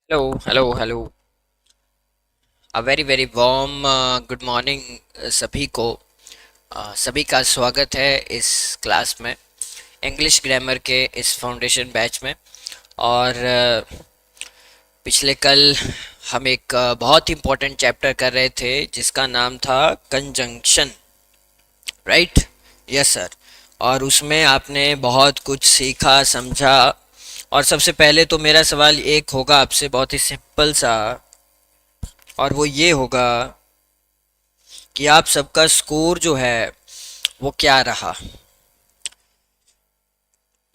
Hello hello hello. A very very warm good morning सभी को। सभी का स्वागत है इस क्लास में, इंग्लिश ग्रामर के इस फाउंडेशन बैच में। और पिछले कल हम एक बहुत इम्पोर्टेंट चैप्टर कर रहे थे जिसका नाम था कंजंक्शन, राइट? Yes sir. और उसमें आपने बहुत कुछ सीखा, समझा। और सबसे पहले तो मेरा सवाल एक होगा आपसे, बहुत ही सिंपल सा, और वो ये होगा कि आप सबका स्कोर जो है वो क्या रहा।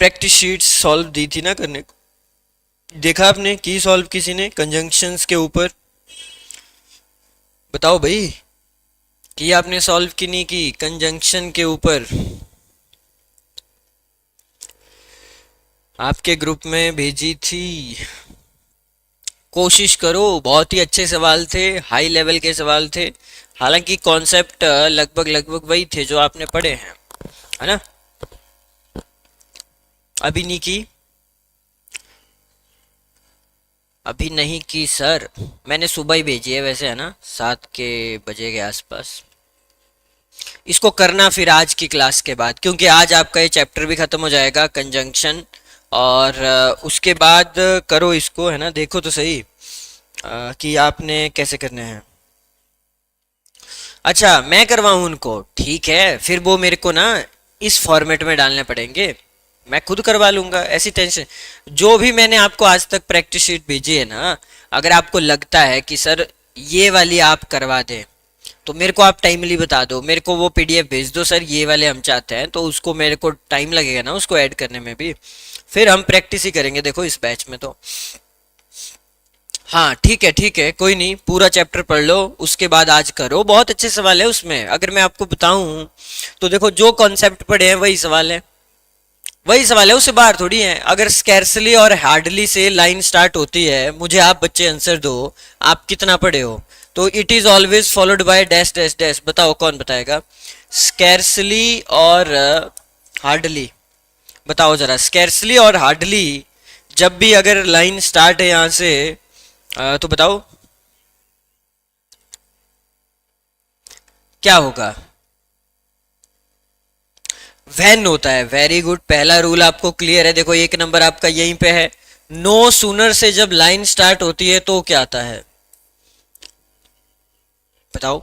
प्रैक्टिस शीट सॉल्व दी थी ना करने को, देखा आपने की सॉल्व किसी ने कंजंक्शंस के ऊपर? बताओ भाई, कि आपने सॉल्व की नहीं की कंजंक्शन के ऊपर? आपके ग्रुप में भेजी थी, कोशिश करो। बहुत ही अच्छे सवाल थे, हाई लेवल के सवाल थे। हालांकि कॉन्सेप्ट लगभग लगभग वही थे जो आपने पढ़े हैं, है ना? अभी नहीं की? अभी नहीं की सर, मैंने सुबह ही भेजी है वैसे, है ना, 7 के बजे के आसपास। इसको करना फिर आज की क्लास के बाद, क्योंकि आज आपका ये चैप्टर भी खत्म हो जाएगा कंजंक्शन। और उसके बाद करो इसको, है ना? देखो तो सही कि आपने कैसे करने हैं। अच्छा, मैं करवाऊँ उनको? ठीक है, फिर वो मेरे को ना इस फॉर्मेट में डालने पड़ेंगे। मैं खुद करवा लूंगा, ऐसी टेंशन। जो भी मैंने आपको आज तक प्रैक्टिस शीट भेजी है ना, अगर आपको लगता है कि सर ये वाली आप करवा दें, तो मेरे को आप टाइमली बता दो, मेरे को वो पीडीएफ भेज दो, सर ये वाले हम चाहते हैं। तो उसको मेरे को टाइम लगेगा ना उसको ऐड करने में भी। फिर हम प्रैक्टिस ही करेंगे देखो इस बैच में तो। हाँ ठीक है ठीक है, कोई नहीं, पूरा चैप्टर पढ़ लो उसके बाद आज करो। बहुत अच्छे सवाल है उसमें, अगर मैं आपको बताऊं तो देखो, जो कॉन्सेप्ट पढ़े हैं वही सवाल है, वही सवाल है, उससे बाहर थोड़ी है। अगर स्कैर्सली और हार्डली से लाइन स्टार्ट होती है, मुझे आप बच्चे आंसर दो, आप कितना पढ़े हो? तो it is always followed by dash dash dash. बताओ कौन बताएगा? स्कैर्सली और हार्डली। बताओ जरा, स्कैर्सली और हार्डली जब भी अगर लाइन स्टार्ट है यहां से, तो बताओ क्या होगा? वैन होता है। वेरी गुड, पहला रूल आपको क्लियर है। देखो एक नंबर आपका यहीं पे है। नो सूनर से जब लाइन स्टार्ट होती है तो क्या आता है? बताओ।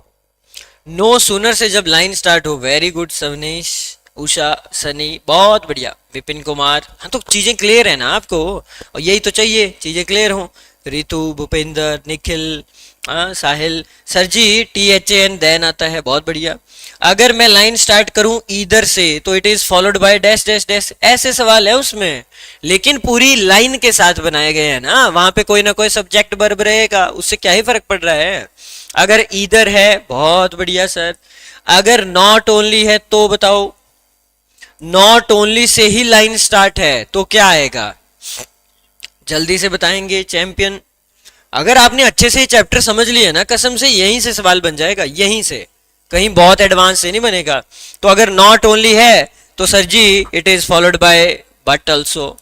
नो सूनर से जब लाइन स्टार्ट हो। वेरी गुड सवनीश, उषा, सनी, बहुत बढ़िया, विपिन कुमार। हाँ तो चीजें क्लियर है ना आपको, और यही तो चाहिए, चीजें क्लियर हो। रितु, भूपेंद्र, निखिल, हाँ साहिल। सर जी THAN देन आता है, बहुत बढ़िया। अगर मैं लाइन स्टार्ट करूं इधर से तो it is followed by dash dash dash, ऐसे सवाल है उसमें। लेकिन पूरी लाइन के साथ बनाए गए हैं ना, वहां पे कोई ना कोई सब्जेक्ट वर्ब रहेगा, उससे क्या ही फर्क पड़ रहा है। अगर इधर है, बहुत बढ़िया सर। अगर नॉट ओनली है तो बताओ, not only say he line start है तो क्या आएगा? जल्दी से बताएंगे चैंपियन। अगर आपने अच्छे से ये चैप्टर समझ लिया ना, कसम से यहीं से सवाल बन जाएगा, यहीं से, कहीं बहुत एडवांस से नहीं बनेगा। तो अगर नॉट ओनली है तो sir ji it is followed by but also.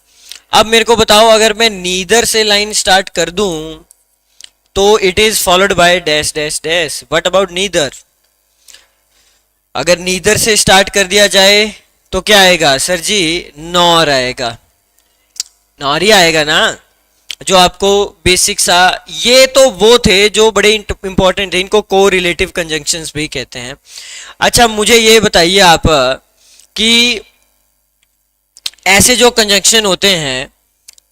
अब मेरे को बताओ, अगर मैं नीदर से लाइन स्टार्ट कर दूं तो it is followed by dash dash dash. What about neither? अगर नीदर से स्टार्ट कर दिया जाए तो क्या आएगा सर जी? नॉर आएगा, नॉर ही आएगा ना। जो आपको बेसिक सा, ये तो वो थे जो बड़े इंपॉर्टेंट थे, इनको को रिलेटिव कंजंक्शंस भी कहते हैं। अच्छा मुझे ये बताइए आप कि ऐसे जो कंजंक्शन होते हैं,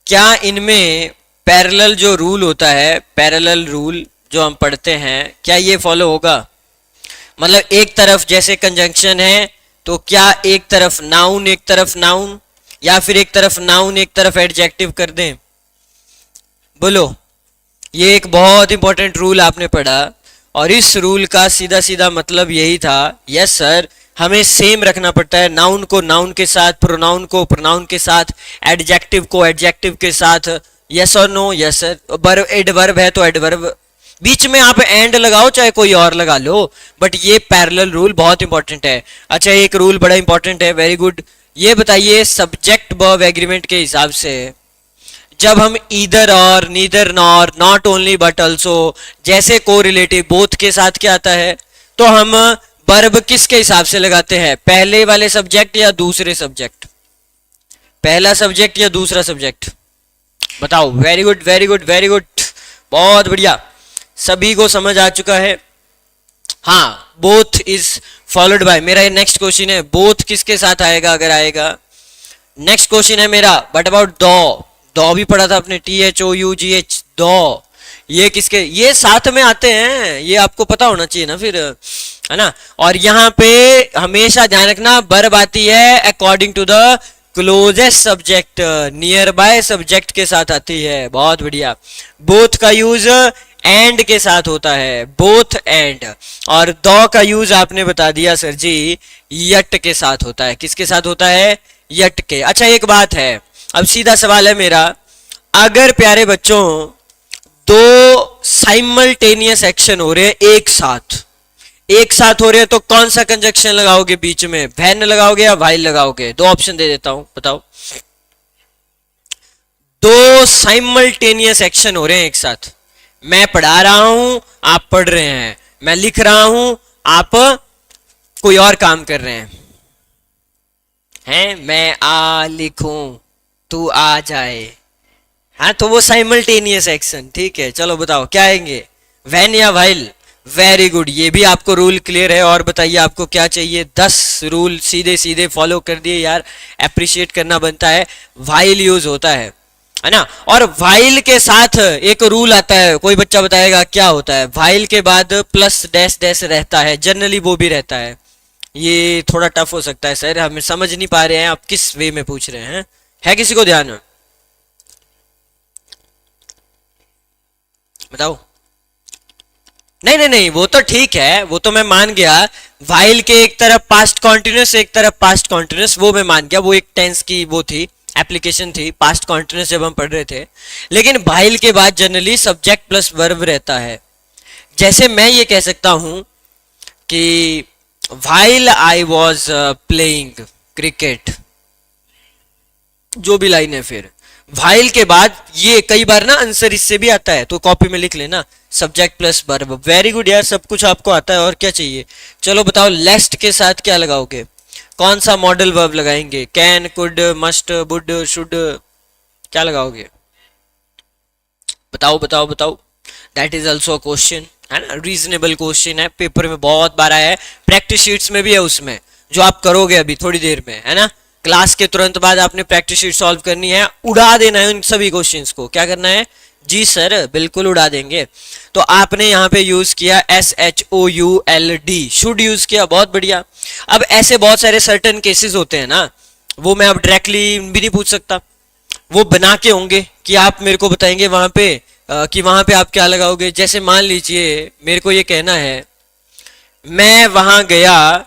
क्या इनमें पैरेलल जो रूल होता है, पैरेलल रूल जो हम पढ़ते हैं, क्या ये फॉलो होगा? मतलब एक तरफ जैसे कंजंक्शन है तो क्या एक तरफ नाउन एक तरफ नाउन, या फिर एक तरफ नाउन एक तरफ एडजेक्टिव कर दें? बोलो। ये एक बहुत इंपॉर्टेंट रूल आपने पढ़ा, और इस रूल का सीधा सीधा मतलब यही था, यस सर, हमें सेम रखना पड़ता है। नाउन को नाउन के साथ, प्रोनाउन को प्रोनाउन के साथ, एडजेक्टिव को एडजेक्टिव के साथ। यस और no? Yes sir. Verb, adverb है तो एडवर्ब, बीच में आप एंड लगाओ चाहे कोई और लगा लो, बट ये पैरेलल रूल बहुत इंपॉर्टेंट है। अच्छा एक रूल बड़ा इंपॉर्टेंट है, वेरी गुड। ये बताइए, सब्जेक्ट वर्ब एग्रीमेंट के हिसाब से जब हम ईदर और, neither nor, not only but also जैसे कोरिलेटिव बोथ के साथ क्या आता है, तो हम वर्ब किसके हिसाब से लगाते हैं, पहले वाले सब्जेक्ट या दूसरे सब्जेक्ट, पहला सब्जेक्ट या दूसरा सब्जेक्ट, बताओ। Very good very good very good, बहुत बढ़िया, सभी को समझ आ चुका है। हाँ, बोथ इज फॉलोड बाय, मेरा ये नेक्स्ट क्वेश्चन है, बोथ किसके साथ आएगा अगर आएगा। नेक्स्ट क्वेश्चन है मेरा, बट अबाउट दो, दो भी पढ़ा था आपने, THOUGH, दो, ये किसके, ये साथ में आते हैं, ये आपको पता होना चाहिए ना फिर, है ना। और यहाँ पे हमेशा ध्यान रखना, वर्ब आती है according to the closest subject, nearby subject के साथ आती है, बहुत बढ़िया। बोथ का यूज एंड के साथ होता है, बोथ एंड, और दो का यूज आपने बता दिया सर जी, यट के साथ होता है, किसके साथ होता है, यट के। अच्छा एक बात है, अब सीधा सवाल है मेरा, अगर प्यारे बच्चों दो साइमल्टेनियस एक्शन हो रहे हैं एक साथ, एक साथ हो रहे हैं, तो कौन सा कंजक्शन लगाओगे बीच में, वैन लगाओगे या वाइल लगाओगे, दो ऑप्शन दे देता हूं, बताओ। दो साइमल्टेनियस एक्शन हो रहे हैं एक साथ, मैं पढ़ा रहा हूं आप पढ़ रहे हैं, मैं लिख रहा हूं आप कोई और काम कर रहे हैं, मैं आ लिखूं तू आ जाए, हाँ तो वो साइमल्टेनियस एक्शन, ठीक है। चलो बताओ क्या आएंगे, वैन या वाइल। वेरी गुड, ये भी आपको रूल क्लियर है। और बताइए आपको क्या चाहिए, 10 रूल सीधे सीधे फॉलो कर दिए यार, अप्रिशिएट करना बनता है। वाइल यूज होता है ना, और वाइल के साथ एक रूल आता है, कोई बच्चा बताएगा क्या होता है, वाइल के बाद प्लस डैश डैश रहता है, जनरली वो भी रहता है। ये थोड़ा टफ हो सकता है सर, हम समझ नहीं पा रहे हैं आप किस वे में पूछ रहे हैं, है किसी को ध्यान, बताओ। नहीं नहीं नहीं, वो तो ठीक है, वो तो मैं मान गया, वाइल के एक तरफ पास्ट कॉन्टिन्यूस एक तरफ पास्ट कॉन्टिन्यूस, वो मैं मान गया, वो एक टेंस की वो थी, एप्लीकेशन थी, पास्ट कॉन्टिन्यूस जब हम पढ़ रहे थे। लेकिन वाइल के बाद जनरली सब्जेक्ट प्लस वर्ब रहता है। जैसे मैं ये कह सकता हूं कि while I was playing cricket, जो भी लाइन है, फिर वाइल के बाद ये कई बार ना आंसर इससे भी आता है, तो कॉपी में लिख लेना, subject plus verb. Very good यार, सब कुछ आपको आता है, और क्या चाहिए। चलो बताओ, लेस्ट के साथ क्या लगाओगे, कौन सा मॉडल वर्ब लगाएंगे, can, could, must, would, should, क्या लगाओगे, बताओ बताओ बताओ। दैट इज ऑल्सो क्वेश्चन, है ना, रीजनेबल क्वेश्चन है, पेपर में बहुत बार आया है, प्रैक्टिस शीट्स में भी है, उसमें जो आप करोगे अभी थोड़ी देर में, है ना, क्लास के तुरंत बाद आपने प्रैक्टिस शीट सॉल्व करनी है, उड़ा देना है उन सभी क्वेश्चंस को, क्या करना है जी सर, बिल्कुल उड़ा देंगे। तो आपने यहाँ पे यूज किया SHOULD, शुड यूज किया, बहुत बढ़िया। अब ऐसे बहुत सारे सर्टन केसेस होते हैं ना, वो मैं अब डायरेक्टली भी नहीं पूछ सकता, वो बना के होंगे कि आप मेरे को बताएंगे वहां पे कि वहां पे आप क्या लगाओगे। जैसे मान लीजिए मेरे को ये कहना है, मैं वहां गया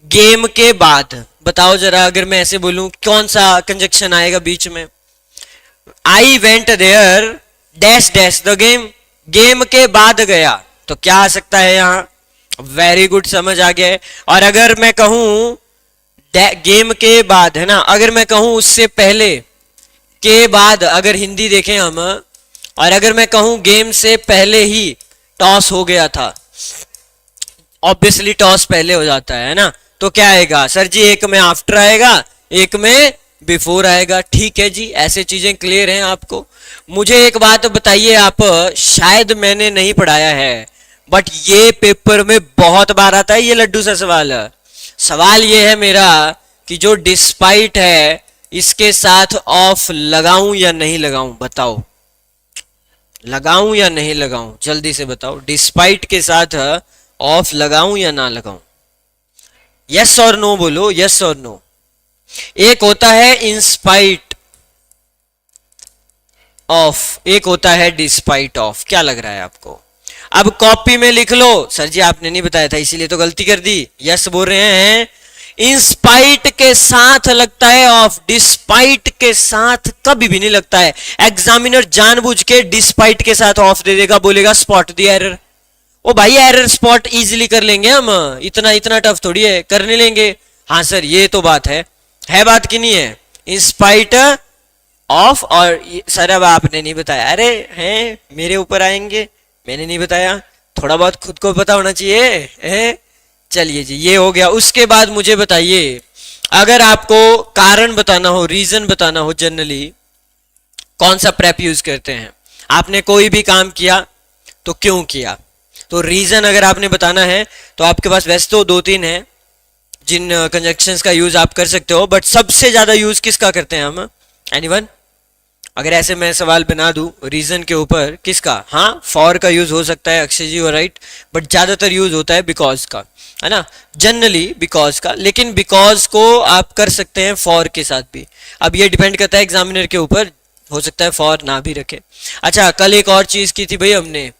गेम के बाद, बताओ जरा, अगर मैं ऐसे बोलूं कौन सा कंजक्शन आएगा बीच में, I went there dash dash the game, game के बाद गया, तो क्या आ सकता है यहाँ, वेरी गुड, समझ आ गया है। और अगर मैं कहूं गेम के बाद, है ना, अगर मैं कहूं उससे पहले के बाद, अगर हिंदी देखें हम, और अगर मैं कहूं गेम से पहले ही टॉस हो गया था, ऑब्वियसली टॉस पहले हो जाता है ना, तो क्या आएगा सर जी, एक में आफ्टर आएगा, एक में बिफोर आएगा। ठीक है जी, ऐसे चीजें क्लियर हैं आपको। मुझे एक बात बताइए, आप शायद मैंने नहीं पढ़ाया है, बट ये पेपर में बहुत बार आता है ये लड्डू सा सवाल है। सवाल ये है मेरा कि जो डिस्पाइट है इसके साथ ऑफ लगाऊं या नहीं लगाऊं, बताओ, लगाऊं या नहीं लगाऊं, जल्दी से बताओ, डिस्पाइट के साथ ऑफ लगाऊं या ना लगाऊं, यस और नो बोलो, यस और नो। एक होता है इंस्पाइट ऑफ, एक होता है डिस्पाइट ऑफ, क्या लग रहा है आपको। अब कॉपी में लिख लो, सर जी आपने नहीं बताया था इसीलिए तो गलती कर दी, यस बोल रहे हैं, इंस्पाइट के साथ लगता है ऑफ, डिस्पाइट के साथ कभी भी नहीं लगता है। एग्जामिनर जानबूझ के डिस्पाइट के साथ ऑफ दे देगा, बोलेगा स्पॉट द एरर। ओ भाई, एरर स्पॉट इजीली कर लेंगे हम, इतना इतना टफ थोड़ी है, कर नहीं लेंगे। हाँ सर, ये तो बात है बात की नहीं है, इंस्पाइट ऑफ और सर अब आपने नहीं बताया, अरे हैं मेरे ऊपर आएंगे, मैंने नहीं बताया, थोड़ा बहुत खुद को पता होना चाहिए है। चलिए जी ये हो गया। उसके बाद मुझे बताइए, अगर आपको कारण बताना हो, रीजन बताना हो, जनरली कौन सा प्रेप यूज करते हैं? आपने कोई भी काम किया तो क्यों किया, तो रीजन अगर आपने बताना है तो आपके पास वैसे तो दो तीन है जिन कंजक्शंस का यूज आप कर सकते हो, बट सबसे ज्यादा यूज किसका करते हैं हम? एनीवन? अगर ऐसे मैं सवाल बना दूं रीजन के ऊपर, किसका? हाँ फॉर का यूज हो सकता है, अक्षय जी राइट, बट ज्यादातर यूज होता है बिकॉज का, है ना, जनरली बिकॉज का। लेकिन बिकॉज को आप कर सकते हैं फॉर के साथ भी, अब ये डिपेंड करता है एग्जामिनर के ऊपर, हो सकता है फॉर ना भी रखे। अच्छा कल एक और चीज की थी भाई, हमने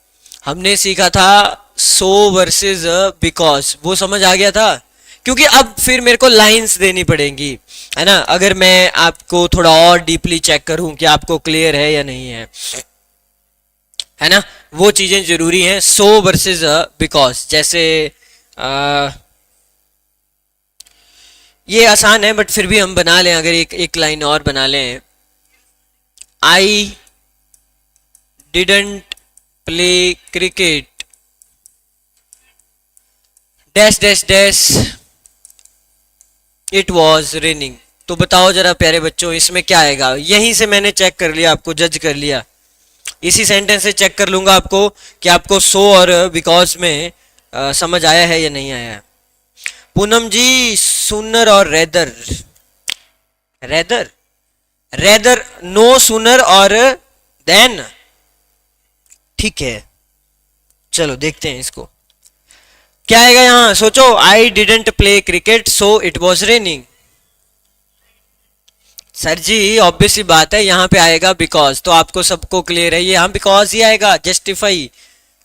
हमने सीखा था सो वर्सेस बिकॉज, वो समझ आ गया था? क्योंकि अब फिर मेरे को लाइंस देनी पड़ेंगी, है ना, अगर मैं आपको थोड़ा और डीपली चेक करूं कि आपको क्लियर है या नहीं है ना, वो चीजें जरूरी हैं। सो वर्सेस बिकॉज, जैसे ये आसान है बट फिर भी हम बना लें, अगर एक एक लाइन और बना लें, I didn't play cricket dash dash dash it was raining. तो बताओ जरा प्यारे बच्चों इसमें क्या आएगा? यहीं से मैंने चेक कर लिया, आपको जज कर लिया, इसी सेंटेंस से चेक कर लूंगा आपको कि आपको सो और बिकॉज में समझ आया है या नहीं आया है। पूनम जी सुनर और rather, rather rather no sooner और देन, ठीक है चलो देखते हैं इसको क्या आएगा यहां, सोचो। I didn't play cricket so it was raining. Sir ji obviously बात है यहाँ पे आएगा बिकॉज, तो आपको सबको क्लियर है ये, यहाँ बिकॉज ही आएगा, जस्टिफाई,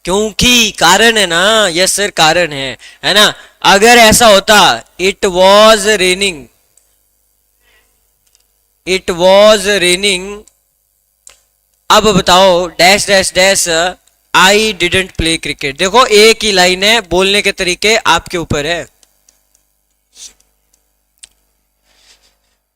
क्योंकि कारण है ना, यस सर कारण है ना। अगर ऐसा होता it was raining, it was raining, अब बताओ dash dash dash I didn't play cricket, देखो एक ही लाइन है, बोलने के तरीके आपके ऊपर है।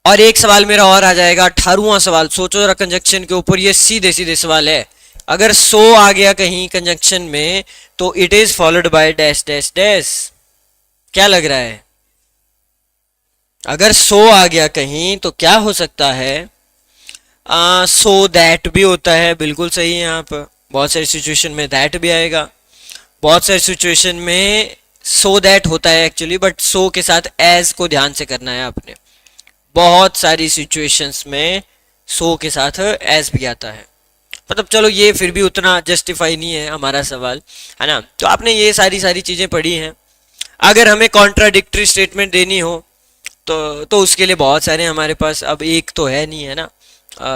और एक सवाल मेरा और आ जाएगा, 18वां सवाल, सोचो जरा कंजक्शन के ऊपर, ये सीधे सीधे सवाल है। अगर सो आ गया कहीं कंजक्शन में तो it is followed by dash dash dash, क्या लग रहा है? अगर सो आ गया कहीं तो क्या हो सकता है? सो दैट भी होता है, बिल्कुल सही है, यहाँ पर बहुत सारी सिचुएशन में दैट भी आएगा, बहुत सारी सिचुएशन में सो दैट होता है एक्चुअली, बट सो के साथ एज को ध्यान से करना है आपने, बहुत सारी सिचुएशंस में सो के साथ एज भी आता है। मतलब चलो ये फिर भी उतना जस्टिफाई नहीं है हमारा सवाल, है ना। तो आपने ये सारी सारी चीज़ें पढ़ी हैं। अगर हमें कॉन्ट्राडिक्टरी स्टेटमेंट देनी हो तो उसके लिए बहुत सारे हमारे पास, अब एक तो है नहीं, है ना।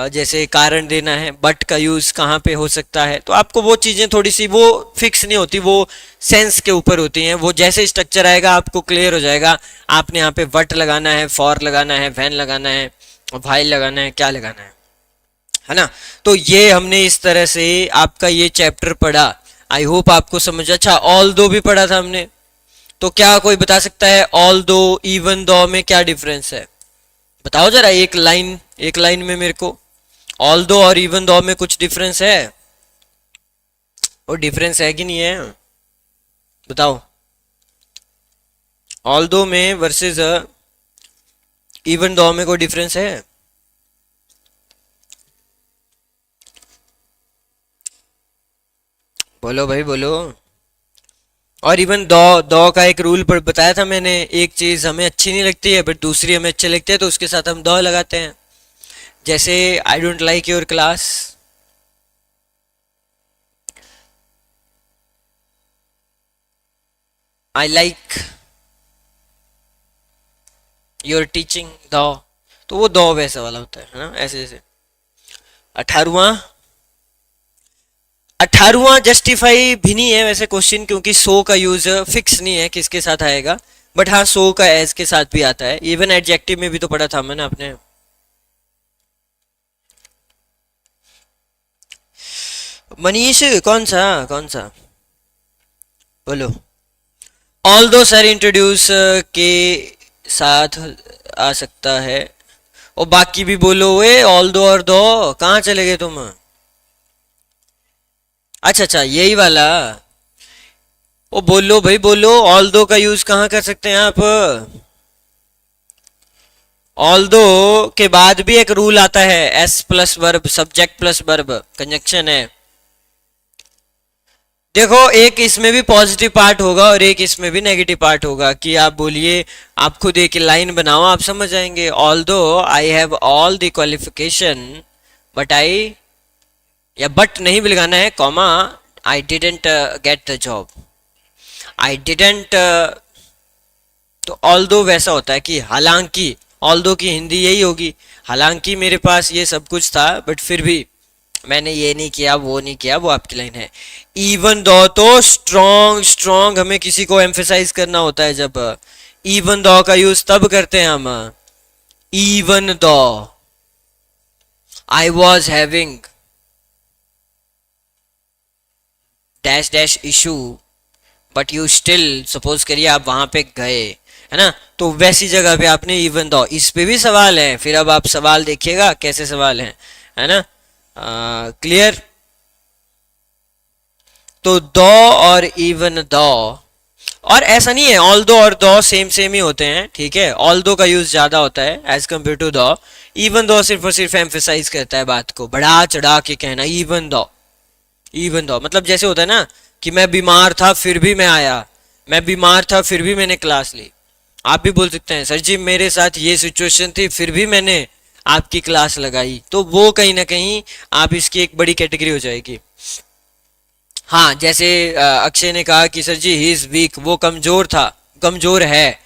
जैसे कारण देना है, बट का यूज़ कहाँ पे हो सकता है, तो आपको वो चीज़ें थोड़ी सी वो फिक्स नहीं होती, वो सेंस के ऊपर होती हैं, वो जैसे स्ट्रक्चर आएगा आपको क्लियर हो जाएगा। आपने यहाँ पे वट लगाना है, फॉर लगाना है, वैन लगाना है, वाइल लगाना है, क्या लगाना है ना। तो ये हमने इस तरह से आपका ये चैप्टर पढ़ा, आई होप आपको समझ। अच्छा ऑल दो भी पढ़ा था हमने, तो क्या कोई बता सकता है ऑल दो इवन दो में क्या डिफरेंस है? बताओ जरा एक लाइन में मेरे को, ऑल दो और इवन दो में कुछ डिफरेंस है? और डिफरेंस है कि नहीं है बताओ, ऑल दो में वर्सेस इवन दो में कोई डिफरेंस है? बोलो भाई बोलो। और इवन दो दो का एक रूल पर बताया था मैंने, एक चीज हमें अच्छी नहीं लगती है बट दूसरी हमें अच्छी लगती है तो उसके साथ हम दो लगाते हैं, जैसे I don't like your class, I like your teaching, दो, तो वो दो वैसा वाला होता है ना, ऐसे ऐसे। 18वां 18वां जस्टिफाई भी नहीं है वैसे क्वेश्चन, क्योंकि सो का यूज फिक्स नहीं है किसके साथ आएगा, बट हाँ सो का एज के साथ भी आता है, इवन एडजेक्टिव में भी तो पढ़ा था मैंने आपने। मनीष कौन सा बोलो। ऑल दो सर इंट्रोड्यूस के साथ आ सकता है, और बाकी भी बोलो, वे ऑल दो और दो, कहाँ चले गए तुम? अच्छा अच्छा, यही वाला। ओ बोलो भाई बोलो, ऑल दो का यूज कहाँ कर सकते हैं आप? ऑल दो के बाद भी एक रूल आता है, S plus verb, subject plus verb conjunction है। देखो, एक इसमें भी पॉजिटिव पार्ट होगा और एक इसमें भी नेगेटिव पार्ट होगा, कि आप बोलिए, आप खुद एक लाइन बनाओ, आप समझ जाएंगे। ऑल दो I have all the qualification but I, या बट नहीं भी लगाना है, comma, I didn't get the job, I didn't. तो ऑल दो वैसा होता है कि हालांकि, ऑल दो की हिंदी यही होगी, हालांकि मेरे पास ये सब कुछ था बट फिर भी मैंने ये नहीं किया, वो नहीं किया, वो आपकी लाइन है। इवन दो तो स्ट्रॉन्ग, स्ट्रॉन्ग हमें किसी को एम्फेसाइज करना होता है, जब इवन दो का यूज तब करते हैं हम। Even though I was having dash dash issue but you still, suppose करिए आप वहां पे गए, है ना, तो वैसी जगह पे आपने इवन दो, इस पे भी सवाल है। फिर अब आप सवाल देखिएगा कैसे सवाल है ना, क्लियर? तो दो और इवन दो, और ऐसा नहीं है ऑल दो और दो सेम सेम ही होते हैं, ठीक है, ऑल दो का यूज ज्यादा होता है एज कम्पेयर टू दो। इवन दो सिर्फ और सिर्फ एम्फेसाइज करता है बात को, बढ़ा चढ़ा के कहना इवन दो। इवन दो मतलब जैसे होता है ना, कि मैं बीमार था फिर भी मैं आया, मैं बीमार था फिर भी मैंने क्लास ली। आप भी बोल सकते हैं सर जी मेरे साथ ये सिचुएशन थी फिर भी मैंने आपकी क्लास लगाई, तो वो कहीं ना कहीं आप इसकी एक बड़ी कैटेगरी हो जाएगी। हाँ, जैसे अक्षय ने कहा कि sir ji he is weak, वो कमजोर था, कमजोर है,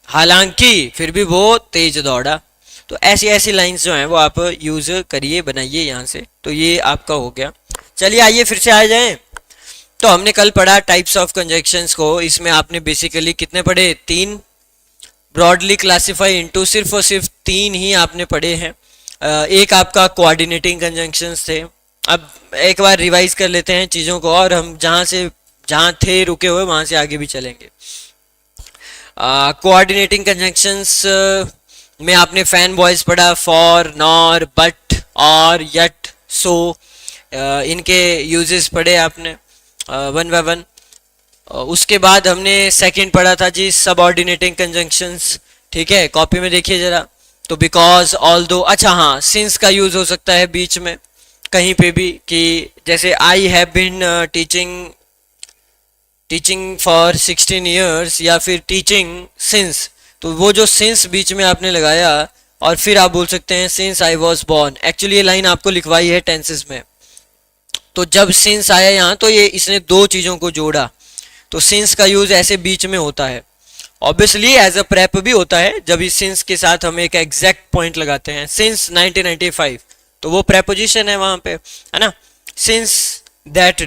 हालांकि फिर भी वो तेज दौड़ा। तो ऐसी ऐसी लाइंस जो हैं वो आप यूज करिए, बनाइए यहाँ से। तो ये आपका हो गया। चलिए आइए फिर से आ जाएं। तो हमने कल पढ़ा टाइप्स ऑफ कंजक्शंस को, इसमें आपने बेसिकली कितने पढ़े? तीन, ब्रॉडली क्लासीफाई इनटू, सिर्फ और सिर्फ तीन ही आपने पढ़े हैं। एक आपका कोऑर्डिनेटिंग कंजंक्शंस थे। अब एक बार रिवाइज कर लेते हैं चीज़ों को, और हम जहाँ थे रुके हुए वहाँ से आगे भी चलेंगे। कोऑर्डिनेटिंग कंजंक्शंस में आपने फैन बॉयज पढ़ा, फॉर, नॉर, बट, और, यट, सो, इनके यूजेस पढ़े आपने वन बाय वन। उसके बाद हमने सेकंड पढ़ा था जी सबऑर्डिनेटिंग कंजंक्शंस, ठीक है, कॉपी में देखिए जरा। तो बिकॉज, ऑल दो, अच्छा हाँ, सिंस का यूज हो सकता है बीच में कहीं पे भी, कि जैसे I have been teaching for 16 years, या फिर टीचिंग सिंस, तो वो जो सिंस बीच में आपने लगाया, और फिर आप बोल सकते हैं since I was born. Actually ये लाइन आपको लिखवाई है टेंसेस में, तो जब सिंस आया यहाँ तो ये इसने दो चीज़ों को जोड़ा, तो सिंस का यूज ऐसे बीच में होता है। ऑब्वियसली एज अ प्रेप भी होता है, जब इस सिंस के साथ हम एक एग्जैक्ट पॉइंट लगाते हैं, सिंस 1995, तो वो प्रेपोजिशन है वहां पे, है ना, सिंस दैट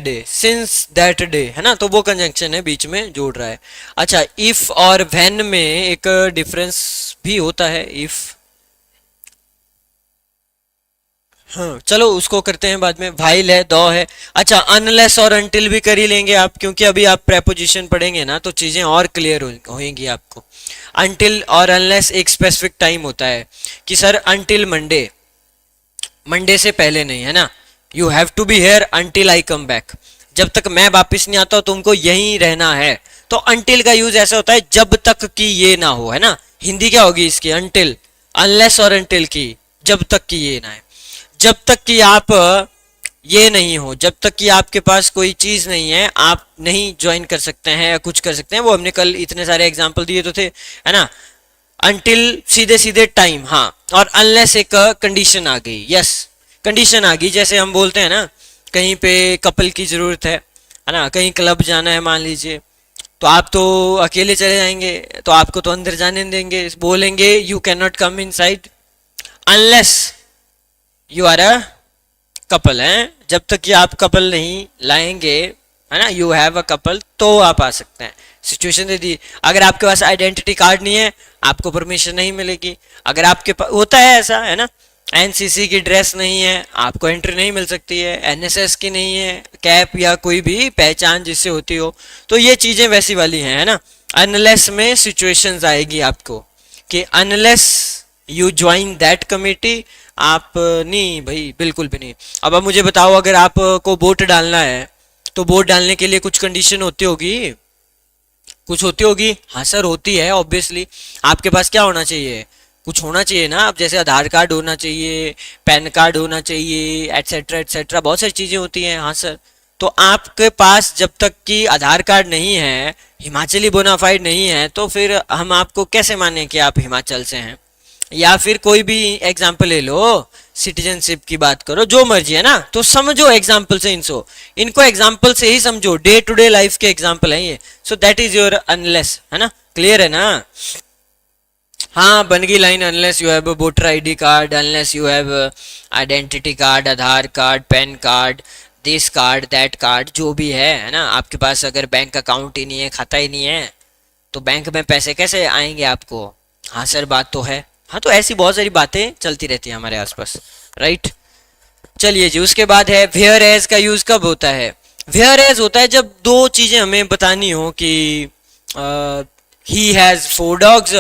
डे, है ना, तो वो कंजंक्शन है, बीच में जोड़ रहा है। अच्छा, इफ और व्हेन में एक डिफरेंस भी होता है, इफ, हाँ चलो उसको करते हैं बाद में, वाइल है, दो है। अच्छा, अनलेस और अनटिल भी कर ही लेंगे आप, क्योंकि अभी आप प्रेपोजिशन पढ़ेंगे ना तो चीजें और क्लियर होंगी आपको। अनटिल और अनलेस एक स्पेसिफिक टाइम होता है, कि सर अनटिल मंडे, मंडे से पहले नहीं, है ना, you have to be here until I come back, जब तक मैं वापिस नहीं आता तुमको यहीं रहना है। तो अनटिल का यूज ऐसा होता है जब तक कि ये ना हो, है ना, हिंदी क्या होगी इसकी? अनटिल। अनलेस और अनटिल की जब तक कि ये ना है, जब तक कि आप ये नहीं हो, जब तक कि आपके पास कोई चीज नहीं है, आप नहीं ज्वाइन कर सकते हैं या कुछ कर सकते हैं। वो हमने कल इतने सारे एग्जांपल दिए तो थे, है ना। अनटिल सीधे सीधे टाइम, हाँ, और अनलेस एक कंडीशन आ गई, यस, कंडीशन आ गई। जैसे हम बोलते हैं ना, कहीं पे कपल की जरूरत है ना, कहीं क्लब जाना है मान लीजिए, तो आप तो अकेले चले जाएंगे, तो आपको तो अंदर जाने देंगे, बोलेंगे you can not come inside unless you are a couple, है, जब तक कि आप कपल नहीं लाएंगे, है ना, यू हैव अ कपल, तो आप आ सकते हैं। सिचुएशन दे दी, अगर आपके पास आइडेंटिटी कार्ड नहीं है आपको परमिशन नहीं मिलेगी। अगर आपके पास होता है ऐसा, है ना, एनसीसी की ड्रेस नहीं है आपको एंट्री नहीं मिल सकती है, एनएसएस की नहीं है कैप या कोई भी पहचान जिससे होती हो, तो ये चीजें वैसी वाली हैं, है ना। अनलेस में सिचुएशंस आएगी आपको, कि unless you join that committee. आप नहीं भाई, बिल्कुल भी नहीं। अब आप मुझे बताओ, अगर आपको वोट डालना है तो वोट डालने के लिए कुछ कंडीशन होती होगी, कुछ होती होगी। हाँ सर होती है ऑब्वियसली। आपके पास क्या होना चाहिए, कुछ होना चाहिए ना। अब जैसे आधार कार्ड होना चाहिए, पैन कार्ड होना चाहिए, एटसेट्रा एटसेट्रा, बहुत सारी चीजें होती हैं। हाँ सर, तो आपके पास जब तक कि आधार कार्ड नहीं है, हिमाचली बोनाफाइड नहीं है, तो फिर हम आपको कैसे माने कि आप हिमाचल से हैं। या फिर कोई भी एग्जाम्पल ले लो, सिटीजनशिप की बात करो, जो मर्जी है ना। तो समझो एग्जाम्पल से इनको एग्जाम्पल से ही समझो, डे टू डे लाइफ के एग्जाम्पल है ये। So that is your unless, है ना, क्लियर है ना। हाँ बन गई line, unless you have voter ID card, unless you have identity card, Aadhaar card, pan card, this card, that card, जो भी है ना। आपके पास अगर बैंक अकाउंट ही नहीं है, खाता ही नहीं है, तो बैंक में पैसे कैसे आएंगे आपको। हाँ सर बात तो है। हाँ तो ऐसी बहुत सारी बातें चलती रहती हैं हमारे आसपास, राइट। चलिए जी, उसके बाद है वेयर एज का यूज कब होता है। वेयर एज होता है जब दो चीजें हमें बतानी हो कि he has 4 dogs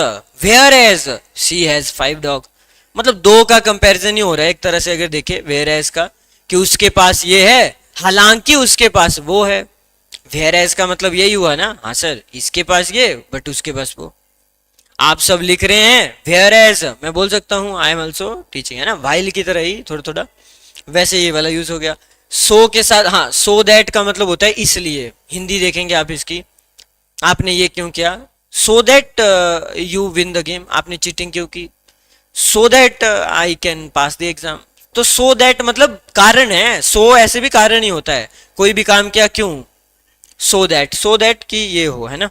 whereas she has 5 dog. मतलब दो का कंपैरिजन ही हो रहा है एक तरह से, अगर देखे वेयर एज का, कि उसके पास ये है हालांकि उसके पास वो है। वेयर एज का मतलब यही हुआ ना। हाँ सर, इसके पास ये बट उसके पास वो। आप सब लिख रहे हैं वेयर एज, मैं बोल सकता हूँ आई एम ऑल्सो टीचिंग, है ना, वाइल की तरह ही थोड़ा थोड़ा। वैसे ये वाला यूज हो गया। सो के साथ, हाँ सो दैट का मतलब होता है इसलिए। हिंदी देखेंगे आप इसकी, आपने ये क्यों किया, so that you win the game, आपने चीटिंग क्यों की, so that I can pass the exam. तो सो दैट मतलब कारण है, सो ऐसे भी कारण ही होता है, कोई भी काम किया क्यों, सो दैट कि ये हो, है ना।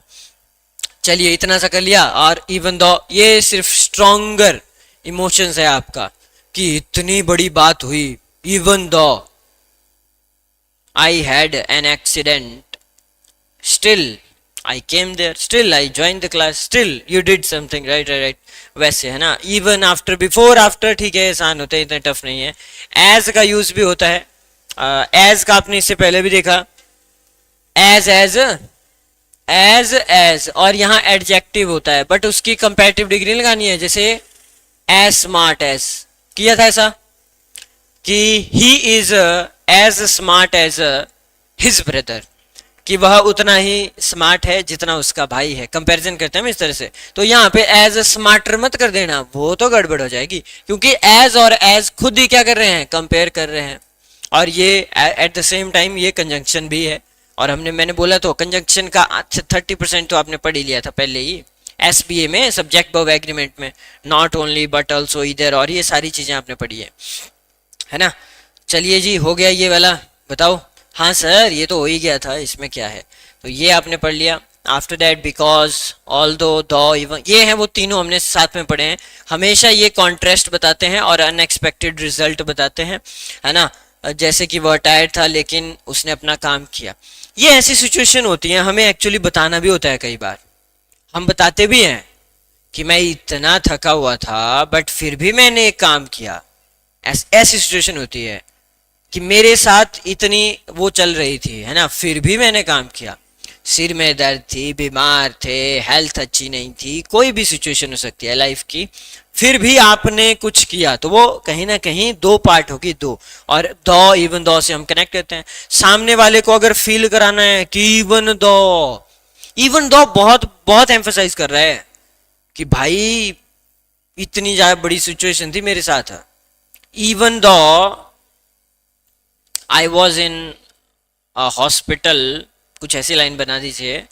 चलिए इतना सा कर लिया। और इवन दो, ये सिर्फ स्ट्रोंगर इमोशंस है आपका, कि इतनी बड़ी बात हुई, even though I had an accident, still I came there, still I join the class, still you did something, right right right. वैसे है ना, इवन आफ्टर, बिफोर आफ्टर, ठीक है, आसान होता है, इतना टफ नहीं है। एज का यूज भी होता है। एज का आपने इससे पहले भी देखा, एज एज एज और यहाँ एडजेक्टिव होता है, बट उसकी कंपैरेटिव डिग्री लगानी है। जैसे एज स्मार्ट एज किया था ऐसा, कि he is as smart as his brother, कि वह उतना ही स्मार्ट है जितना उसका भाई है। कंपैरिजन करते हैं हम इस तरह से। तो यहाँ पे एज स्मार्टर मत कर देना, वो तो गड़बड़ हो जाएगी, क्योंकि एज और एज खुद ही क्या कर रहे हैं, कंपेयर कर रहे हैं। और ये एट द सेम टाइम ये कंजंक्शन भी है। और मैंने बोला तो कंजंक्शन का 30% तो आपने पढ़ ही लिया था पहले ही एसबीए में, सब्जेक्ट वर्ब एग्रीमेंट में, नॉट ओनली बट ऑल्सो, इधर, और ये सारी चीजें आपने पढ़ी है ना। चलिए जी, हो गया ये वाला, बताओ। हाँ सर ये तो हो ही गया था, इसमें क्या है। तो ये आपने पढ़ लिया। आफ्टर दैट बिकॉज, ऑल दो, दो, इवन, ये हैं वो तीनों हमने साथ में पढ़े हैं। हमेशा ये कॉन्ट्रास्ट बताते हैं और अनएक्सपेक्टेड रिजल्ट बताते हैं, है ना। जैसे कि वह टायर्ड था लेकिन उसने अपना काम किया। ये ऐसी सिचुएशन होती है, हमें एक्चुअली बताना भी होता है। कई बार हम बताते भी हैं कि मैं इतना थका हुआ था बट फिर भी मैंने एक काम किया। ऐसी सिचुएशन होती है कि मेरे साथ इतनी वो चल रही थी, है ना, फिर भी मैंने काम किया। सिर में दर्द थी, बीमार थे, हेल्थ अच्छी नहीं थी, कोई भी सिचुएशन हो सकती है लाइफ की, फिर भी आपने कुछ किया, तो वो कहीं ना कहीं दो पार्ट होगी, दो। और दो, इवन दो से हम कनेक्ट करते हैं। सामने वाले को अगर फील कराना है कि इवन दो बहुत बहुत एम्फसाइज कर रहा है कि भाई इतनी ज्यादा बड़ी सिचुएशन थी मेरे साथ, even though I was in hospital, कुछ ऐसी लाइन बना दीजिए।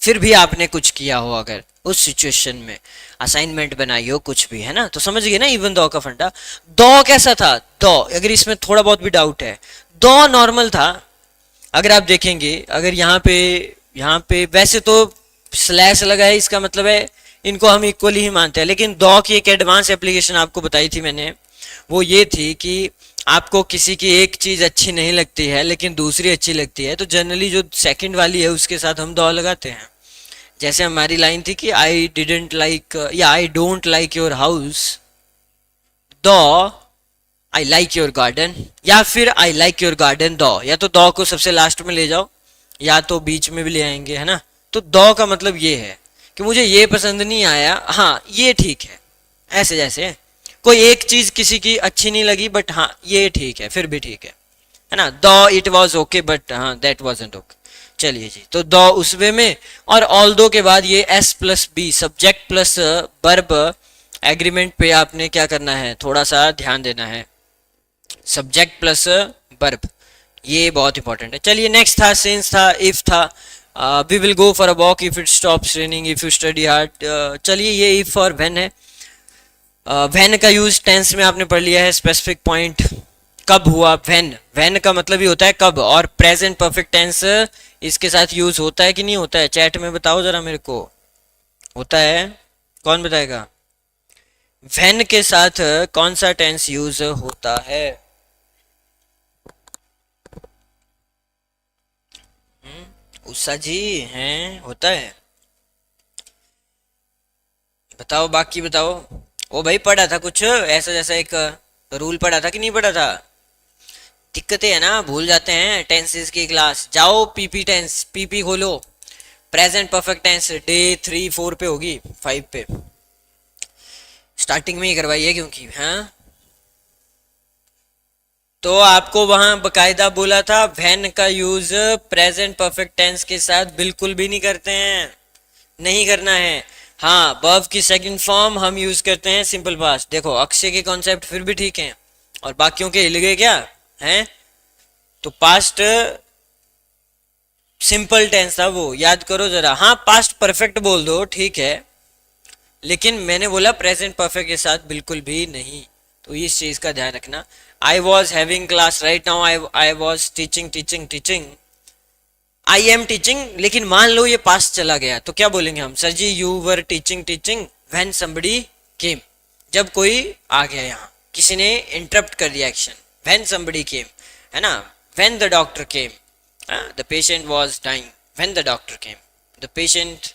फिर भी आपने कुछ किया हो अगर उस सिचुएशन में, असाइनमेंट बनाई हो, कुछ भी, है ना। तो समझ गए ना इवन दो का फंडा। दो कैसा था, दो, अगर इसमें थोड़ा बहुत भी डाउट है, दो नॉर्मल था। अगर आप देखेंगे, अगर यहाँ पे वैसे तो स्लैश लगा है, इसका मतलब है इनको हम इक्वली ही मानते हैं। लेकिन दो की एक एडवांस एप्लीकेशन आपको बताई थी मैंने, वो ये थी कि आपको किसी की एक चीज अच्छी नहीं लगती है लेकिन दूसरी अच्छी लगती है, तो जनरली जो सेकंड वाली है उसके साथ हम दो लगाते हैं। जैसे हमारी लाइन थी कि आई डिडंट लाइक या I don't like your house, दो आई लाइक योर गार्डन, या फिर आई लाइक योर गार्डन दो। या तो दो को सबसे लास्ट में ले जाओ या तो बीच में भी ले आएंगे, है ना। तो दो का मतलब ये है कि मुझे ये पसंद नहीं आया, हाँ ये ठीक है, ऐसे जैसे कोई एक चीज किसी की अच्छी नहीं लगी बट हाँ ये ठीक है, फिर भी ठीक है ना। दो इट वॉज ओके बट हाँ दैट वॉजंट ओके। चलिए जी, तो दो उस वे में, और ऑल दो के बाद ये S plus be subject plus verb agreement पे आपने क्या करना है, थोड़ा सा ध्यान देना है। सब्जेक्ट प्लस वर्ब, ये बहुत इंपॉर्टेंट है। चलिए नेक्स्ट था सिंस था, इफ था, we will go for a walk if it stops raining if you study hard. चलिए ये इफ और व्हेन है। व्हेन का यूज टेंस में आपने पढ़ लिया है, स्पेसिफिक पॉइंट कब हुआ। व्हेन, व्हेन का मतलब ही होता है कब, और प्रेजेंट परफेक्ट टेंस इसके साथ यूज होता है कि नहीं होता है, चैट में बताओ जरा मेरे को। होता है, कौन बताएगा? व्हेन के साथ कौन सा टेंस यूज होता है? उषा जी हैं, होता है, बताओ बाकी बताओ। ओ भाई पढ़ा था कुछ ऐसा जैसा एक रूल पढ़ा था कि नहीं पढ़ा था? दिक्कतें है ना, भूल जाते हैं टेंसेस की क्लास। जाओ पीपी टेंस, पीपी खोलो, प्रेजेंट परफेक्ट टेंस डे 3 4 पे होगी, 5 पे स्टार्टिंग में ही करवाइए क्योंकि हाँ। तो आपको वहां बकायदा बोला था व्हेन का यूज प्रेजेंट परफेक्ट टेंस के साथ बिल्कुल भी नहीं करते हैं, नहीं करना है। हाँ, वर्ब की सेकंड फॉर्म हम यूज करते हैं सिंपल पास्ट। देखो अक्षय के कॉन्सेप्ट फिर भी ठीक हैं, और बाकियों के हिल गए क्या हैं? तो पास्ट सिंपल टेंस था वो, याद करो जरा। हाँ पास्ट परफेक्ट बोल दो ठीक है, लेकिन मैंने बोला प्रेजेंट परफेक्ट के साथ बिल्कुल भी नहीं, तो इस चीज का ध्यान रखना। I was having class right now, I was teaching teaching teaching, I am teaching, लेकिन मान लो ये पास्ट चला गया तो क्या बोलेंगे हम? Sir ji you were teaching teaching when somebody came, जब कोई आ गया, यहाँ किसी ने इंटरप्ट कर दिया एक्शन, व्हेन समबडी केम, है ना। When the doctor came, the patient was dying when the doctor came, the patient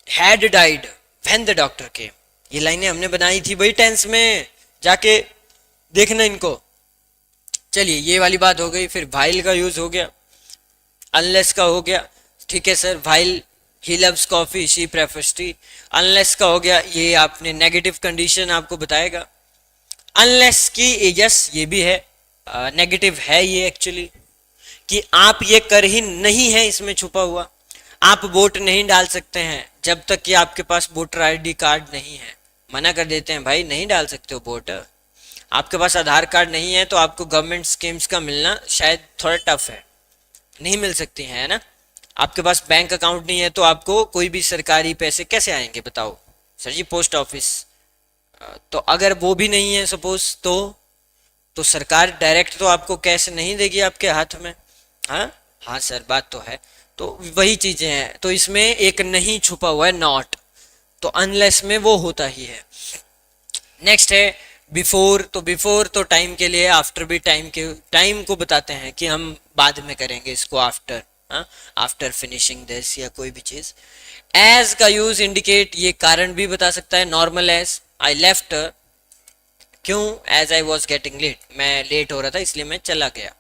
had died when the doctor came. ये लाइनें हमने बनाई थी भाई टेंस में, जाके देखना इनको। चलिए ये वाली बात हो गई। फिर वाइल का यूज हो गया, अनलेस का हो गया, ठीक है sir. While he loves coffee she prefers T, unless का हो गया, ये आपने नेगेटिव कंडीशन आपको बताएगा। अनलेस की यस ये भी है, नेगेटिव है ये एक्चुअली, कि आप ये कर ही नहीं है, इसमें छुपा हुआ। आप वोट नहीं डाल सकते हैं जब तक कि आपके पास वोटर आईडी कार्ड नहीं है, मना कर देते हैं भाई नहीं डाल सकते हो वोट। आपके पास आधार कार्ड नहीं है तो आपको गवर्नमेंट स्कीम्स का मिलना शायद थोड़ा टफ है, नहीं मिल सकती है ना। आपके पास बैंक अकाउंट नहीं है तो आपको कोई भी सरकारी पैसे कैसे आएंगे बताओ? सर जी पोस्ट ऑफिस, तो अगर वो भी नहीं है सपोज, तो सरकार डायरेक्ट तो आपको कैश नहीं देगी आपके हाथ में। हाँ हाँ सर बात तो है, तो वही चीजें हैं। तो इसमें एक नहीं छुपा हुआ है नॉट, तो अनलेस में वो होता ही है। नेक्स्ट है बिफोर, तो बिफोर तो टाइम के लिए, आफ्टर भी टाइम के, टाइम को बताते हैं कि हम बाद में करेंगे इसको, आफ्टर, आफ्टर फिनिशिंग दिस या कोई भी चीज। एज का यूज इंडिकेट, ये कारण भी बता सकता है, नॉर्मल एज आई लेफ्ट, क्यों? As I was getting late, मैं लेट हो रहा था इसलिए मैं चला गया।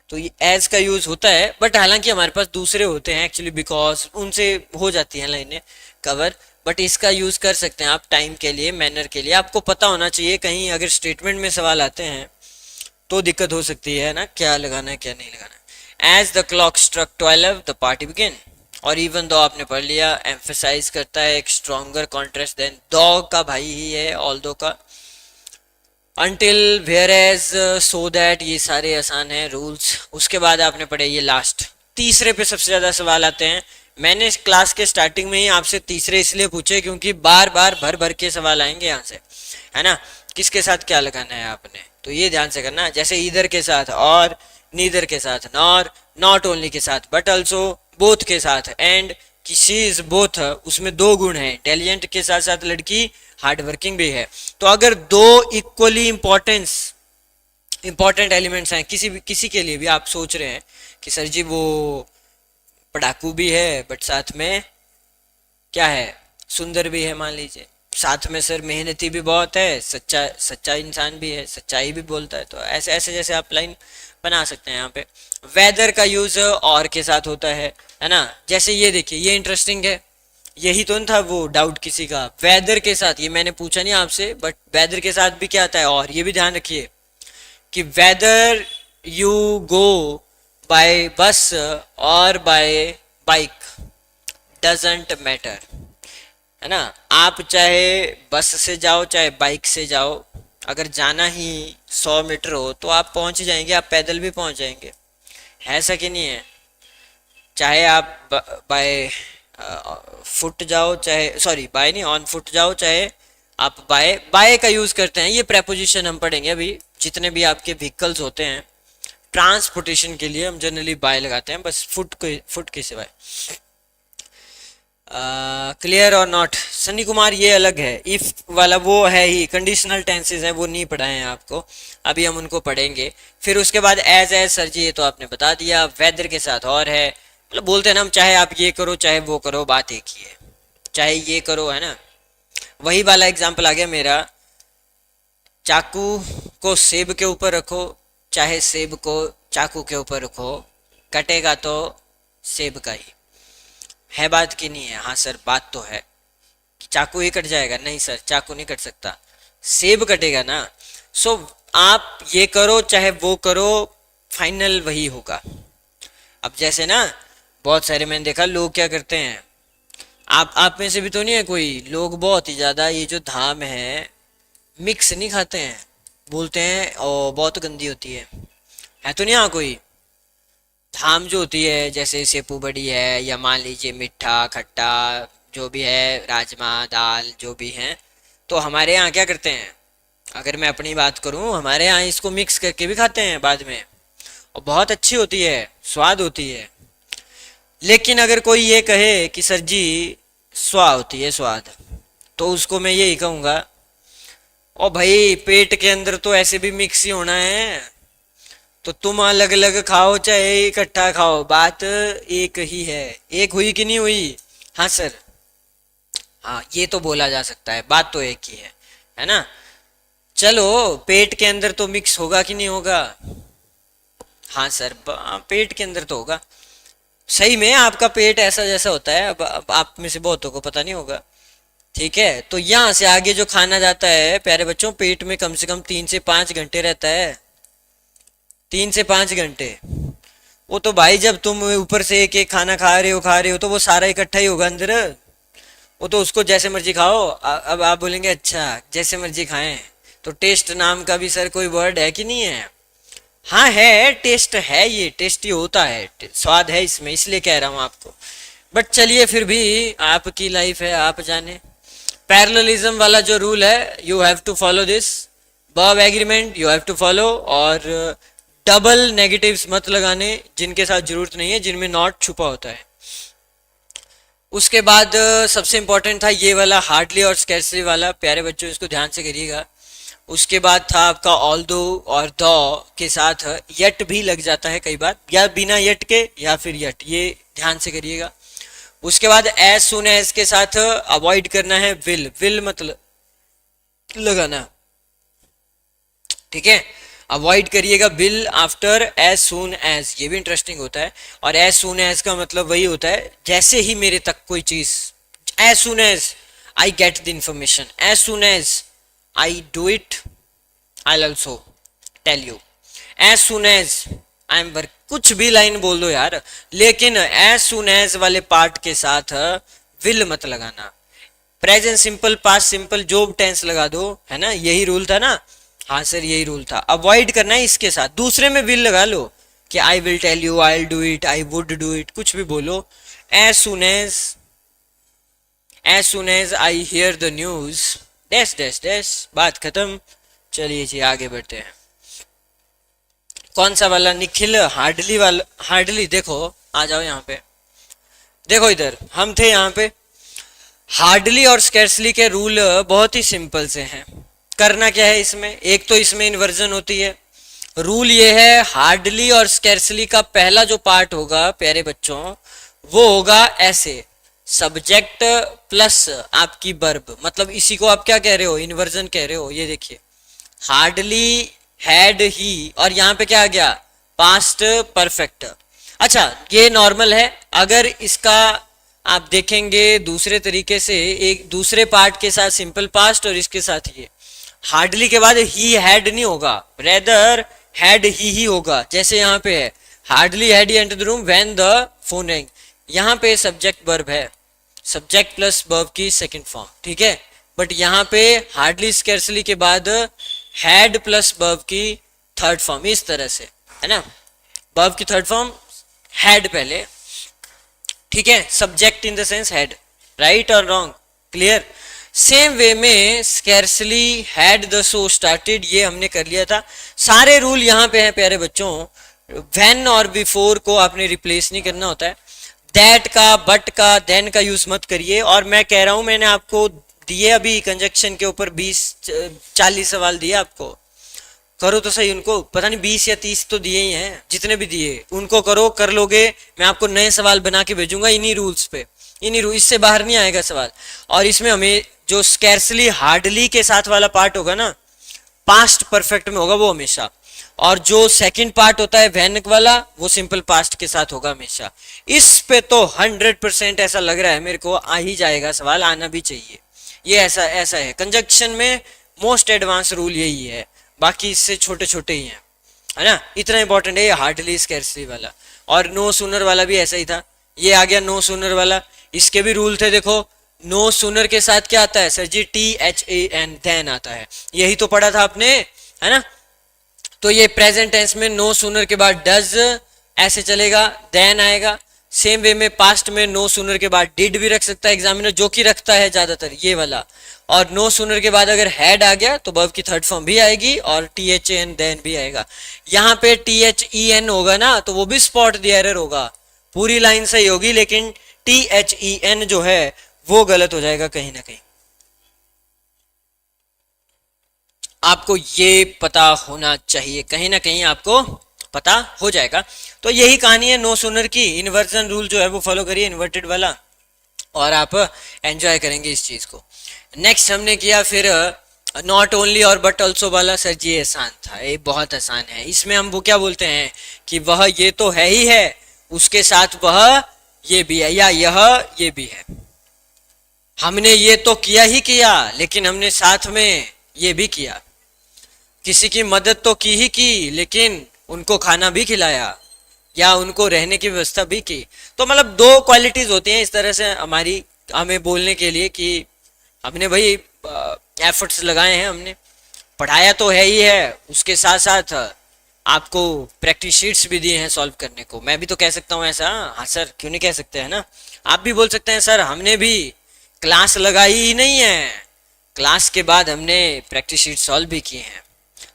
तो ये एज का यूज होता है, बट हालांकि हमारे पास दूसरे होते हैं एक्चुअली, बिकॉज उनसे हो जाती हैं लाइनें कवर, बट इसका यूज कर सकते हैं आप टाइम के लिए, मैनर के लिए। आपको पता होना चाहिए, कहीं अगर स्टेटमेंट में सवाल आते हैं तो दिक्कत हो सकती है ना, क्या लगाना है क्या नहीं लगाना है। As the clock struck 12 the party begin, और इवन दो आपने पढ़ लिया, एम्फेसाइज करता है एक स्ट्रॉन्गर कॉन्ट्रास्ट देन, दो का भाई ही है ऑल दो का। Until, whereas, so that, ये सारे आसान हैं रूल्स। उसके बाद आपने पढ़े ये लास्ट, तीसरे पे सबसे ज्यादा सवाल आते हैं। मैंने क्लास के स्टार्टिंग में ही आपसे तीसरे इसलिए पूछे क्योंकि बार बार भर भर के सवाल आएंगे यहाँ से, है ना। किसके साथ क्या लगाना है आपने, तो ये ध्यान से करना। जैसे इधर के साथ और, नीदर के साथ नॉर, नॉट ओनली के साथ बट ऑल्सो, बोथ के साथ एंड, कि शी इज बोथ, उसमें दो गुण हैं, इंटेलिजेंट के साथ साथ लड़की हार्ड वर्किंग भी है। तो अगर दो इक्वली इंपॉर्टेंट एलिमेंट्स हैं किसी के लिए भी, आप सोच रहे हैं कि सर जी वो पढ़ाकू भी है बट साथ में क्या है, सुंदर भी है मान लीजिए, साथ में सर मेहनती भी बहुत है, सच्चा इंसान भी है, सच्चाई भी बोलता है, तो ऐसे ऐसे जैसे आप लाइन बना सकते हैं यहाँ पे। वेदर का यूज और के साथ होता है ना। जैसे ये देखिए, ये इंटरेस्टिंग है, यही तो न था वो डाउट किसी का, वेदर के साथ, ये मैंने पूछा नहीं आपसे, बट वेदर के साथ भी क्या आता है, और ये भी ध्यान रखिए कि वेदर यू गो बाय बस और बाय बाइक डजेंट मैटर, है ना। आप चाहे बस से जाओ चाहे बाइक से जाओ, अगर जाना ही 100 मीटर हो तो आप पहुंच जाएंगे, आप पैदल भी पहुंच जाएंगे, है ऐसा कि नहीं है। चाहे आप बाय फुट जाओ, चाहे सॉरी बाय नहीं ऑन फुट जाओ, चाहे आप बाय बाय का यूज करते हैं, ये प्रेपोजिशन हम पढ़ेंगे अभी। जितने भी आपके व्हीकल्स होते हैं ट्रांसपोर्टेशन के लिए हम जनरली बाय लगाते हैं, बस फुट के सिवाय। क्लियर और नॉट सनी कुमार, ये अलग है, इफ वाला वो है ही, कंडीशनल टेंसेस हैं वो नहीं पढ़ाए हैं आपको, अभी हम उनको पढ़ेंगे। फिर उसके बाद एज सर जी, ये तो आपने बता दिया। वेदर के साथ और है, मतलब बोलते हैं ना हम, चाहे आप ये करो चाहे वो करो, बात एक ही है, चाहे ये करो, है ना। वही वाला एग्जाम्पल आ गया मेरा, चाकू को सेब के ऊपर रखो चाहे सेब को चाकू के ऊपर रखो, कटेगा तो सेब का ही, है बात की नहीं है। हाँ सर बात तो है, चाकू ही कट जाएगा, नहीं सर चाकू नहीं कट सकता, सेब कटेगा ना। सो आप ये करो चाहे वो करो, फाइनल वही होगा। अब जैसे ना बहुत सारे मैंने देखा लोग क्या करते हैं, आप में से भी तो नहीं है कोई, लोग बहुत ही ज्यादा ये जो धाम है मिक्स नहीं खाते हैं, बोलते हैं और बहुत गंदी होती है तो नहीं। हाँ कोई धाम जो होती है जैसे सेपू बड़ी है, या मान लीजिए मीठा खट्टा जो भी है, राजमा दाल जो भी है, तो हमारे यहाँ क्या करते हैं, अगर मैं अपनी बात करूँ हमारे यहाँ इसको मिक्स करके भी खाते हैं बाद में, और बहुत अच्छी होती है, स्वाद होती है। लेकिन अगर कोई ये कहे कि सर जी स्वाद होती है स्वाद, तो उसको मैं यही कहूँगा, ओ भाई पेट के अंदर तो ऐसे भी मिक्स ही होना है, तो तुम अलग अलग खाओ चाहे इकट्ठा खाओ, बात एक ही है। एक हुई कि नहीं हुई, हाँ सर, हाँ ये तो बोला जा सकता है, बात तो एक ही है ना। चलो पेट के अंदर तो मिक्स होगा कि नहीं होगा, हाँ सर पेट के अंदर तो होगा। सही में आपका पेट ऐसा जैसा होता है, अब आप में से बहुतों को पता नहीं होगा, ठीक है। तो यहाँ से आगे जो खाना जाता है प्यारे बच्चों, पेट में कम से कम 3 से 5 घंटे रहता है, 3 से 5 घंटे। वो तो भाई जब तुम ऊपर से एक एक खाना खा रहे हो तो वो सारा इकट्ठा ही होगा अंदर, वो तो उसको जैसे मर्जी खाओ। अब आप बोलेंगे अच्छा जैसे मर्जी खाएं, तो टेस्ट नाम का भी सर कोई वर्ड है कि नहीं है, हाँ है, टेस्ट है, ये टेस्टी होता है, स्वाद है इसमें, इसलिए कह रहा हूँ आपको। बट चलिए फिर भी आपकी लाइफ है, आप जाने। पैरेललिज्म वाला जो रूल है, you have to follow this, verb agreement you have to follow, और डबल नेगेटिव्स मत लगाने जिनके साथ जरूरत नहीं है, जिनमें नॉट छुपा होता है। उसके बाद सबसे इंपॉर्टेंट था ये वाला हार्डली और स्कैर्सली वाला, प्यारे बच्चों इसको ध्यान से करिएगा। उसके बाद था आपका ऑल्दो और द के साथ यट भी लग जाता है कई बार, या बिना यट के या फिर यट, ये ध्यान से करिएगा। उसके बाद एज सुन एज के साथ अवॉइड करना है विल मतलब लगाना, ठीक है, अवॉइड करिएगा will after as soon as, ये भी इंटरेस्टिंग होता है। और एज सुन एज का मतलब वही होता है जैसे ही मेरे तक कोई चीज, as soon as I get the information, as soon as I do it I also tell you, as soon as I am work, कुछ भी लाइन बोल दो यार, लेकिन एज सुन एज वाले पार्ट के साथ विल मत लगाना। प्रेजेंट सिंपल पास्ट सिंपल जो टेंस लगा दो, है ना, यही रूल था ना, हाँ सर यही रूल था। अवॉइड करना है इसके साथ, दूसरे में विल लगा लो कि I will tell you, I will do it, I would do it, कुछ भी बोलो। As soon as I hear the news dash dash dash, बात खत्म। चलिए जी आगे बढ़ते हैं। कौन सा वाला निखिल, हार्डली वाला, हार्डली देखो, आ जाओ यहाँ पे, देखो इधर हम थे यहाँ पे। हार्डली और स्कैर्सली के रूल बहुत ही सिंपल से हैं। करना क्या है इसमें, एक तो इसमें इन्वर्जन होती है। रूल ये है, हार्डली और स्कैर्सली का पहला जो पार्ट होगा प्यारे बच्चों, वो होगा ऐसे, सब्जेक्ट प्लस आपकी वर्ब, मतलब इसी को आप क्या कह रहे हो, इन्वर्जन कह रहे हो। ये देखिए हार्डली हैड ही, और यहाँ पे क्या आ गया, पास्ट परफेक्ट। अच्छा ये नॉर्मल है, अगर इसका आप देखेंगे दूसरे तरीके से, एक दूसरे पार्ट के साथ सिंपल पास्ट और इसके साथ ये हार्डली के बाद ही हैड नहीं होगा, रेदर हैड ही होगा। जैसे यहाँ पे है hardly had he enter the room when the phone ring, यहाँ पे सब्जेक्ट वर्ब है, सब्जेक्ट प्लस वर्ब की सेकंड फॉर्म, ठीक है। बट यहाँ पे हार्डली स्कैर्सली के बाद हैड प्लस वर्ब की थर्ड फॉर्म, इस तरह से है ना, वर्ब की थर्ड फॉर्म हैड पहले, ठीक है। Subject in the sense had, right और रॉन्ग, क्लियर। सेम वे में scarcely had the show started, ये हमने कर लिया था। सारे रूल यहाँ पे हैं प्यारे बच्चों। व्हेन और बिफोर को आपने रिप्लेस नहीं करना होता है, दैट का, बट का, देन का यूज मत करिए। और मैं कह रहा हूं, मैंने आपको दिए अभी कंजक्शन के ऊपर 20-40 सवाल दिए आपको, करो तो सही उनको, पता नहीं 20 या 30 तो दिए ही हैं, जितने भी दिए उनको करो, कर लोगे। मैं आपको नए सवाल बना के भेजूंगा इन्हीं रूल्स पे, इन्हीं रूल, इससे बाहर नहीं आएगा सवाल। और इसमें हमें जो स्कैर्सली हार्डली के साथ वाला पार्ट होगा ना, पास्ट परफेक्ट में होगा वो हमेशा, और जो सेकंड पार्ट होता है व्हेन वाला, वो सिंपल पास्ट के साथ होगा हमेशा। इस पे तो 100% ऐसा लग रहा है मेरे को आ ही जाएगा सवाल, आना भी चाहिए। ये ऐसा ऐसा है कंजक्शन में मोस्ट एडवांस रूल यही है, बाकी इससे छोटे छोटे ही हैं, है ना। इतना इंपॉर्टेंट है ये हार्डली स्कैर्सली वाला। और नो सूनर वाला भी ऐसा ही था, ये आ गया नो सूनर वाला। इसके भी रूल थे, देखो नो सूनर के साथ क्या आता है सर जी, THAN, देन आता है, यही तो पढ़ा था आपने, है ना। तो ये प्रेजेंट टेंस में नो सूनर के बाद डज ऐसे चलेगा, देन आएगा। सेम वे में पास्ट में नो सूनर के बाद डिड भी रख सकता है एग्जामिनर, जो कि रखता है ज्यादातर ये वाला। और नो सूनर के बाद अगर हैड आ गया तो वर्ब की थर्ड फॉर्म भी आएगी और THAN देन भी आएगा। यहाँ पे THEN होगा ना तो वो भी स्पॉट द एरर होगा, पूरी लाइन सही होगी लेकिन THEN जो है वो गलत हो जाएगा कहीं ना कहीं। आपको ये पता होना चाहिए, कहीं ना कहीं आपको पता हो जाएगा। तो यही कहानी है नो सूनर की। इन्वर्जन रूल जो है वो फॉलो करिए, इन्वर्टेड वाला, और आप एंजॉय करेंगे इस चीज को। नेक्स्ट हमने किया फिर नॉट ओनली और बट ऑल्सो वाला। सर जी आसान था, ये बहुत आसान है। इसमें हम वो क्या बोलते हैं कि वह ये तो है ही है, उसके साथ वह ये भी है, या यह ये भी है। हमने ये तो किया ही किया, लेकिन हमने साथ में ये भी किया। किसी की मदद तो की ही की, लेकिन उनको खाना भी खिलाया या उनको रहने की व्यवस्था भी की। तो मतलब दो क्वालिटीज होती हैं इस तरह से हमारी, हमें बोलने के लिए कि हमने भाई एफर्ट्स लगाए हैं, हमने पढ़ाया तो है ही है, उसके साथ साथ आपको प्रैक्टिस शीट्स भी दिए हैं सॉल्व करने को। मैं भी तो कह सकता हूँ ऐसा, हाँ सर क्यों नहीं कह सकते, है ना। आप भी बोल सकते हैं सर हमने भी क्लास लगाई ही नहीं है, क्लास के बाद हमने प्रैक्टिस शीट सॉल्व भी किए हैं।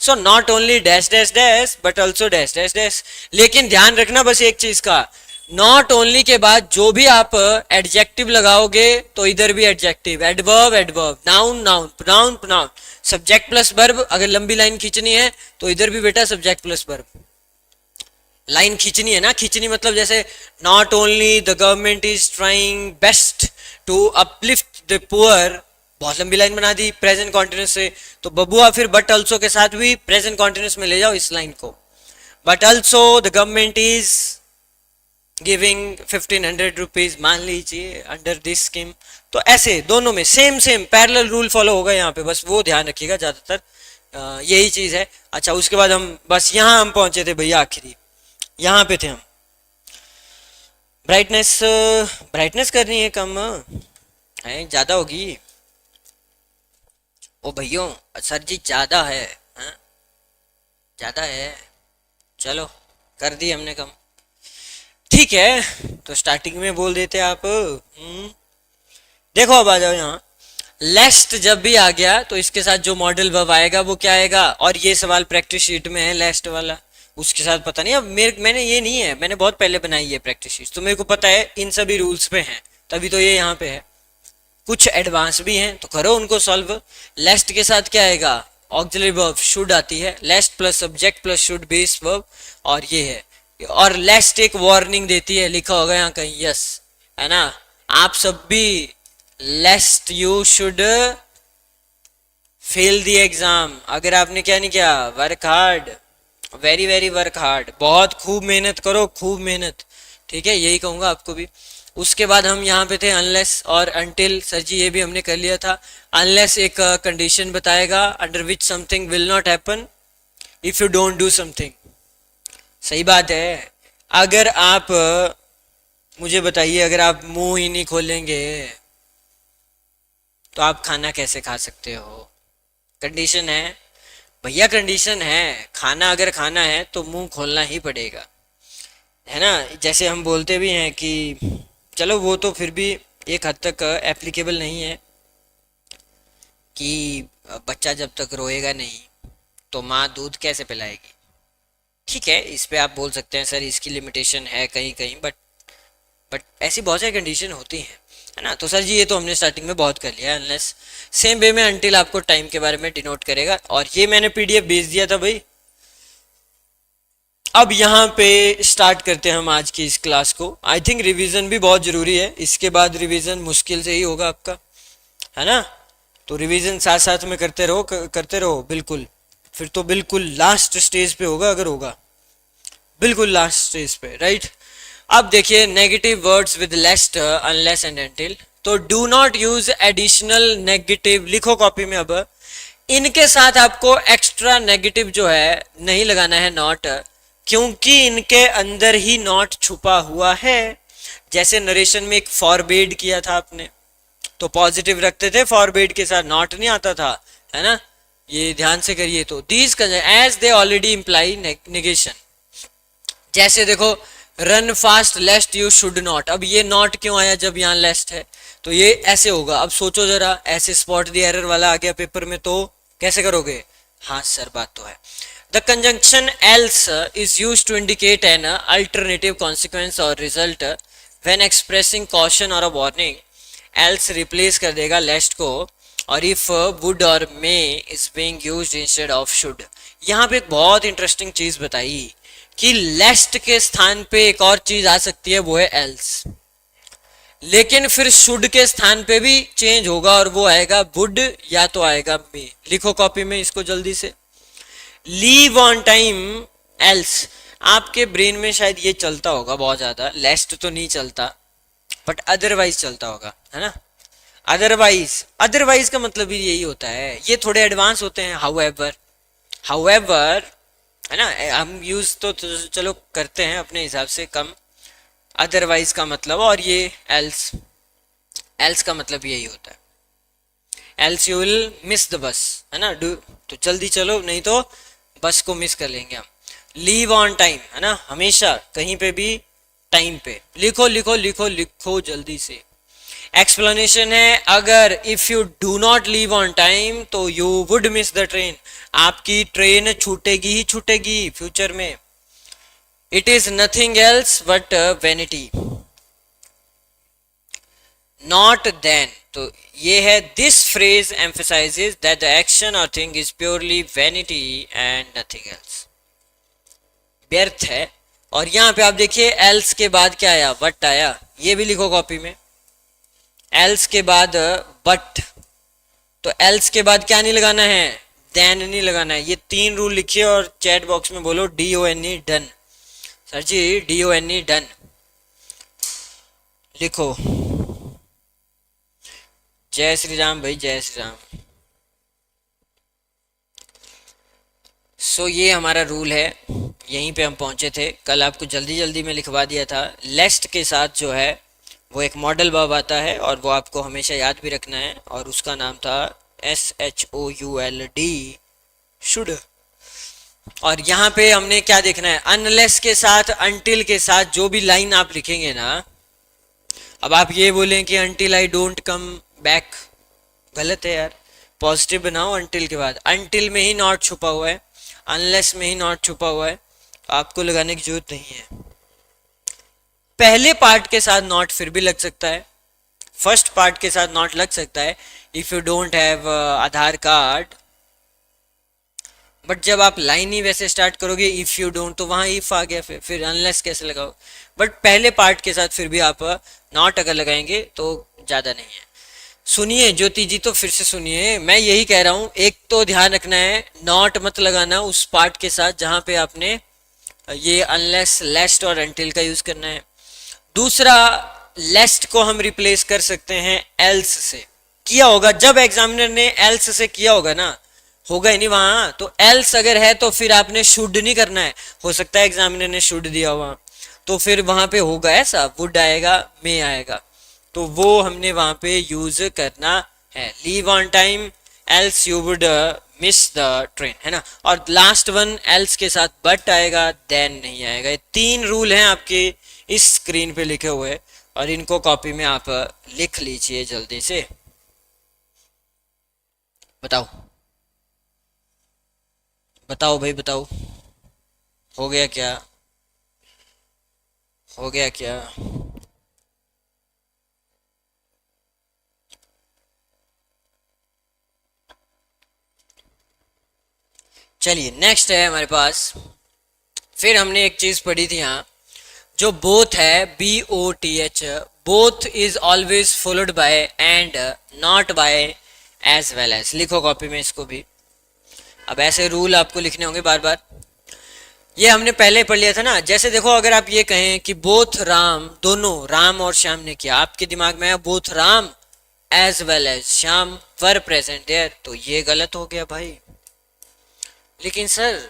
So not only dash dash dash but also dash dash dash. लेकिन ध्यान रखना बस एक चीज का, नॉट ओनली के बाद जो भी आप एडजेक्टिव लगाओगे तो इधर भी adjective, adverb adverb, noun noun, pronoun pronoun, subject plus verb. अगर लंबी लाइन खींचनी है तो इधर भी बेटा सब्जेक्ट प्लस वर्ब लाइन खींचनी है ना। खींचनी मतलब जैसे not only the government is trying best to uplift the poor, बहुत लंबी लाइन बना दी प्रेजेंट कॉन्टिन्यूस से, तो बबुआ फिर बट ऑल्सो के साथ भी प्रेजेंट कॉन्टिन्यूस में ले जाओ इस लाइन को। But also the government is giving 1500 rupees मान लीजिए अंडर दिस स्कीम। तो ऐसे दोनों में same same parallel rule follow होगा यहाँ पे, बस वो ध्यान रखिएगा, ज्यादातर यही चीज है। अच्छा उसके बाद हम बस यहाँ हम पहुंचे थे भैया, आखिरी यहाँ पे थे हम। ब्राइटनेस ब्राइटनेस करनी है कम है, ज्यादा होगी ओ भैया, सर जी ज्यादा है, हाँ? ज्यादा है, चलो कर दी हमने कम, ठीक है। तो स्टार्टिंग में बोल देते आप। देखो अब आ जाओ यहाँ, लेस्ट जब भी आ गया तो इसके साथ जो मॉडल वर्ब आएगा वो क्या आएगा, और ये सवाल प्रैक्टिस शीट में है लेस्ट वाला, उसके साथ पता नहीं, अब मैंने ये नहीं है, मैंने बहुत पहले बनाई है प्रैक्टिस शीट, तो मेरे को पता है इन सभी रूल्स पे हैं, तभी तो ये यहाँ पे है। कुछ एडवांस भी हैं तो करो उनको सॉल्व। लेस्ट के साथ क्या आएगा, ऑक्सिलरी वर्ब शुड आती है, lest plus subject plus should base verb, और ये है। और लेस्ट एक वार्निंग देती है, लिखा होगा यहाँ कहीं, यस है ना। आप सब भी लेस्ट you should fail the exam, अगर आपने क्या नहीं किया, work hard, very very work hard, बहुत खूब मेहनत करो, खूब मेहनत, ठीक है, यही कहूंगा आपको भी। उसके बाद हम यहाँ पे थे अनलेस और अनटिल। सर जी ये भी हमने कर लिया था। अनलेस एक कंडीशन बताएगा under which something will not happen if you don't do something. सही बात है। अगर आप मुझे बताइए, अगर आप मुंह ही नहीं खोलेंगे तो आप खाना कैसे खा सकते हो? कंडीशन है भैया, कंडीशन है। खाना अगर खाना है तो मुंह खोलना ही पड़ेगा, है ना। जैसे हम बोलते भी हैं कि चलो वो तो फिर भी एक हद तक एप्लीकेबल नहीं है कि बच्चा जब तक रोएगा नहीं तो माँ दूध कैसे पिलाएगी। ठीक है, इस पे आप बोल सकते हैं सर इसकी लिमिटेशन है कहीं कहीं, बट ऐसी बहुत सारी कंडीशन होती हैं, है ना। तो सर जी ये तो हमने स्टार्टिंग में बहुत कर लिया है। अनलेस सेम वे में अनटिल आपको टाइम के बारे में डिनोट करेगा, और ये मैंने पीडीएफ भेज दिया था भाई। अब यहाँ पे स्टार्ट करते हैं हम आज की इस क्लास को। आई थिंक रिवीजन भी बहुत जरूरी है, इसके बाद रिवीजन मुश्किल से ही होगा आपका, है ना। तो रिवीजन साथ साथ में करते रहो, करते रहो बिल्कुल। फिर तो बिल्कुल लास्ट स्टेज पे होगा, अगर होगा बिल्कुल लास्ट स्टेज पे, राइट। अब देखिए negative words with lest, unless and until. तो do not use additional negative, लिखो कॉपी में। अब इनके साथ आपको एक्स्ट्रा नेगेटिव जो है नहीं लगाना है नॉट, क्योंकि इनके अंदर ही नॉट छुपा हुआ है। जैसे नरेशन में एक फॉरबेड किया था आपने, तो पॉजिटिव रखते थे, फॉरबेड के साथ नॉट नहीं आता था, है ना। ये ध्यान से करिए। तो these as they already imply negation. जैसे देखो run fast lest you should not, अब ये नॉट क्यों आया जब यहाँ लेस्ट है? तो ये ऐसे होगा। अब सोचो जरा, ऐसे स्पॉट द एरर वाला आ गया पेपर में तो कैसे करोगे? हाँ सर बात तो है। The conjunction else is use to indicate an alternative consequence और रिजल्ट व्हेन एक्सप्रेसिंग कॉशन और अ वार्निंग। एल्स रिप्लेस कर देगा लेस्ट को, और if would or may is being used instead of should. यहाँ पे एक बहुत इंटरेस्टिंग चीज बताई कि लेस्ट के स्थान पे एक और चीज आ सकती है, वो है एल्स। लेकिन फिर शुड के स्थान पे भी चेंज होगा, और वो आएगा वुड या तो आएगा मे। लिखो कॉपी में इसको जल्दी से। लीव ऑन टाइम एल्स, आपके ब्रेन में शायद ये चलता होगा बहुत ज्यादा, लेस्ट तो नहीं चलता बट अदरवाइज चलता होगा, है ना। अदरवाइज, अदरवाइज का मतलब भी यही होता है। ये थोड़े एडवांस होते हैं। हाउएवर, हाउएवर, है ना। हम यूज तो चलो करते हैं अपने हिसाब से कम। अदरवाइज का मतलब, और ये एल्स, एल्स का मतलब यही होता है। Else you will miss the bus, है ना। डू, तो जल्दी चलो नहीं तो बस को मिस कर लेंगे हम। लीव ऑन टाइम, है ना, हमेशा कहीं पे भी टाइम पे। लिखो लिखो लिखो लिखो जल्दी से। एक्सप्लेनेशन है, अगर if you do not leave on time तो you would miss the train, आपकी ट्रेन छूटेगी ही छूटेगी फ्यूचर में। It is nothing else but vanity, not then. तो ये है, this phrase emphasises that the action or thing is purely vanity and nothing else, व्यर्थ है। और यहाँ पे आप देखिए एल्स के बाद क्या आया? बट आया। ये भी लिखो कॉपी में। एल्स के बाद बट, तो एल्स के बाद क्या नहीं लगाना है? देन नहीं लगाना है। ये 3 रूल लिखिए और चैट बॉक्स में बोलो DONE डन। सर जी DONE डन लिखो। जय श्री राम भाई, जय श्री राम। सो ये हमारा रूल है, यहीं पे हम पहुंचे थे। कल आपको जल्दी जल्दी में लिखवा दिया था। लेस्ट के साथ जो है वो एक मॉडल वर्ब आता है, और वो आपको हमेशा याद भी रखना है, और उसका नाम था SHOULD, शुड। और यहाँ पे हमने क्या देखना है? अनलेस के साथ, अनटिल के साथ जो भी लाइन आप लिखेंगे ना, अब आप ये बोलें कि until I don't come back, गलत है यार। पॉजिटिव बनाओ अनटिल के बाद। अनटिल में ही नॉट छुपा हुआ है, अनलेस में ही नॉट छुपा हुआ है, आपको लगाने की जरूरत नहीं है। पहले पार्ट के साथ नॉट फिर भी लग सकता है, फर्स्ट पार्ट के साथ नॉट लग सकता है if you don't have Aadhaar card. But जब आप लाइन ही वैसे स्टार्ट करोगे इफ यू डोंट, तो वहां इफ आ गया, फिर अनलेस कैसे लगाओ? बट पहले पार्ट के साथ फिर भी आप नॉट अगर लगाएंगे तो ज्यादा नहीं है। सुनिए ज्योति जी, तो फिर से सुनिए, मैं यही कह रहा हूं। एक तो ध्यान रखना है, नॉट मत लगाना उस पार्ट के साथ जहां पे आपने ये अनलेस, लेस्ट और अनटिल का यूज करना है। दूसरा, लेस्ट को हम रिप्लेस कर सकते हैं एल्स से। किया होगा जब एग्जामिनर ने एल्स से किया होगा ना, होगा ही नहीं वहां, तो एल्स अगर है तो फिर आपने शुड नहीं करना है। हो सकता है एग्जामिनर ने शुड दिया हुआ, तो फिर वहां पे होगा ऐसा, वुड आएगा, मे आएगा, तो वो हमने वहां पे यूज करना है। Leave on time else you would miss the train, है ना। और लास्ट वन एल्स के साथ बट आएगा, देन नहीं आएगा। ये 3 रूल हैं आपके इस स्क्रीन पे लिखे हुए, और इनको कॉपी में आप लिख लीजिए जल्दी से। बताओ बताओ भाई बताओ, हो गया क्या? हो गया क्या? चलिए नेक्स्ट है हमारे पास। फिर हमने एक चीज पढ़ी थी यहाँ, जो बोथ है, BOTH, both is always followed by and, not by as well as. लिखो कॉपी में इसको भी। अब ऐसे रूल आपको लिखने होंगे बार बार। ये हमने पहले पढ़ लिया था ना। जैसे देखो, अगर आप ये कहें कि बोथ राम, दोनों राम और श्याम ने किया, आपके दिमाग में है both Ram as well as Shyam were present there, तो ये गलत हो गया भाई। लेकिन सर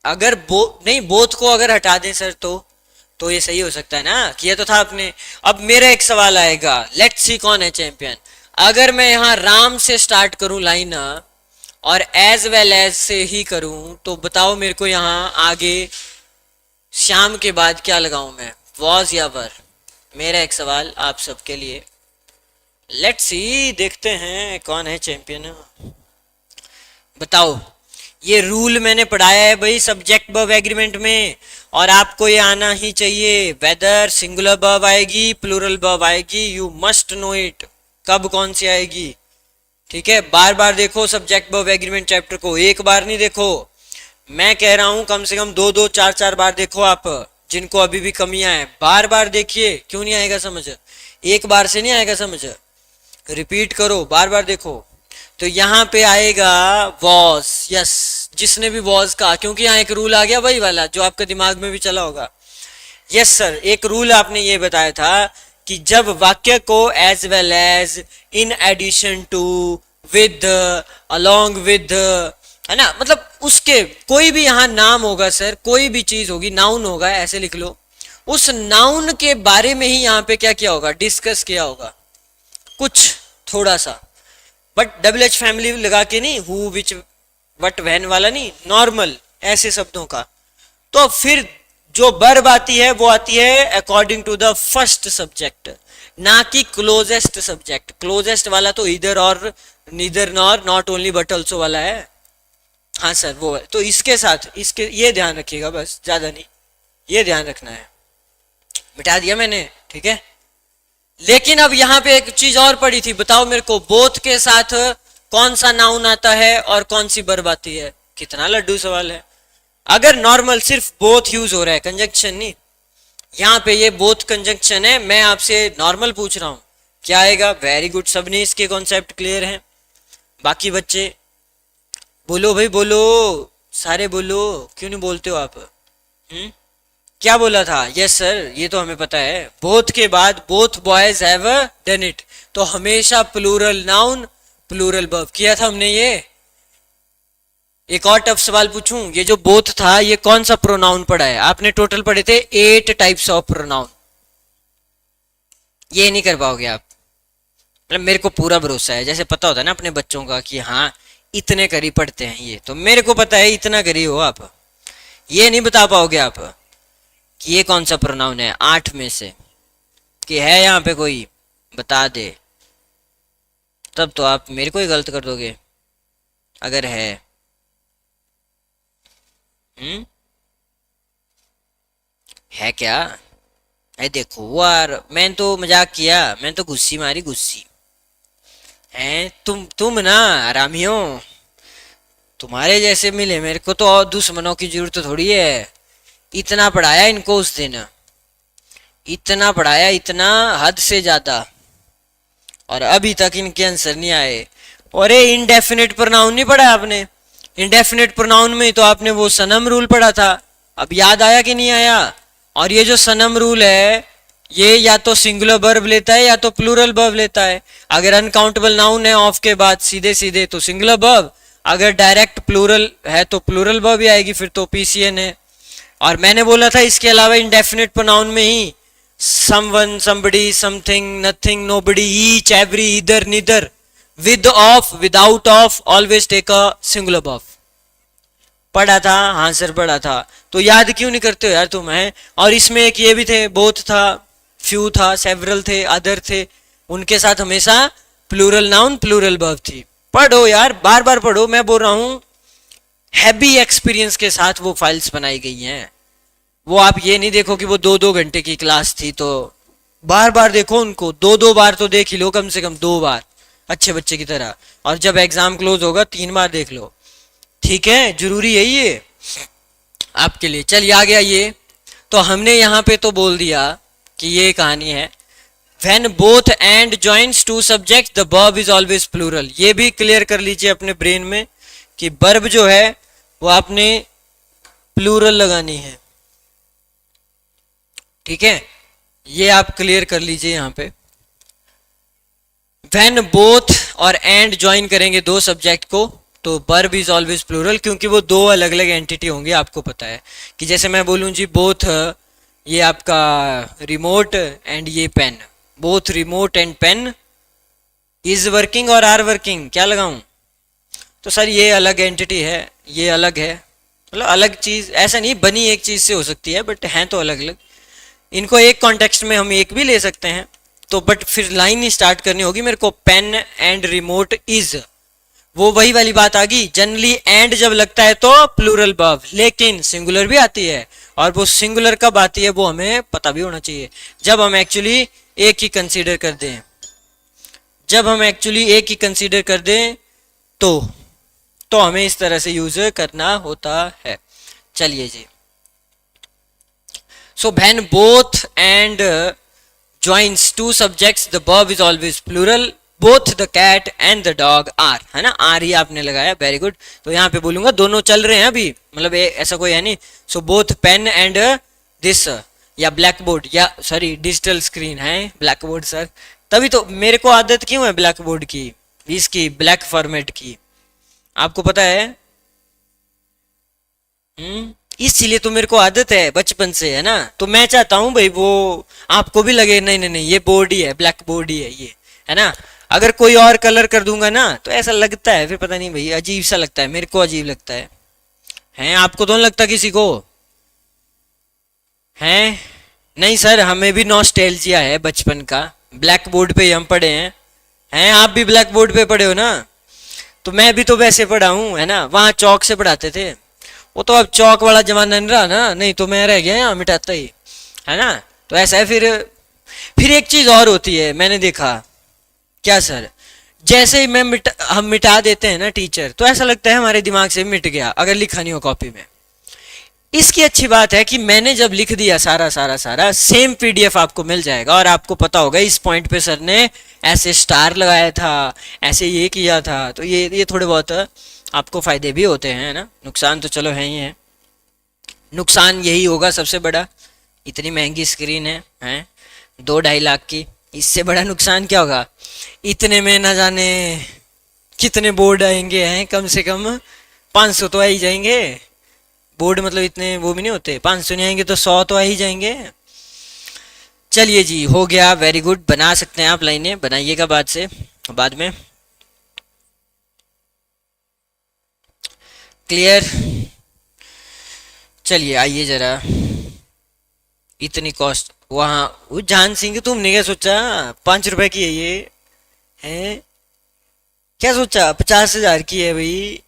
अगर नहीं, बोथ को अगर हटा दें सर, तो ये सही हो सकता है ना, किया तो था आपने। अब मेरा एक सवाल आएगा, लेट्स सी कौन है चैंपियन। अगर मैं यहाँ राम से स्टार्ट करूं लाइन और एज वेल एज से ही करूं, तो बताओ मेरे को यहाँ आगे श्याम के बाद क्या लगाऊं मैं, वॉज या वर? मेरा एक सवाल आप सबके लिए। लेट्स सी, देखते हैं कौन है चैंपियन। बताओ, ये रूल मैंने पढ़ाया है भाई सब्जेक्ट वर्ब एग्रीमेंट में, और आपको ये आना ही चाहिए। वेदर सिंगुलर वर्ब आएगी, प्लूरल वर्ब आएगी, यू मस्ट नो इट, कब कौन सी आएगी। ठीक है, बार बार देखो सब्जेक्ट वर्ब एग्रीमेंट चैप्टर को, एक बार नहीं देखो। मैं कह रहा हूं कम से कम 2-2, 4-4 बार देखो आप, जिनको अभी भी कमियां हैं। बार बार देखिए, क्यों नहीं आएगा समझ? एक बार से नहीं आएगा समझ, रिपीट करो, बार बार देखो। तो यहाँ पे आएगा वॉज, यस, जिसने भी वॉज कहा, क्योंकि यहाँ एक रूल आ गया वही वाला जो आपके दिमाग में भी चला होगा। यस सर, एक रूल आपने ये बताया था कि जब वाक्य को as well as, in addition to, with, along with, है ना, मतलब उसके कोई भी यहाँ नाम होगा सर, कोई भी चीज होगी, नाउन होगा, ऐसे लिख लो, उस नाउन के बारे में ही यहाँ पे क्या किया होगा, डिस्कस किया होगा कुछ थोड़ा सा, बट डबल एच फैमिली लगा के नहीं, हु विच वट वैन वाला नहीं, नॉर्मल ऐसे शब्दों का। तो फिर जो वर्ब आती है वो आती है according to the first subject, ना कि क्लोजेस्ट सब्जेक्ट। क्लोजेस्ट वाला तो इधर और, neither nor, not only but also वाला है। हाँ सर वो है, तो इसके साथ इसके ये ध्यान रखिएगा, बस ज्यादा नहीं, ये ध्यान रखना है। मिटा दिया मैंने, ठीक है। लेकिन अब यहाँ पे एक चीज और पड़ी थी, बताओ मेरे को, बोथ के साथ कौन सा नाउन आता है और कौन सी वर्ब आती है? कितना लड्डू सवाल है। अगर नॉर्मल सिर्फ बोथ यूज हो रहा है, कंजंक्शन नहीं, यहाँ पे ये बोथ कंजंक्शन है, मैं आपसे नॉर्मल पूछ रहा हूं, क्या आएगा? वेरी गुड, सबने इसके कॉन्सेप्ट क्लियर हैं। बाकी बच्चे बोलो भाई, बोलो, सारे बोलो, क्यों नहीं बोलते हो आप? क्या बोला था? यस सर, ये तो हमें पता है, बोथ के बाद both boys have done it, तो हमेशा प्लूरल नाउन प्लूरल वर्ब किया था हमने। ये एक और टफ सवाल पूछूं, ये जो बोथ था ये कौन सा प्रोनाउन पढ़ा है आपने? टोटल पढ़े थे 8 टाइप्स ऑफ प्रोनाउन, ये नहीं कर पाओगे आप। मतलब मेरे को पूरा भरोसा है, जैसे पता होता है ना अपने बच्चों का कि हाँ इतने करी पढ़ते हैं ये, तो मेरे को पता है इतना करी हो आप, ये नहीं बता पाओगे आप कि ये कौन सा प्रोनाउन है 8 में से, कि है यहाँ पे कोई बता दे, तब तो आप मेरे को ही गलत कर दोगे अगर है। है क्या? है देखो यार, मैंने तो मजाक किया, मैंने तो गुस्सी मारी, गुस्सी है। तुम ना आरामियों, तुम्हारे जैसे मिले मेरे को तो और दुश्मनों की जरूरत थोड़ी है। इतना पढ़ाया इनको उस दिन, इतना पढ़ाया, इतना हद से ज्यादा, और अभी तक इनके आंसर नहीं आए। अरे इनडेफिनेट प्रोनाउन नहीं पढ़ा आपने? इनडेफिनेट प्रोनाउन में तो आपने वो सनम रूल पढ़ा था, अब याद आया कि नहीं आया? और ये जो सनम रूल है ये या तो सिंगुलर वर्ब लेता है या तो प्लूरल वर्ब लेता है। अगर अनकाउंटेबल नाउन है ऑफ के बाद सीधे सीधे तो सिंगुलर वर्ब, अगर डायरेक्ट प्लूरल है तो प्लूरल वर्ब ही आएगी, फिर तो पीसीएन है। और मैंने बोला था इसके अलावा इंडेफिनिट प्रोनाउन में ही someone, somebody, something, nothing, nobody, each, every, either, neither, with of, without of, always take a singular verb. पढ़ा था, हाँ सर पढ़ा था। तो याद क्यों नहीं करते हो यार तुम, है। और इसमें एक ये भी थे, बोथ था, फ्यू था, सेवरल थे, अदर थे, उनके साथ हमेशा प्लूरल नाउन प्लूरल वर्ब थी। पढ़ो यार, बार बार पढ़ो, मैं बोल रहा हूं हैवी एक्सपीरियंस के साथ वो फाइल्स बनाई गई हैं। वो आप ये नहीं देखो कि वो 2-2 घंटे की क्लास थी तो बार बार देखो उनको, 2-2 बार तो देख ही लो, कम से कम 2 बार अच्छे बच्चे की तरह। और जब एग्जाम क्लोज होगा 3 बार देख लो, ठीक है, जरूरी है ये आपके लिए। चलिए आ गया ये। तो हमने यहाँ पे तो बोल दिया कि ये कहानी है, when both and joins two subjects the verb is always plural। ये भी क्लियर कर लीजिए अपने ब्रेन में कि वर्ब जो है वो आपने प्लूरल लगानी है, ठीक है, ये आप क्लियर कर लीजिए यहाँ पे। when both और and ज्वाइन करेंगे दो सब्जेक्ट को तो वर्ब इज ऑलवेज प्लूरल, क्योंकि वो दो अलग अलग एंटिटी होंगे। आपको पता है कि जैसे मैं बोलूँ जी बोथ, ये आपका रिमोट एंड ये pen, both remote and pen is working और आर वर्किंग, क्या लगाऊं? तो सर ये अलग एंटिटी है, ये अलग है, मतलब अलग चीज, ऐसा नहीं बनी एक चीज से हो सकती है बट हैं तो अलग अलग। इनको एक कॉन्टेक्स्ट में हम एक भी ले सकते हैं तो, बट फिर लाइन ही स्टार्ट करनी होगी मेरे को, पेन एंड रिमोट इज, वो वही वाली बात आ गई। जनरली एंड जब लगता है तो प्लूरल वर्ब, लेकिन सिंगुलर भी आती है, और वो सिंगुलर कब आती है वो हमें पता भी होना चाहिए, जब हम एक्चुअली एक ही कंसीडर कर दें, जब हम एक्चुअली एक ही कंसीडर कर दें तो हमें इस तरह से यूज करना होता है। चलिए जी, so when both and joins two subjects the verb is always plural, both the cat and the dog are, है ना, आर ही आपने लगाया, वेरी गुड। तो यहाँ पे बोलूंगा दोनों चल रहे हैं अभी, मतलब ऐसा कोई है नहीं। So both pen and this, या ब्लैक बोर्ड, या सॉरी डिजिटल स्क्रीन है, ब्लैक बोर्ड सर, तभी तो मेरे को आदत क्यों है ब्लैक बोर्ड की, इसकी ब्लैक फॉर्मेट की, आपको पता है। इसीलिए तो मेरे को आदत है बचपन से, है ना। तो मैं चाहता हूँ भाई वो आपको भी लगे नहीं नहीं नहीं ये बोर्ड ही है, ब्लैक बोर्ड ही है ये, है ना। अगर कोई और कलर कर दूंगा ना तो ऐसा लगता है, फिर पता नहीं भाई अजीब सा लगता है, मेरे को अजीब लगता है आपको तो नहीं लगता किसी को, है नहीं सर, हमें भी नॉस्टैल्जिया है बचपन का, ब्लैक बोर्ड पे ही हम पढ़े हैं आप भी ब्लैक बोर्ड पे पढ़े हो ना, तो मैं भी तो वैसे पढ़ा हूँ, है ना, वहाँ चौक से पढ़ाते थे। वो तो अब चौक वाला जमाना नहीं रहा ना, नहीं तो मैं रह गया यहाँ मिटाता ही, है ना। तो ऐसा है। फिर एक चीज और होती है, मैंने देखा, क्या सर, जैसे ही हम मिटा देते हैं ना टीचर, तो ऐसा लगता है हमारे दिमाग से मिट गया अगर लिखा नहीं हो कॉपी में। इसकी अच्छी बात है कि मैंने जब लिख दिया सारा सारा सारा, सेम पीडीएफ आपको मिल जाएगा, और आपको पता होगा इस पॉइंट पे सर ने ऐसे स्टार लगाया था, ऐसे ये किया था, तो ये थोड़े बहुत आपको फायदे भी होते हैं, ना। नुकसान तो चलो है ही है, नुकसान यही होगा सबसे बड़ा, इतनी महंगी स्क्रीन है 2-2.5 लाख की, इससे बड़ा नुकसान क्या होगा, इतने में ना जाने कितने बोर्ड आएंगे, हैं कम से कम 500 तो आ ही जाएंगे बोर्ड, मतलब इतने वो भी नहीं होते, 500 नहीं आएंगे तो 100 तो आ ही जाएंगे। चलिए जी, हो गया, वेरी गुड, बना सकते हैं आप, लाइनें बनाइएगा बाद में क्लियर। चलिए आइए जरा, इतनी कॉस्ट, वहाँ वो जान सिंह तुमने क्या सोचा 5 रुपए की है ये, है क्या सोचा 50,000 की है भाई,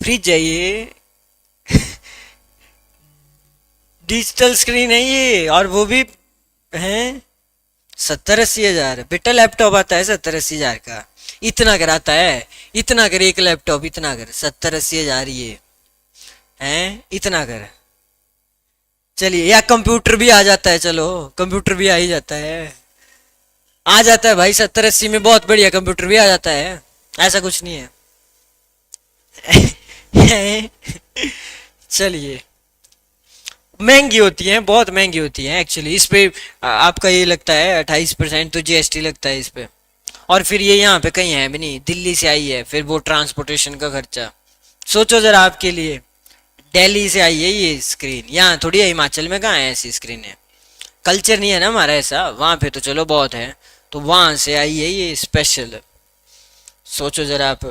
फ्रिज है ये डिजिटल स्क्रीन है ये, और वो भी है 70-80 हजार। बेटा लैपटॉप आता है 70-80 हजार का, इतना कर आता है, इतना कर एक लैपटॉप, इतना कर 70-80 हजार ये है, इतना कर। चलिए, या कंप्यूटर भी आ जाता है, चलो कंप्यूटर भी आ ही जाता है, आ जाता है भाई 70-80 में, बहुत बढ़िया कंप्यूटर भी आ जाता है, ऐसा कुछ नहीं है चलिए, महंगी होती हैं, बहुत महंगी होती हैं एक्चुअली। इस पे आपका ये लगता है 28% तो जीएसटी लगता है इस पे। और फिर ये यहाँ पे कहीं है भी नहीं, दिल्ली से आई है, फिर वो ट्रांसपोर्टेशन का खर्चा सोचो जरा आपके लिए। दिल्ली से आई है ये स्क्रीन, यहाँ थोड़ी है, हिमाचल में कहाँ है ऐसी स्क्रीन है। कल्चर नहीं है ना हमारा ऐसा, वहाँ पे तो चलो बहुत है, तो वहाँ से आई है ये स्पेशल। सोचो जरा आप,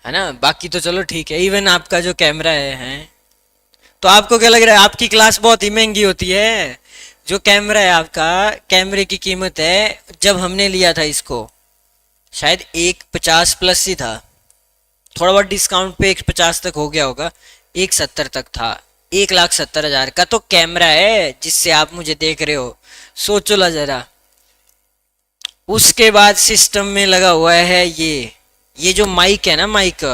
है ना। बाकी तो चलो ठीक है, इवन आपका जो कैमरा है, तो आपको क्या लग रहा है आपकी क्लास बहुत ही महंगी होती है। जो कैमरा है आपका, कैमरे की कीमत है जब हमने लिया था इसको शायद 150 प्लस ही था, थोड़ा बहुत डिस्काउंट पे 150 तक हो गया होगा, 170 तक था। 1,70,000 का तो कैमरा है जिससे आप मुझे देख रहे हो, सोचो ला जरा। उसके बाद सिस्टम में लगा हुआ है ये जो माइक है ना, माइक,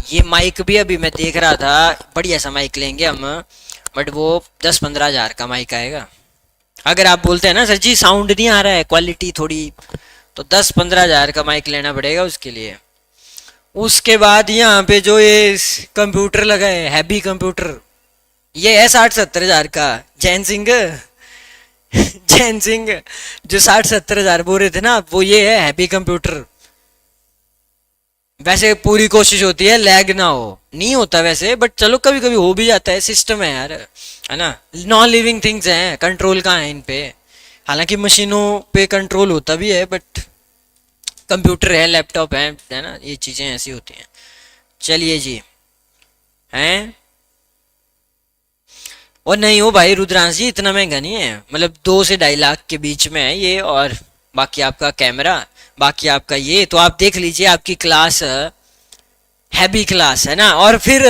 ये माइक भी अभी मैं देख रहा था, बढ़िया सा माइक लेंगे हम, बट वो 10-15 हज़ार का माइक आएगा। अगर आप बोलते हैं ना सर जी साउंड नहीं आ रहा है, क्वालिटी थोड़ी, तो 10-15 हज़ार का माइक लेना पड़ेगा उसके लिए। उसके बाद यहाँ पे जो ये कंप्यूटर लगा है, हैवी कंप्यूटर, ये है 60-70 हज़ार का। जैन सिंह जैन सिंह जो 60-70 हज़ार बोल रहे थे ना, वो ये है हैवी कंप्यूटर। वैसे पूरी कोशिश होती है लैग ना हो, नहीं होता वैसे, बट चलो कभी कभी हो भी जाता है, सिस्टम है यार, है ना। नॉन लिविंग थिंग्स हैं, कंट्रोल कहाँ है इन पे। हालांकि मशीनों पे कंट्रोल होता भी है, बट कंप्यूटर है, लैपटॉप है ना, ये चीजें ऐसी होती हैं। चलिए जी, हैं। और नहीं हो भाई रुद्रांश जी, इतना महंगा नहीं है, मतलब 2 से 2.5 लाख के बीच में है ये। और बाकी आपका कैमरा, बाकी आपका ये, तो आप देख लीजिए आपकी क्लास हैवी क्लास है ना। और फिर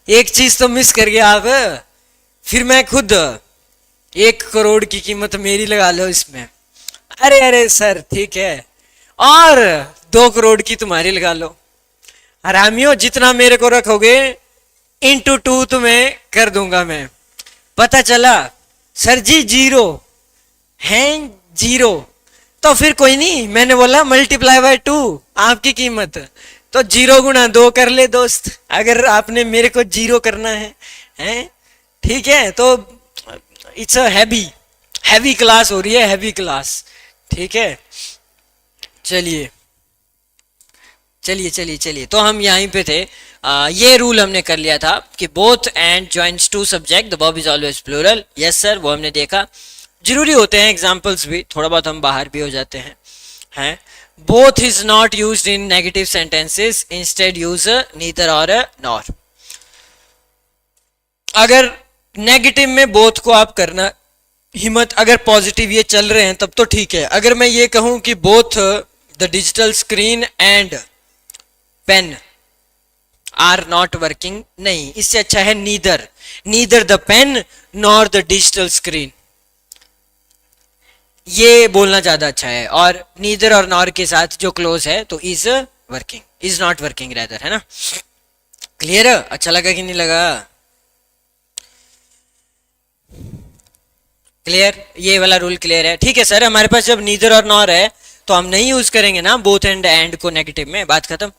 एक चीज तो मिस कर गया आप, फिर मैं खुद 1 करोड़ की कीमत मेरी लगा लो इसमें। अरे अरे सर ठीक है, और 2 करोड़ की तुम्हारी लगा लो। हरामियों, जितना मेरे को रखोगे इंटू 2 तुम्हें कर दूंगा मैं। पता चला सर जी 0 है, 0, तो फिर कोई नहीं, मैंने बोला मल्टीप्लाई बाय 2 आपकी कीमत, तो 0 × 2 कर ले दोस्त, अगर आपने मेरे को 0 करना है ठीक है। तो it's a heavy heavy class हो रही है, हैवी क्लास, ठीक है। चलिए चलिए चलिए चलिए, तो हम यहीं पे थे। ये रूल हमने कर लिया था कि both and joints to subject, the verb is always plural. Yes sir, वो हमने देखा। जरूरी होते हैं एग्जांपल्स भी, थोड़ा बहुत हम बाहर भी हो जाते हैं। Both is not used in negative sentences, instead use neither और नॉर। अगर नेगेटिव में बोथ को आप करना हिम्मत, अगर पॉजिटिव ये चल रहे हैं तब तो ठीक है। अगर मैं ये कहूं कि both the digital screen and pen are not working, नहीं, इससे अच्छा है neither the pen nor the digital screen, ये बोलना ज्यादा अच्छा है। और नीदर और नॉर के साथ जो क्लोज है तो is working, is not working rather, है ना। क्लियर, अच्छा लगा कि नहीं लगा? क्लियर, ये वाला रूल क्लियर है? ठीक है सर, हमारे पास जब नीदर और नॉर है तो हम नहीं यूज करेंगे ना बोथ एंड को नेगेटिव में, बात खत्म।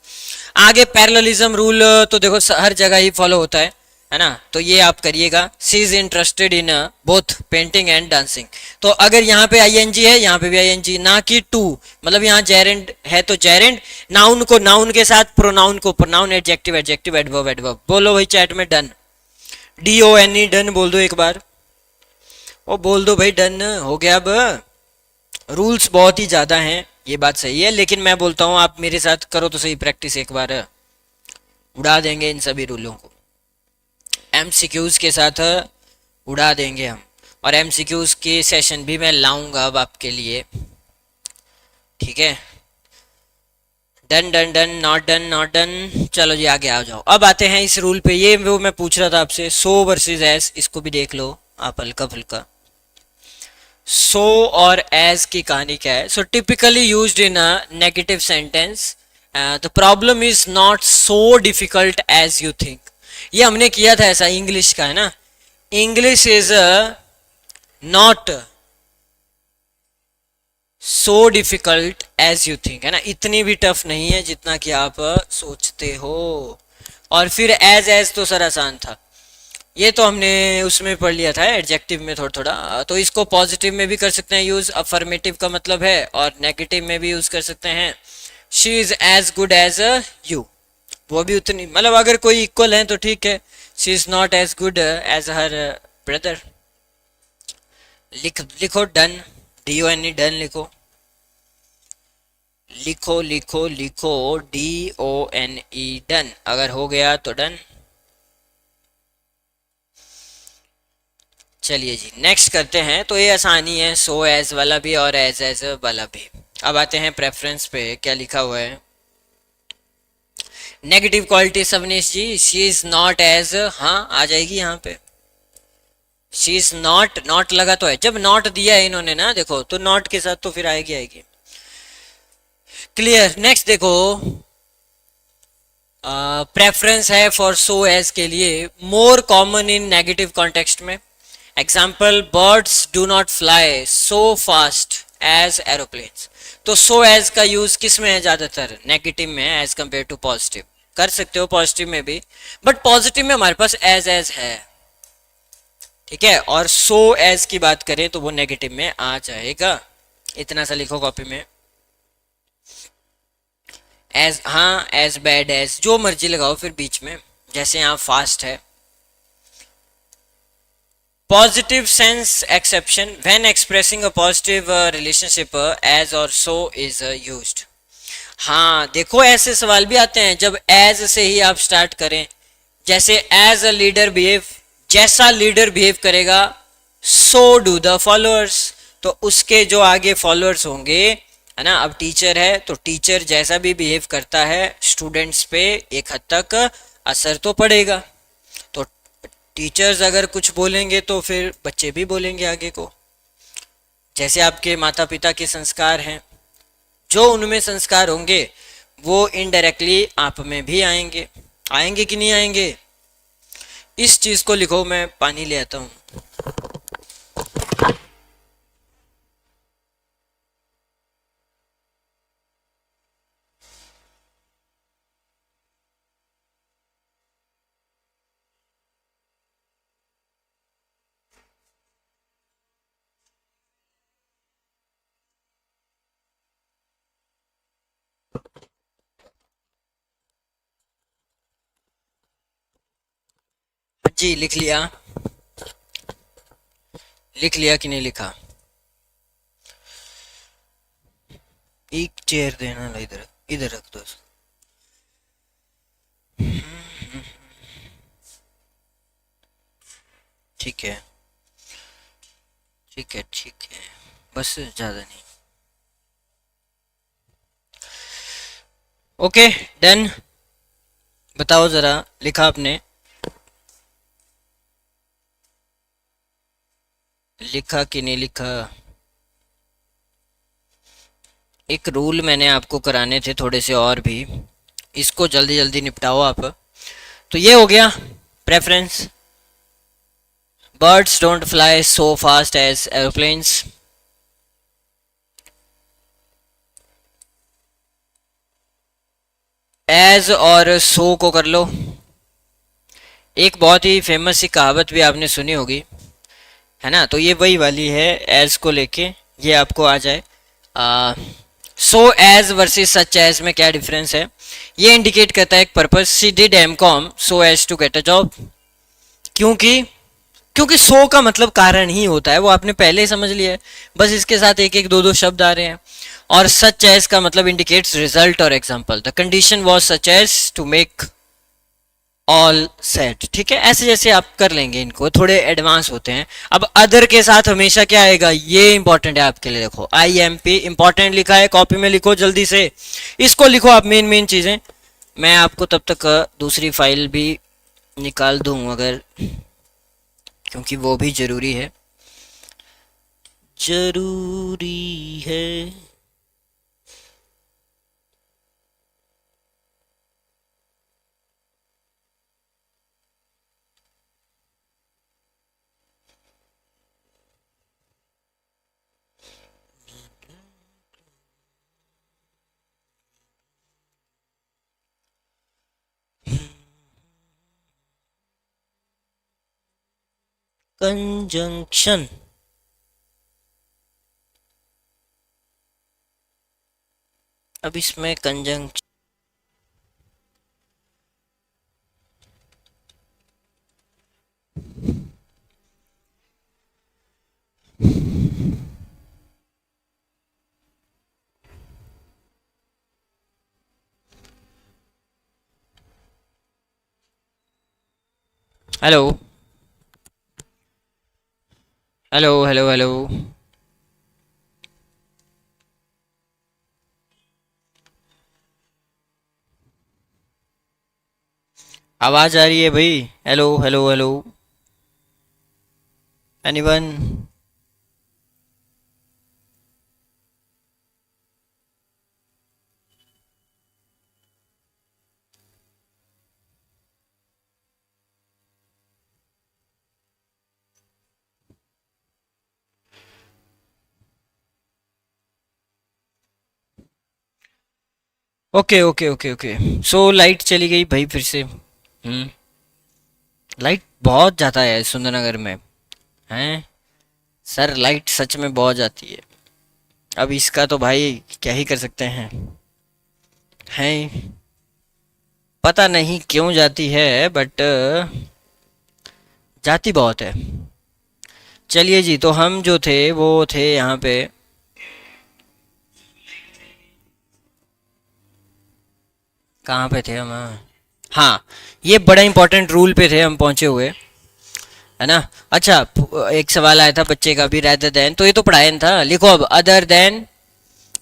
आगे पैरेललिज्म रूल तो देखो हर जगह ही फॉलो होता है ना, तो ये आप करिएगा। She is interested in both painting and dancing, तो अगर यहाँ पे आईएनजी है, यहाँ पे भी आईएनजी, ना कि टू, मतलब यहाँ जेरेंड है तो जेरेंड, नाउन को नाउन के साथ, प्रोनाउन को pronoun, adjective adjective, adverb adverb. बोलो भाई चैट में डन, DONE डन बोल दो एक बार, ओ बोल दो भाई डन, हो गया। अब रूल्स बहुत ही ज्यादा हैं, ये बात सही है, लेकिन मैं बोलता हूँ आप मेरे साथ करो तो सही प्रैक्टिस एक बार, उड़ा देंगे इन सभी रूलों को, MCQs के साथ उड़ा देंगे हम। और MCQs के सेशन भी मैं लाऊंगा अब आपके लिए, ठीक है। Done done done, not done not done. चलो जी आगे आ जाओ। अब आते हैं इस रूल पे, ये वो मैं पूछ रहा था आपसे, सो वर्सेस एस, इसको भी देख लो आप हल्का फुल्का। सो और एज की कहानी क्या है? So typically used in a negative sentence, the problem is not so difficult as you think. ये हमने किया था ऐसा, इंग्लिश का है ना, English is not so difficult as you think, है ना, इतनी भी टफ नहीं है जितना कि आप सोचते हो। और फिर एज तो सर आसान था, ये तो हमने उसमें पढ़ लिया था एडजेक्टिव में थोड़ा थोड़ा। तो इसको पॉजिटिव में भी कर सकते हैं यूज, अफर्मेटिव का मतलब है, और नेगेटिव में भी यूज कर सकते हैं। She is as good as you, वो भी उतनी, मतलब अगर कोई इक्वल है तो ठीक है। She is not as good as her brother. लिखो डन, DONE डन लिखो, लिखो लिखो लिखो, DONE डन। अगर हो गया तो डन। चलिए जी नेक्स्ट करते हैं। तो ये आसानी है, सो एज वाला भी और एज वाला भी। अब आते हैं प्रेफरेंस पे, क्या लिखा हुआ है। Negative quality Savnish ji, she is not as, हाँ आ जाएगी यहाँ पे। शी इज नॉट, नॉट लगा तो है, जब नॉट दिया है इन्होंने ना, देखो तो नॉट के साथ तो फिर आएगी आएगी। क्लियर। नेक्स्ट देखो, प्रेफरेंस है फॉर सो एज के लिए, more common in negative context में। Example, birds do not fly so fast as aeroplanes. तो सो एज का यूज किस में है ज्यादातर, नेगेटिव में है एज कंपेयर टू पॉजिटिव। कर सकते हो पॉजिटिव में भी, बट पॉजिटिव में हमारे पास एज है, ठीक है। और सो एज की बात करें तो वो नेगेटिव में आ जाएगा। इतना सा लिखो कॉपी में। एज, हाँ एज बैड एज, जो मर्जी लगाओ फिर बीच में, जैसे यहाँ फास्ट है। Positive sense exception when expressing a positive relationship as और सो इज यूज्ड। हाँ देखो ऐसे सवाल भी आते हैं जब एज से ही आप स्टार्ट करें, जैसे एज अ लीडर बिहेव, जैसा लीडर बिहेव करेगा सो डू द फॉलोअर्स, तो उसके जो आगे फॉलोअर्स होंगे, है ना। अब टीचर है तो टीचर जैसा भी बिहेव करता है स्टूडेंट्स पे एक हद तक असर तो पड़ेगा। तो टीचर्स अगर कुछ बोलेंगे तो फिर बच्चे भी बोलेंगे आगे को। जैसे आपके माता पिता के संस्कार हैं, जो उनमें संस्कार होंगे वो इनडायरेक्टली आप में भी आएंगे। आएंगे कि नहीं आएंगे, इस चीज को लिखो। मैं पानी ले आता हूँ। जी लिख लिया, लिख लिया कि नहीं लिखा। एक चेयर देना, इधर इधर रख दो इसको। ठीक है ठीक है ठीक है, बस ज्यादा नहीं। Okay done. बताओ जरा, लिखा आपने, लिखा कि नहीं लिखा। एक रूल मैंने आपको कराने थे थोड़े से और भी, इसको जल्दी जल्दी निपटाओ आप। तो ये हो गया preference. Birds don't fly so fast as aeroplanes. As और सो को कर लो। एक बहुत ही फेमस सी कहावत भी आपने सुनी होगी, है ना। तो ये वही वाली है, एज को लेके ये आपको आ जाए। So as versus such as में क्या डिफरेंस है, ये इंडिकेट करता है एक purpose. She did MCom so as to get a job. क्योंकि क्योंकि सो का मतलब कारण ही होता है, वो आपने पहले ही समझ लिया है, बस इसके साथ एक एक दो दो शब्द आ रहे हैं। और सच एज का मतलब इंडिकेट्स रिजल्ट और example. The condition was such as to make all set, ठीक है। ऐसे जैसे आप कर लेंगे, इनको थोड़े एडवांस होते हैं। अब अदर के साथ हमेशा क्या आएगा, ये इंपॉर्टेंट है आपके लिए। देखो IMP इंपॉर्टेंट लिखा है, कॉपी में लिखो जल्दी से, इसको लिखो आप, मेन मेन चीजें। मैं आपको तब तक दूसरी फाइल भी निकाल दूं अगर, क्योंकि वो भी जरूरी है, जरूरी है। कंजंक्शन, अब इसमें conjunction, hello hello hello hello, आवाज आ रही है भाई? Hello hello hello, anyone? Okay okay okay okay, so light चली गई भाई फिर से। लाइट बहुत जाता है सुंदरनगर में, हैं सर, लाइट सच में बहुत जाती है। अब इसका तो भाई क्या ही कर सकते हैं, पता नहीं क्यों जाती है, बट जाती बहुत है। चलिए जी, तो हम जो थे वो थे यहाँ पे, कहाँ पे थे हम? हाँ, ये बड़ा इंपॉर्टेंट रूल पे थे हम पहुंचे हुए, है ना। अच्छा, एक सवाल आया था बच्चे का भी, रेदर देन, तो ये तो पढ़ाया था, लिखो अब अदर देन,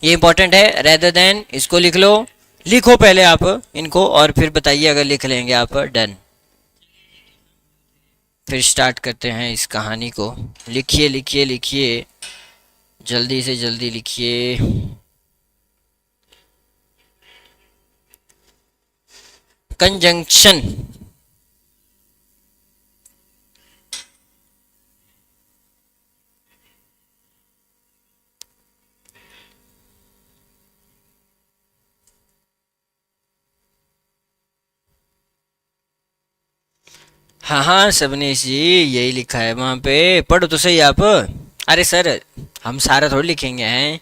ये इंपॉर्टेंट है, रेदर देन इसको लिख लो, लिखो पहले आप इनको और फिर बताइए अगर लिख लेंगे आप, डन। फिर स्टार्ट करते हैं इस कहानी को, लिखिए लिखिए लिखिए, जल्दी से जल्दी लिखिए। कंजंक्शन, हाँ हाँ सबनेश जी, यही लिखा है वहां पे, पढ़ो तो सही आप। अरे सर, हम सारा थोड़ा लिखेंगे हैं,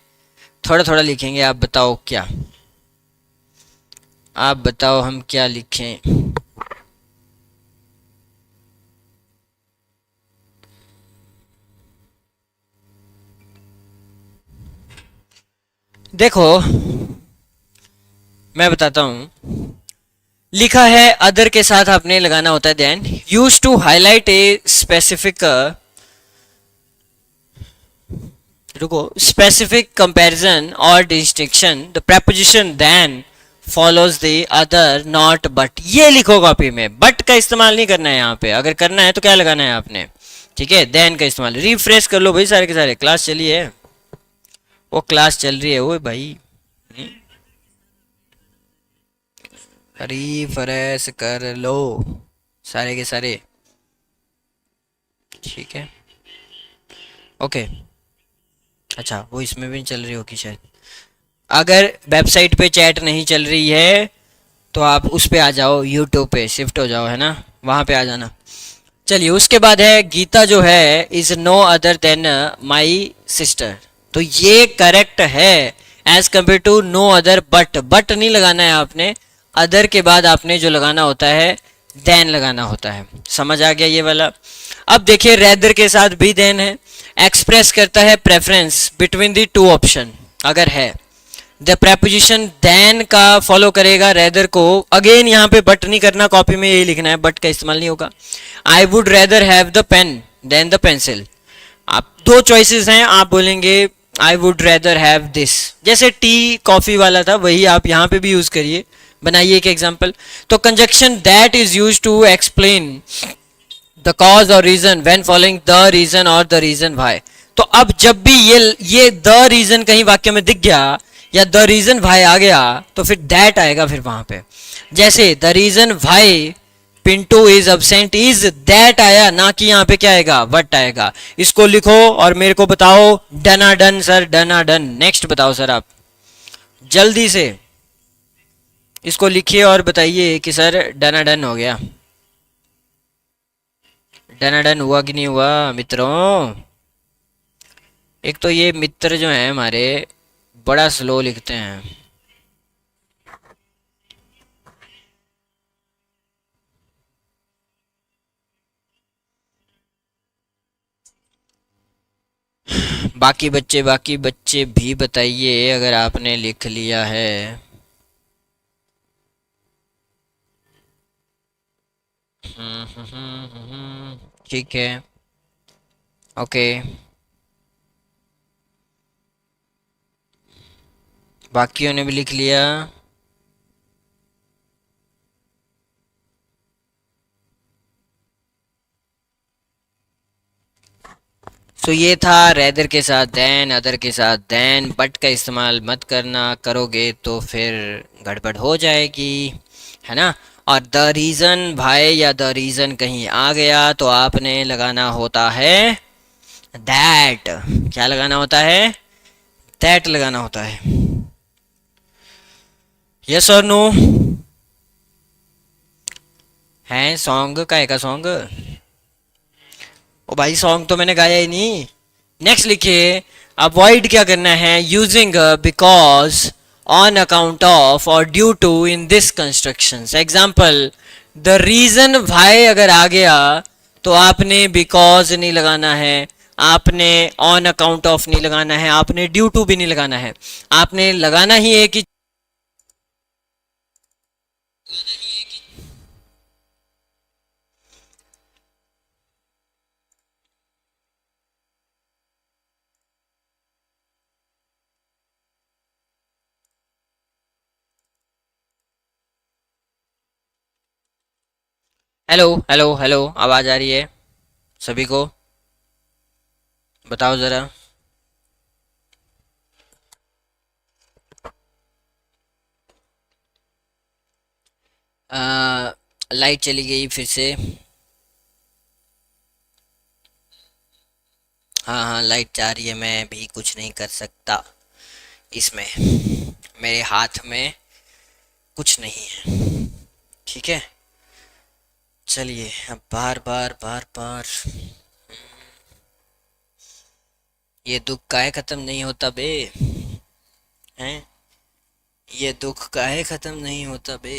थोड़ा थोड़ा लिखेंगे, आप बताओ क्या, आप बताओ हम क्या लिखें। देखो, मैं बताता हूँ, लिखा है अदर के साथ आपने लगाना होता है than, use to highlight a specific, रुको, स्पेसिफिक कंपैरिजन और distinction, the preposition than follows the other not but, ये लिखो कॉपी में, बट का इस्तेमाल नहीं करना है यहाँ पे, अगर करना है तो क्या लगाना है आपने, ठीक है, देन का इस्तेमाल। रिफ्रेश कर लो भाई सारे के सारे, क्लास चली है, वो क्लास चल रही है वो भाई, रिफ्रेश कर लो सारे के सारे, ठीक है, ओके। अच्छा, वो इसमें भी चल रही होगी शायद, अगर वेबसाइट पे चैट नहीं चल रही है तो आप उस पे आ जाओ, यूट्यूब पे शिफ्ट हो जाओ, है ना, वहां पे आ जाना। चलिए, उसके बाद है गीता जो है is no other than my sister, तो ये करेक्ट है as compare to no other but, but नहीं लगाना है आपने, अदर के बाद आपने जो लगाना होता है देन लगाना होता है, समझ आ गया ये वाला। अब देखिए, रेदर के साथ भी देन है, एक्सप्रेस करता है preference between the two option, अगर है द preposition देन का फॉलो करेगा रेदर को, अगेन यहाँ पे बट नहीं करना, कॉपी में यही लिखना है, बट का इस्तेमाल नहीं होगा। I would rather have the pen than the pencil, आप दो चॉइसेस हैं, आप बोलेंगे I would rather have this, जैसे टी कॉफी वाला था वही आप यहाँ पे भी यूज करिए, बनाइए एक एग्जाम्पल। तो conjunction that is use to explain the cause or reason when following the reason or the reason why, तो अब जब भी ये द रीजन कहीं वाक्य में दिख गया या द रीजन वाई आ गया तो फिर दैट आएगा फिर वहां पे, जैसे the reason why Pintu is absent is that आया, ना कि यहाँ पे क्या आएगा, वट आएगा। इसको लिखो और मेरे को बताओ, डना डन सर, डना डन। नेक्स्ट बताओ सर आप, जल्दी से इसको लिखिए और बताइए कि सर डना डन हो गया, डनाडन हुआ कि नहीं हुआ मित्रों? एक तो ये मित्र जो हैं हमारे बड़ा स्लो लिखते हैं। बाकी बच्चे भी बताइए अगर आपने लिख लिया है। ठीक है। ओके। बाकियों ने भी लिख लिया। सो ये था रेदर के साथ देन, अदर के साथ देन, बट का इस्तेमाल मत करना, करोगे तो फिर गड़बड़ हो जाएगी, है ना। और द रीज़न भाई या द रीज़न कहीं आ गया तो आपने लगाना होता है दैट। क्या लगाना होता है? दैट लगाना होता है। यस और नो? है सॉन्ग का, एक सॉन्ग। ओ भाई सॉन्ग तो मैंने गाया ही नहीं। नेक्स्ट लिखिए, अवॉइड क्या करना है? Using because, on account of or due to in this construction. Example, the reason why अगर आ गया तो आपने बिकॉज नहीं लगाना है, आपने ऑन अकाउंट ऑफ नहीं लगाना है, आपने ड्यू टू भी नहीं लगाना है। आपने लगाना ही है कि हेलो हेलो हेलो, आवाज आ रही है सभी को? बताओ जरा। लाइट चली गई फिर से। हाँ हाँ, लाइट जा रही है, मैं भी कुछ नहीं कर सकता इसमें। मेरे हाथ में कुछ नहीं है। ठीक है। चलिए अब बार बार बार बार, ये दुख काहे खत्म नहीं होता बे? हैं? ये दुख काहे खत्म नहीं होता बे?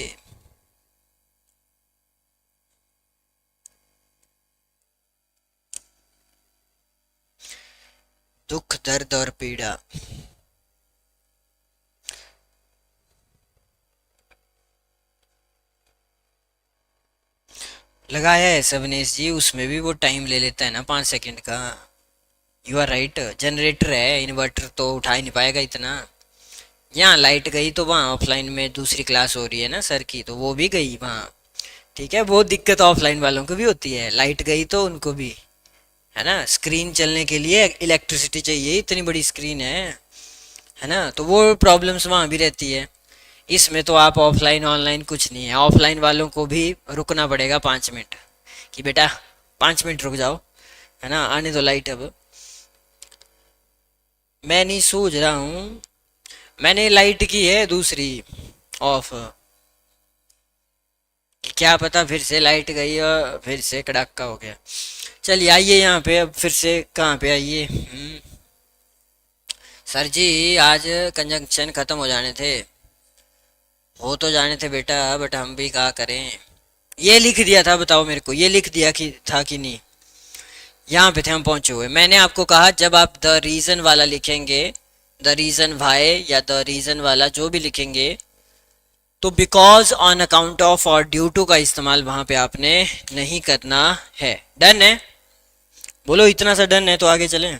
दुख दर्द और पीड़ा। लगाया है सवनेश जी, उसमें भी वो टाइम ले लेता है ना 5 सेकंड का। यू आर राइट, जनरेटर है, इन्वर्टर तो उठा ही नहीं पाएगा इतना। यहाँ लाइट गई तो वहाँ ऑफलाइन में दूसरी क्लास हो रही है ना सर की, तो वो भी गई वहाँ। ठीक है, वो दिक्कत ऑफलाइन वालों को भी होती है, लाइट गई तो उनको भी, है ना। स्क्रीन चलने के लिए इलेक्ट्रिसिटी चाहिए, इतनी बड़ी स्क्रीन है ना, तो वो प्रॉब्लम्स वहाँ भी रहती है। इसमें तो आप ऑफलाइन ऑनलाइन कुछ नहीं है, ऑफलाइन वालों को भी रुकना पड़ेगा 5 मिनट, कि बेटा 5 मिनट रुक जाओ, है ना, आने दो लाइट अब। मैं नहीं सूझ रहा हूँ, मैंने लाइट की है दूसरी ऑफ, क्या पता फिर से लाइट गई और फिर से कड़ाका हो गया। चलिए आइए यहाँ पे, अब फिर से कहाँ पे आइए। सर जी, आज कंजंक्शन खत्म हो जाने थे। हो तो जाने थे बेटा, बट हम भी क्या करें। ये लिख दिया था, बताओ मेरे को, ये लिख दिया कि था कि नहीं? यहाँ पे थे हम पहुंचे हुए। मैंने आपको कहा जब आप द रीजन वाला लिखेंगे, द रीजन वाई या द रीजन वाला जो भी लिखेंगे, तो because, on account of or due to का इस्तेमाल वहां पे आपने नहीं करना है। डन है? बोलो इतना सा डन है तो आगे चलें।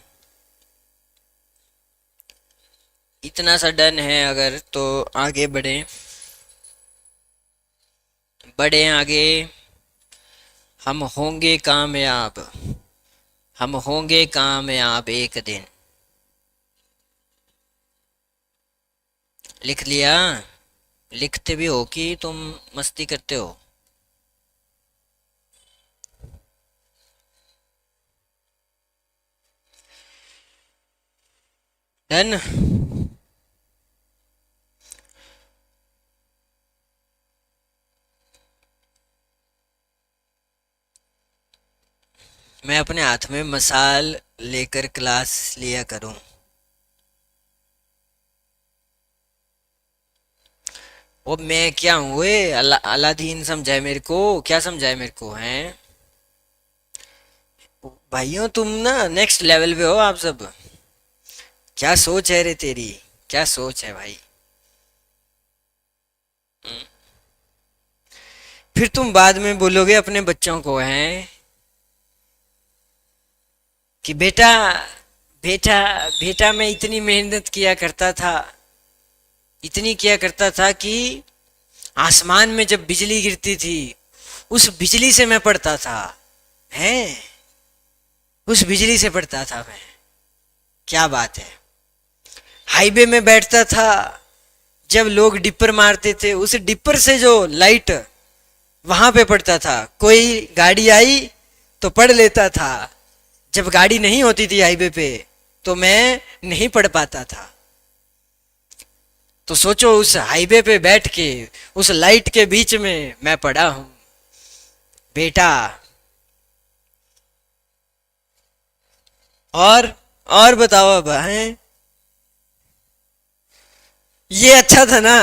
इतना सा डन है अगर तो आगे बढ़े, बढ़े आगे। हम होंगे कामयाब, हम होंगे कामयाब एक दिन। लिख लिया? लिखते भी हो कि तुम मस्ती करते हो? डन। मैं अपने हाथ में मसाल लेकर क्लास लिया करूं। वो मैं क्या हूँ, वे अलादीन समझाए मेरे को, क्या समझाए मेरे को हैं। भाइयों तुम ना नेक्स्ट लेवल पे हो आप सब। क्या सोच है रे तेरी, क्या सोच है भाई। फिर तुम बाद में बोलोगे अपने बच्चों को हैं कि बेटा बेटा बेटा मैं इतनी मेहनत किया करता था, इतनी किया करता था कि आसमान में जब बिजली गिरती थी उस बिजली से मैं पढ़ता था, हैं उस बिजली से पढ़ता था मैं। क्या बात है। हाईवे में बैठता था, जब लोग डिपर मारते थे उस डिपर से जो लाइट वहां पे पड़ता था, कोई गाड़ी आई तो पढ़ लेता था। जब गाड़ी नहीं होती थी हाईवे पे तो मैं नहीं पढ़ पाता था। तो सोचो उस हाईवे पे बैठ के उस लाइट के बीच में मैं पड़ा हूं बेटा। और बताओ अब हैं। ये अच्छा था ना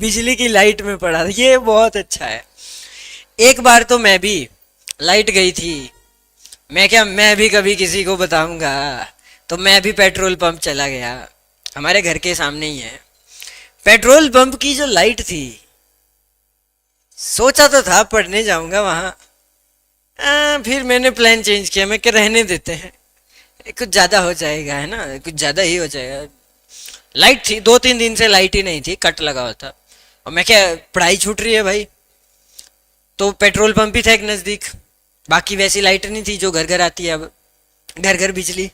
बिजली की लाइट में पड़ा था, ये बहुत अच्छा है। एक बार तो मैं भी, लाइट गई थी, मैं भी कभी किसी को बताऊंगा। तो मैं भी पेट्रोल पंप चला गया, हमारे घर के सामने ही है। पेट्रोल पंप की जो लाइट थी, सोचा तो था पढ़ने जाऊंगा वहां। फिर मैंने प्लान चेंज किया, मैं क्या रहने देते हैं, कुछ ज्यादा हो जाएगा है ना, कुछ ज्यादा ही हो जाएगा। लाइट थी, 2-3 दिन से लाइट ही नहीं थी, कट लगा हुआ था। और मैं क्या, पढ़ाई छूट रही है भाई। तो पेट्रोल पंप ही था एक नजदीक, बाकी वैसी लाइट नहीं थी जो घर घर आती है अब, घर घर बिजली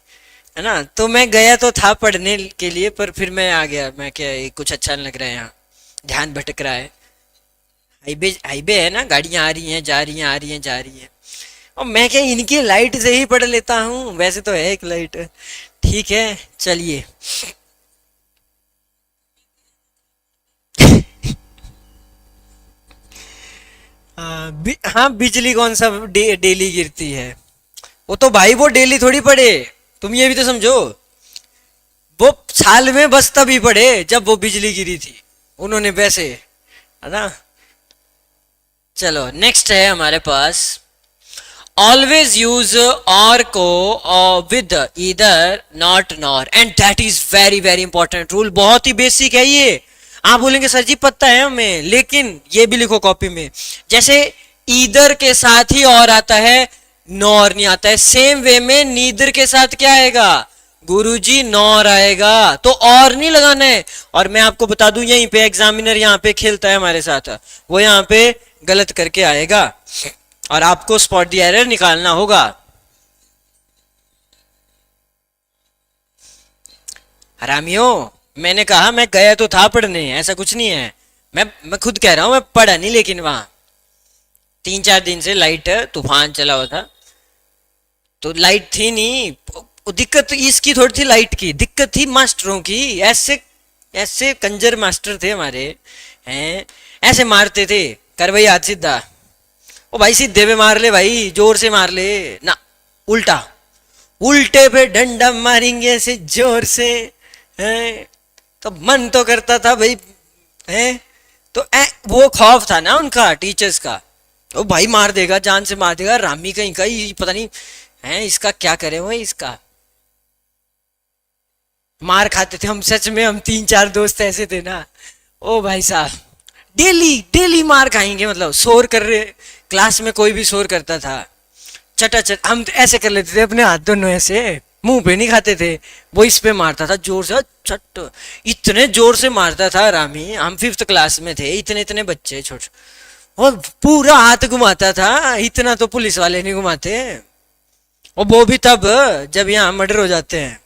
है ना। तो मैं गया तो था पढ़ने के लिए, पर फिर मैं आ गया। मैं क्या, ये कुछ अच्छा नहीं लग रहा है यहाँ, ध्यान भटक रहा है। हाईवे हाईवे है ना, गाड़ियां आ रही हैं जा रही हैं, आ रही हैं जा रही हैं। और मैं क्या इनकी लाइट से ही पढ़ लेता हूँ, वैसे तो है एक लाइट। ठीक है चलिए। हाँ बिजली कौन सा डेली गिरती है। वो तो भाई वो डेली थोड़ी पड़े, तुम ये भी तो समझो। वो साल में बस तभी पड़े जब वो बिजली गिरी थी, उन्होंने वैसे, है ना। चलो नेक्स्ट है हमारे पास, ऑलवेज यूज और को with either not nor, and that is very very important rule, बहुत ही बेसिक है ये। आप बोलेंगे सर जी पता है हमें, लेकिन ये भी लिखो कॉपी में, जैसे ईदर के साथ ही और आता है, नॉर नहीं आता है। सेम वे में नीदर के साथ क्या आएगा गुरुजी, नॉर आएगा। तो और नहीं लगाना है। और मैं आपको बता दूं, यहीं पे एग्जामिनर यहाँ पे खेलता है हमारे साथ, वो यहाँ पे गलत करके आएगा और आपको स्पॉट द एरर निकालना होगा। हरामियों, मैंने कहा मैं गया तो था पढ़ने, ऐसा कुछ नहीं है। मैं खुद कह रहा हूं मैं पढ़ा नहीं, लेकिन वहां 3-4 दिन से लाइट तूफान चला हुआ था, तो लाइट थी नहीं। दिक्कत तो इसकी थोड़ी थी, लाइट की दिक्कत थी मास्टरों की। ऐसे ऐसे कंजर मास्टर थे हमारे, हैं ऐसे मारते थे, कर भाई हाथ सीधा। ओ भाई सीधे पे मार ले भाई, जोर से मार ले ना, उल्टा, उल्टे पे डंडा मारेंगे ऐसे जोर से, हैं। तो मन तो करता था भाई, हैं। तो वो खौफ था ना उनका, टीचर्स का। ओ भाई मार देगा, जान से मार देगा, रामी कहीं का, ये पता नहीं है इसका क्या करे वो, इसका मार खाते थे हम सच में। हम 3-4 दोस्त ऐसे थे ना, ओ भाई साहब, डेली डेली मार खाएंगे। मतलब शोर कर रहे, क्लास में कोई भी शोर करता था, चटा चट हम तो ऐसे कर लेते थे अपने हाथ दोनों ऐसे, मुंह पे नहीं खाते थे। वो इस पे मारता था जोर से, छट, इतने जोर से मारता था रामी। हम 5th क्लास में थे, इतने इतने बच्चे छोटे, और पूरा हाथ घुमाता था। इतना तो पुलिस वाले नहीं घुमाते, और वो भी तब जब यहाँ मर्डर हो जाते हैं।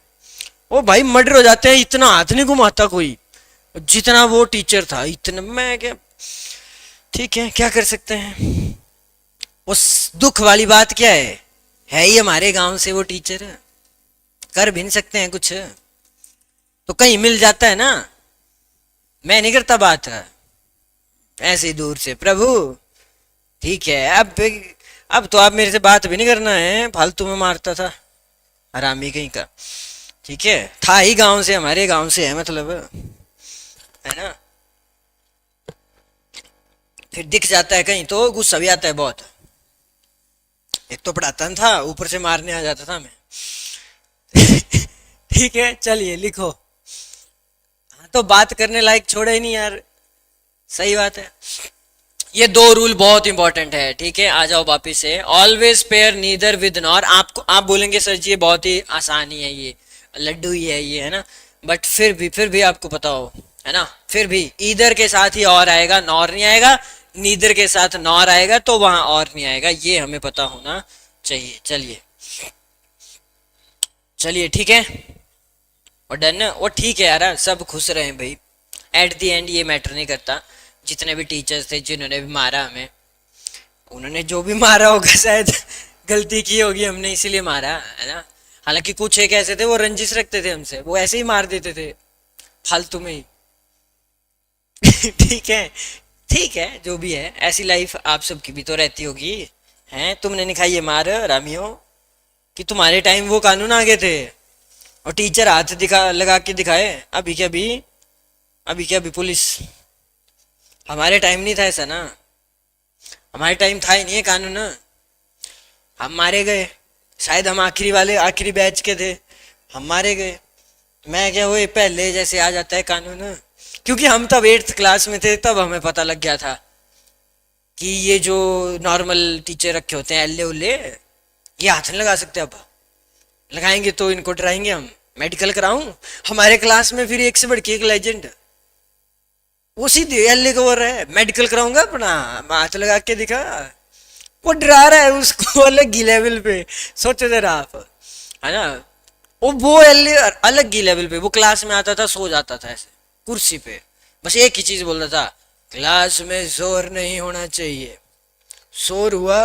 ओ भाई मर्डर हो जाते हैं, इतना हाथ नहीं घुमाता कोई जितना वो टीचर था। इतना मैं क्या, ठीक है क्या कर सकते हैं। उस दुख वाली बात क्या है ही हमारे गांव से वो टीचर, कर भी नहीं सकते हैं कुछ, तो कहीं मिल जाता है ना। मैं नहीं करता बात ऐसे ही दूर से, प्रभु ठीक है। अब अब तो आप मेरे से बात भी नहीं करना है, फालतू में मारता था हरामी कहीं का। ठीक है, था ही गांव से, हमारे गांव से है मतलब, है ना। फिर दिख जाता है कहीं तो गुस्सा भी आता है बहुत। एक तो पढ़ाता नहीं था, ऊपर से मारने आ जाता था मैं। ठीक है चलिए लिखो। हाँ तो बात करने लायक छोड़ा ही नहीं यार। सही बात है। ये दो रूल बहुत इंपॉर्टेंट है। ठीक है, आ जाओ वापिस से। Always pair neither with nor. आपको आप बोलेंगे सर जी ये बहुत ही आसान ही है, ये लड्डू ही है ये, है ना। बट फिर भी आपको पता हो, है ना, फिर भी ईदर के साथ ही और आएगा, नॉर नहीं आएगा। नीदर के साथ नॉर आएगा तो वहां और नहीं आएगा, ये हमें पता होना चाहिए। चलिए चलिए ठीक है, और डन। वो ठीक है यार, सब खुश रहे भाई। एट दी एंड ये मैटर नहीं करता। जितने भी टीचर्स थे जिन्होंने भी मारा हमें, उन्होंने जो भी मारा होगा शायद गलती की होगी हमने इसीलिए मारा, है ना। हालांकि कुछ एक ऐसे थे वो रंजिश रखते थे हमसे, वो ऐसे ही मार देते थे फालतू में ही। ठीक है, ठीक है, जो भी है, ऐसी लाइफ आप सबकी भी तो रहती होगी। हैं, तुमने नहीं खाई ये मार रामियों, कि तुम्हारे टाइम वो कानून आ गए थे और टीचर हाथ दिखा लगा के दिखाए। अभी क्या अभी, अभी क्या अभी पुलिस। हमारे टाइम नहीं था ऐसा ना, हमारे टाइम था ही नहीं है कानून। हम मारे गए, शायद हम आखिरी वाले आखिरी बैच के थे, हम मारे गए। मैं क्या, वो पहले जैसे आ जाता है कानून। क्योंकि हम तब 8th क्लास में थे, तब हमें पता लग गया था कि ये जो नॉर्मल टीचर रखे होते हैं एल्ले उल्ले, ये हाथ नहीं लगा सकते। अब लगाएंगे तो इनको डराएंगे हम। मेडिकल कराऊं हमारे क्लास में, फिर एक से बढ़ के एक लेजेंड, वो सीधे एल्ले को बोल रहा है मेडिकल कराऊंगा अपना, हाथ लगा के दिखा। वो डरा रहा है उसको अलग ही लेवल पे। सोचो जरा आप, है ना। वो एल्ले अलग ही लेवल पे, वो क्लास में आता था, सो जाता था ऐसे कुर्सी पे, बस एक ही चीज बोलता था, क्लास में शोर नहीं होना चाहिए। शोर हुआ,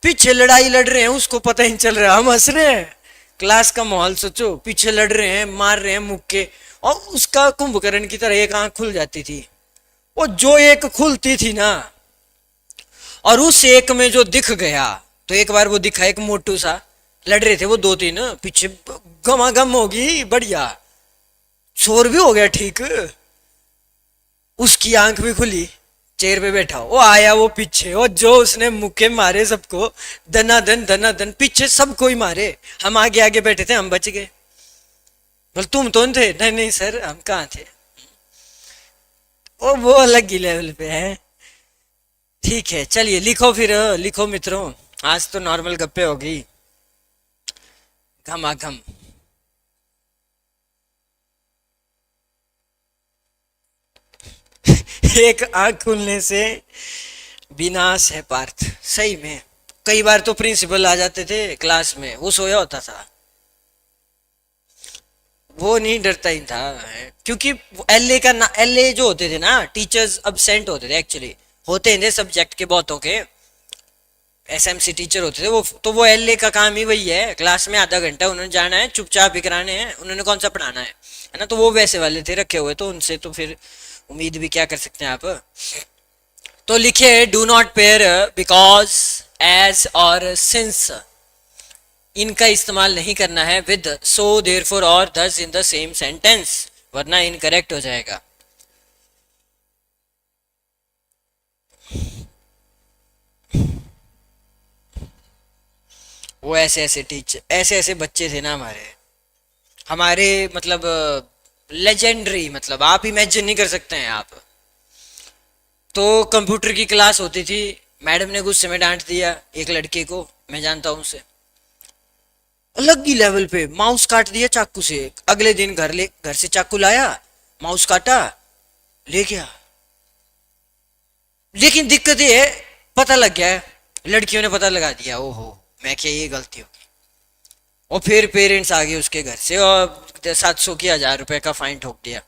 पीछे लड़ाई लड़ रहे हैं, उसको पता ही नहीं चल रहा, हम हंस रहे हैं। क्लास का माहौल सोचो, पीछे लड़ रहे हैं, मार रहे हैं मुक्के, और उसका कुंभकर्ण की तरह एक आंख खुल जाती थी। वो जो एक खुलती थी ना, और उस एक में जो दिख गया, तो एक बार वो दिखा, एक मोटू सा, लड़ रहे थे वो 2-3, पीछे गमागम होगी बढ़िया, शोर भी हो गया ठीक, उसकी आंख भी खुली, चेयर पे बैठा, वो आया वो पीछे, और जो उसने मुक्के मारे सबको, दना दन पीछे सबको ही मारे। हम आगे आगे बैठे थे, हम बच गए। बोल तुम तो नहीं थे? नहीं नहीं सर, हम कहाँ थे। वो अलग ही लेवल पे है। ठीक है चलिए लिखो फिर, लिखो मित्रों। आज तो नॉर्मल गप्पे हो गई, घमाघम। एक आंख खुलने से विनाश है पार्थ। सही में कई बार तो प्रिंसिपल आ जाते थे क्लास में, वो सोया होता था, वो नहीं डरता ही था। क्योंकि एलए का ना, एलए जो होते थे ना टीचर्स, अब्सेंट होते थे एक्चुअली, होते थे सब्जेक्ट के बहुतों के, एसएमसी टीचर होते थे वो, तो वो एलए का काम ही वही है, क्लास में आधा घंटा उन्होंने जाना है, चुपचाप ही कराने हैं, उन्होंने कौन सा पढ़ाना है ना। तो वो वैसे वाले थे रखे हुए, तो उनसे तो फिर उम्मीद भी क्या कर सकते हैं आप। तो लिखे do not pair because, as और सिंस, इनका इस्तेमाल नहीं करना है विद, सो, देयरफॉर और दस इन द सेम सेंटेंस, वरना इनकरेक्ट हो जाएगा। वो ऐसे ऐसे टीचर, ऐसे ऐसे बच्चे थे ना हमारे, हमारे मतलब लेजेंडरी, मतलब आप इमेजिन नहीं कर सकते हैं आप। तो कंप्यूटर की क्लास होती थी, मैडम ने गुस्से में डांट दिया एक लड़के को, मैं जानता हूं उसे, अलग ही लेवल पे माउस काट दिया चाकू से। अगले दिन घर से चाकू लाया, माउस काटा, ले गया। लेकिन दिक्कत ये है, पता लग गया है, लड़कियों ने पता लगा दिया, ओहो मैं क्या ये गलती होगी। और फिर पेरेंट्स आ गए उसके घर से और 700 की 1000 रुपए का फाइन ठोक दिया।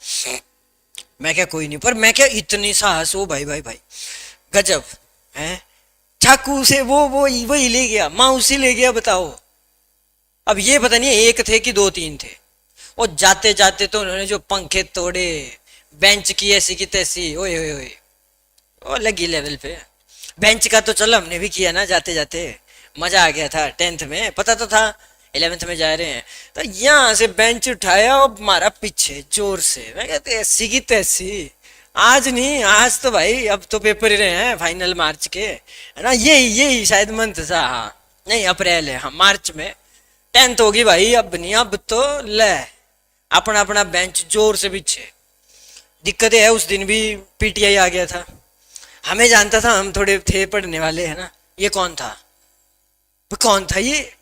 मैं क्या कोई नहीं, पर मैं क्या इतनी साहस हो भाई भाई भाई, गजब है। चाकू से वो वही ले गया, माउस ही ले गया, बताओ। अब ये पता नहीं एक थे कि 2-3 थे। और जाते जाते तो उन्होंने जो पंखे तोड़े, बेंच की ऐसी की तैसी, ओए ओए ओए, वो लगी लेवल पे। बेंच का तो चलो हमने भी किया ना जाते जाते, मजा आ गया था। 10th में पता तो था 11th में जा रहे हैं, तो यहाँ से बेंच उठाया और मारा पीछे जोर से। मैं कहते ऐसी की तैसी। आज नहीं, आज तो भाई अब तो पेपर ही रहे हैं फाइनल मार्च के, है ना। यही यही शायद मंथ था, हाँ नहीं अप्रैल है, हाँ मार्च में 10th होगी भाई। अब नहीं, अब तो ले अपना अपना बेंच जोर से पीछे। दिक्कतें है, उस दिन भी पीटीआई आ गया था। हमें जानता था, हम थोड़े थे पढ़ने वाले, है ना। ये कौन था, वो कौन था ये,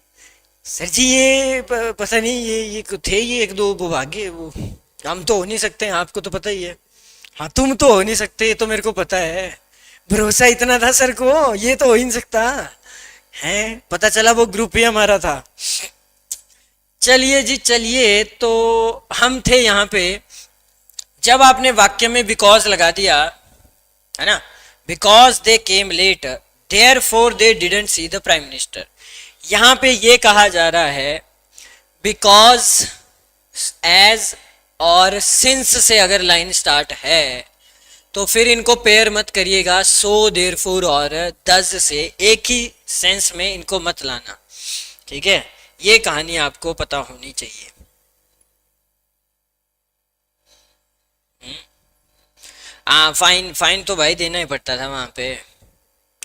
सर जी ये पता नहीं, ये थे ये एक दो वो भागे वो। हम तो हो नहीं सकते हैं, आपको तो पता ही है। हाँ तुम तो हो नहीं सकते, ये तो मेरे को पता है। भरोसा इतना था सर को, ये तो हो ही नहीं सकता है। पता चला वो ग्रुप ही हमारा था। चलिए जी चलिए, तो हम थे यहाँ पे। जब आपने वाक्य में बिकॉज लगा दिया, है ना, because they came late therefore they didn't see the prime minister. यहां पे ये कहा जा रहा है बिकॉज, एज और सिंस से अगर लाइन स्टार्ट है तो फिर इनको पेयर मत करिएगा सो देर फोर और दस से, एक ही सेंस में इनको मत लाना, ठीक है। ये कहानी आपको पता होनी चाहिए। हाँ फाइन, फाइन तो भाई देना ही पड़ता था वहां पे।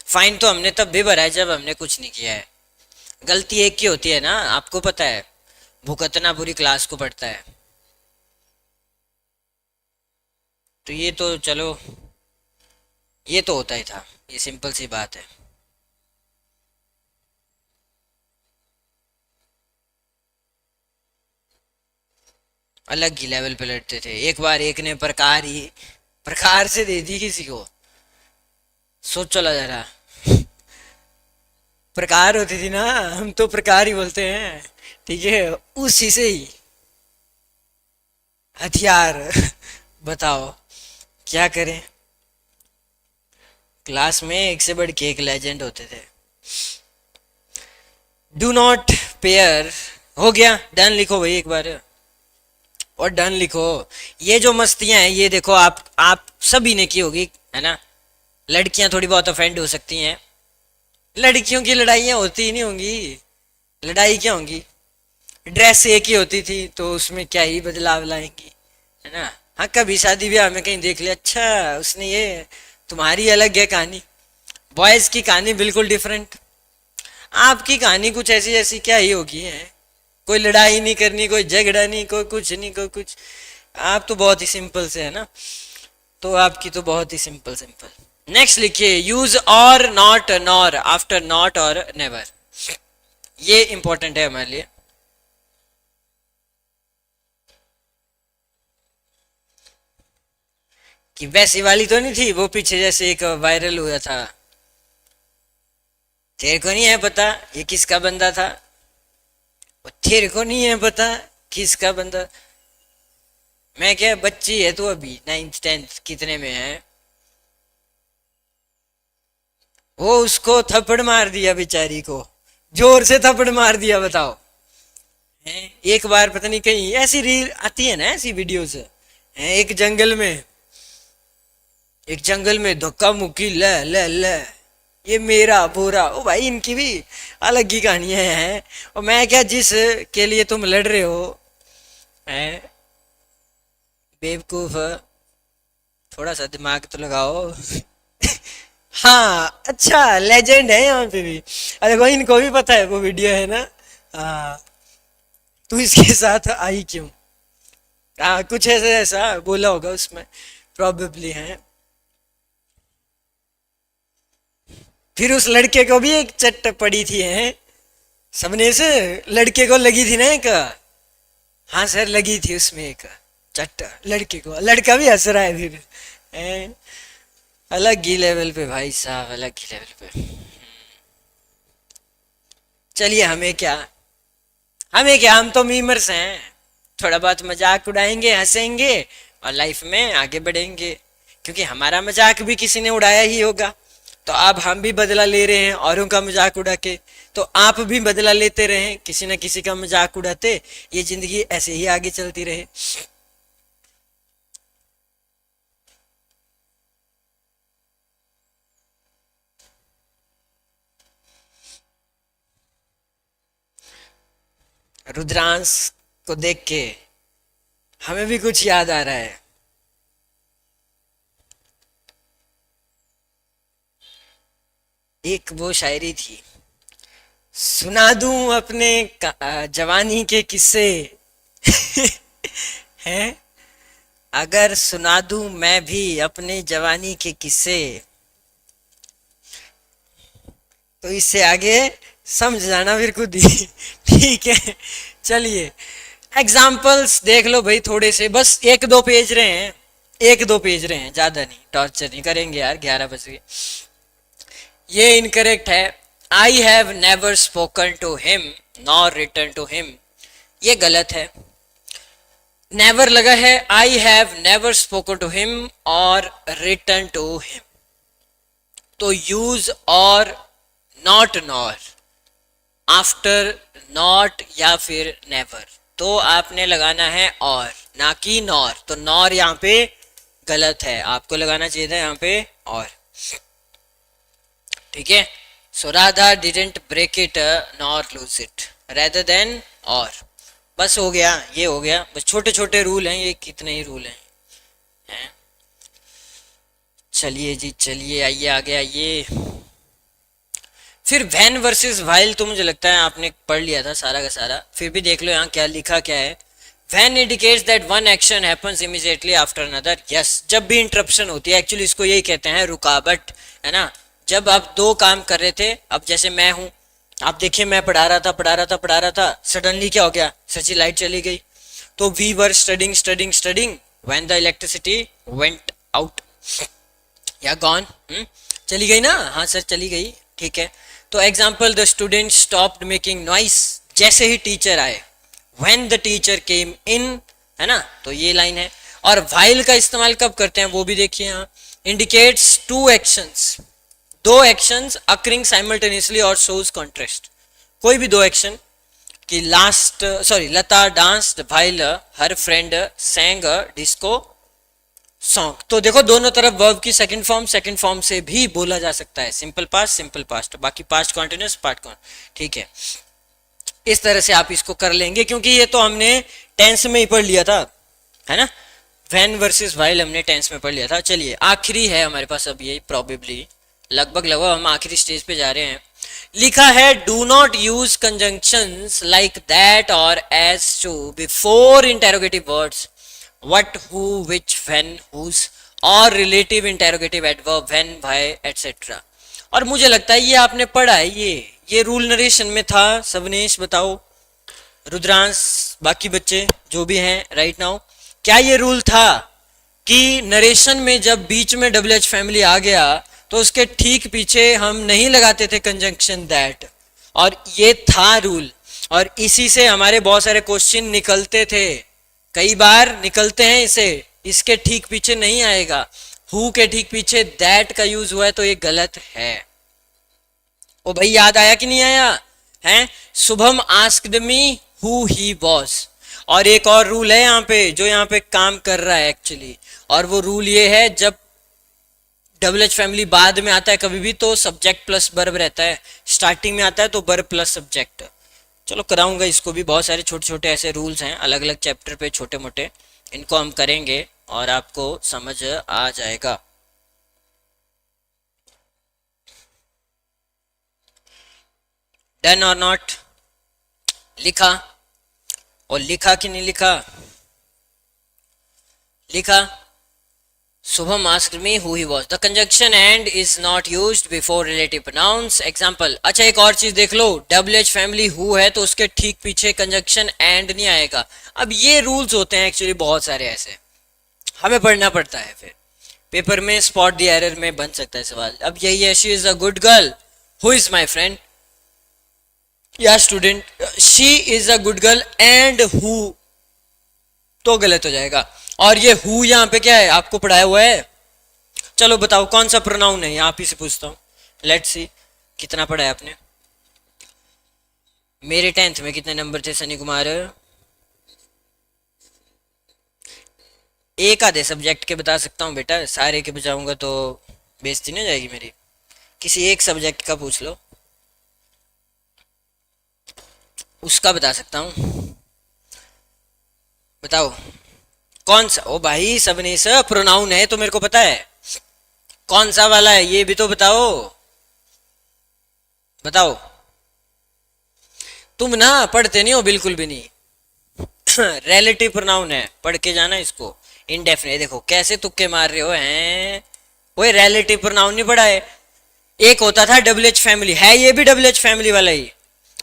फाइन तो हमने तब भी भरा है जब हमने कुछ नहीं किया है। गलती एक की होती है ना, आपको पता है, भुगतना पूरी क्लास को पड़ता है। तो ये तो चलो, ये तो होता ही था, ये सिंपल सी बात है। अलग ही लेवल पे लड़ते थे। एक बार एक ने प्रकार ही प्रकार से दे दी किसी को, सोचो ला जरा। प्रकार होती थी ना, हम तो प्रकार ही बोलते हैं, ठीक है, उसी से ही हथियार। बताओ क्या करें। क्लास में एक से बढ़ के एक लेजेंड होते थे। डू नॉट पेयर हो गया, डन लिखो भाई एक बार, और डन लिखो। ये जो मस्तियां हैं ये देखो, आप सभी ने की होगी, है ना। लड़कियां थोड़ी बहुत ऑफेंड हो सकती हैं, लड़कियों की लड़ाइयाँ होती ही नहीं होंगी। लड़ाई क्या होंगी, ड्रेस एक ही होती थी तो उसमें क्या ही बदलाव लाएंगी, है ना। हाँ कभी शादी ब्याह में कहीं देख लिया, अच्छा उसने ये, तुम्हारी अलग है कहानी। बॉयज की कहानी बिल्कुल डिफरेंट। आपकी कहानी कुछ ऐसी ऐसी क्या ही होगी है। कोई लड़ाई नहीं करनी, कोई झगड़ा नहीं, कोई कुछ नहीं, कोई कुछ। आप तो बहुत ही सिंपल से, है ना। तो आपकी तो बहुत ही सिंपल सिंपल। नेक्स्ट लिखिए, use or not nor after not और नेवर। ये इंपॉर्टेंट है हमारे लिए। कि वैसी वाली तो नहीं थी वो पीछे जैसे एक वायरल हुआ था, तेरे को नहीं है पता ये किसका बंदा था, वो तेरे को नहीं है पता किसका बंदा। मैं क्या, बच्ची है तो अभी 9th 10th कितने में है। वो उसको थप्पड़ मार दिया बेचारी को, जोर से थप्पड़ मार दिया, बताओ। हैं? एक बार पता नहीं कहीं ऐसी रील आती है ना, ऐसी वीडियोस हैं, एक जंगल में धक्का मुक्की, ले ले ले, ये मेरा बोरा। ओ भाई इनकी भी अलग ही कहानियां हैं। और मैं क्या, जिस के लिए तुम लड़ रहे हो, हैं, बेवकूफ, थोड़ा सा दिमाग तो लगाओ। हाँ अच्छा, लेजेंड है यहाँ पे भी। अरे देखो इनको भी पता है वो वीडियो, है ना। हाँ, तू इसके साथ आई क्यों। हाँ कुछ ऐसा ऐसा बोला होगा उसमें, प्रॉबेबली है। फिर उस लड़के को भी एक चट्ट पड़ी थी, है सबने से। लड़के को लगी थी ना एक, हाँ सर लगी थी उसमें एक चट्ट लड़के को, लड़का भी हंस रहा है फिर, हैं? अलग ही लेवल पे भाई साहब, अलग ही लेवल पे। चलिए हमें क्या, हम तो मीमर्स हैं। थोड़ा बहुत मजाक उड़ाएंगे, हंसेंगे और लाइफ में आगे बढ़ेंगे। क्योंकि हमारा मजाक भी किसी ने उड़ाया ही होगा, तो अब हम भी बदला ले रहे हैं औरों का मजाक उड़ा के। तो आप भी बदला लेते रहें किसी न किसी का मजाक उड़ाते, ये जिंदगी ऐसे ही आगे चलती रहे। रुद्रांश को देख के हमें भी कुछ याद आ रहा है। एक वो शायरी थी, सुना दूं अपने जवानी के किस्से हैं, अगर सुना दूं मैं भी अपने जवानी के किस्से, तो इससे आगे समझ जाना फिर खुद ही। ठीक है, चलिए एग्जाम्पल्स देख लो भाई थोड़े से, बस एक दो पेज रहे हैं, एक दो पेज रहे हैं, ज्यादा नहीं, टॉर्चर नहीं करेंगे यार, 11 बज गए। ये इनकरेक्ट है, I have never spoken to him nor return to him, ये गलत है। नेवर लगा है, I have never spoken to him or return to him, तो use or not nor after not या फिर नेवर, तो आपने लगाना है और, ना कि नॉर, तो नॉर यहाँ पे गलत है, आपको लगाना चाहिए था यहाँ पे और। ठीक है, so Radha didn't break it nor lose it rather than और, बस हो गया, ये हो गया, बस छोटे छोटे रूल हैं ये, कितने ही रूल हैं। चलिए जी चलिए, आइए आगे आइए। फिर व्हेन वर्सेस व्हाइल तो मुझे लगता है आपने पढ़ लिया था सारा का सारा, फिर भी देख लो यहाँ क्या लिखा क्या है। When indicates that one action happens immediately after another, yes, जब भी इंटरप्शन होती है, एक्चुअली इसको यही कहते हैं रुकावट, है ना। जब आप दो काम कर रहे थे, अब जैसे मैं हूं, आप देखिए मैं पढ़ा रहा था, सडनली क्या हो गया, सची लाइट चली गई, तो we were studying when the electricity went out या गॉन, चली गई ना, हाँ सर चली गई, ठीक है। तो example, the student stopped making noise, जैसे ही टीचर आए, व्हेन द टीचर केम इन, है ना, तो ये लाइन है। और व्हाइल का इस्तेमाल कब करते हैं वो भी देखिए यहाँ, इंडिकेट्स टू एक्शंस, दो एक्शंस अकरिंग साइमल्टेनियसली और शोज कॉन्ट्रास्ट, कोई भी दो एक्शन कि last sorry Lata danced while her friend sang disco song, तो देखो दोनों तरफ वर्ब की सेकंड फॉर्म से भी बोला जा सकता है, सिंपल पास्ट, बाकी पास्ट कॉन्टिन्यूस ठीक है। इस तरह से आप इसको कर लेंगे, क्योंकि ये तो हमने टेंस में ही पढ़ लिया था, है ना, व्हेन वर्सेस व्हाइल हमने टेंस में पढ़ लिया था। चलिए आखिरी है हमारे पास अब ये, प्रोबेबली लगभग हम आखिरी स्टेज पे जा रहे हैं। लिखा है, do not use conjunctions like that or as to before interrogative words what, who, which, when, whose और relative interrogative adverb when, why, etc. और मुझे लगता है ये आपने पढ़ा है, ये रूल नरेशन में था। सबनेश बताओ, रुद्रांश, बाकी बच्चे जो भी हैं राइट नाउ, क्या ये रूल था कि नरेशन में जब बीच में WH फैमिली आ गया तो उसके ठीक पीछे हम नहीं लगाते थे कंजंक्शन दैट, और ये था रूल, और इसी से हमारे बहुत सारे क्वेश्चन निकलते थे, कई बार निकलते हैं इसे, इसके ठीक पीछे नहीं आएगा, हु के ठीक पीछे दैट का यूज हुआ है, तो ये गलत है। ओ भाई याद आया कि नहीं आया है? Shubham asked me who he was, और एक और रूल है यहाँ पे जो यहाँ पे काम कर रहा है एक्चुअली, और वो रूल ये है, जब WH फैमिली बाद में आता है कभी भी तो सब्जेक्ट प्लस वर्ब रहता है, स्टार्टिंग में आता है तो वर्ब प्लस सब्जेक्ट। चलो कराऊंगा इसको भी, बहुत सारे छोटे छोटे ऐसे रूल्स हैं अलग अलग चैप्टर पे, छोटे मोटे, इनको हम करेंगे और आपको समझ आ जाएगा। डन और नॉट लिखा, और लिखा कि नहीं लिखा, लिखा। Shubham asked me who he was. The conjunction and is not used before relative pronouns. Example, अच्छा एक और चीज देख लो, WH फैमिली who है तो उसके ठीक पीछे कंजंक्शन and नहीं आएगा। अब ये रूल्स होते हैं एक्चुअली बहुत सारे ऐसे, हमें पढ़ना पड़ता है, फिर पेपर में स्पॉट द एरर में बन सकता है सवाल। अब यही है, she is a good girl, who is my friend, या student, she is a good girl and who, तो गलत हो जाएगा। और ये हु यहाँ पे क्या है, आपको पढ़ाया हुआ है, चलो बताओ कौन सा प्रोनाउन है, आप ही से पूछता हूँ, लेट्स सी कितना पढ़ा है आपने। मेरे 10th में कितने नंबर थे सनी कुमार? एक आधे सब्जेक्ट के बता सकता हूँ बेटा, सारे के बचाऊंगा तो बेइज्जती नहीं जाएगी मेरी, किसी एक सब्जेक्ट का पूछ लो, उसका बता सकता हूँ। बताओ कौन सा। ओ भाई सबने से प्रोनाउन है तो मेरे को पता है, कौन सा वाला है ये भी तो बताओ। बताओ। तुम ना पढ़ते नहीं हो बिल्कुल भी नहीं। रिलेटिव प्रोनाउन है, पढ़ के जाना इसको। इनडेफिनेट देखो कैसे तुक्के मार रहे हो हैं। वो रिलेटिव प्रोनाउन नहीं पढ़ा है। एक होता था डबल एच फैमिली, है ये भी डबल एच फैमिली वाला ही,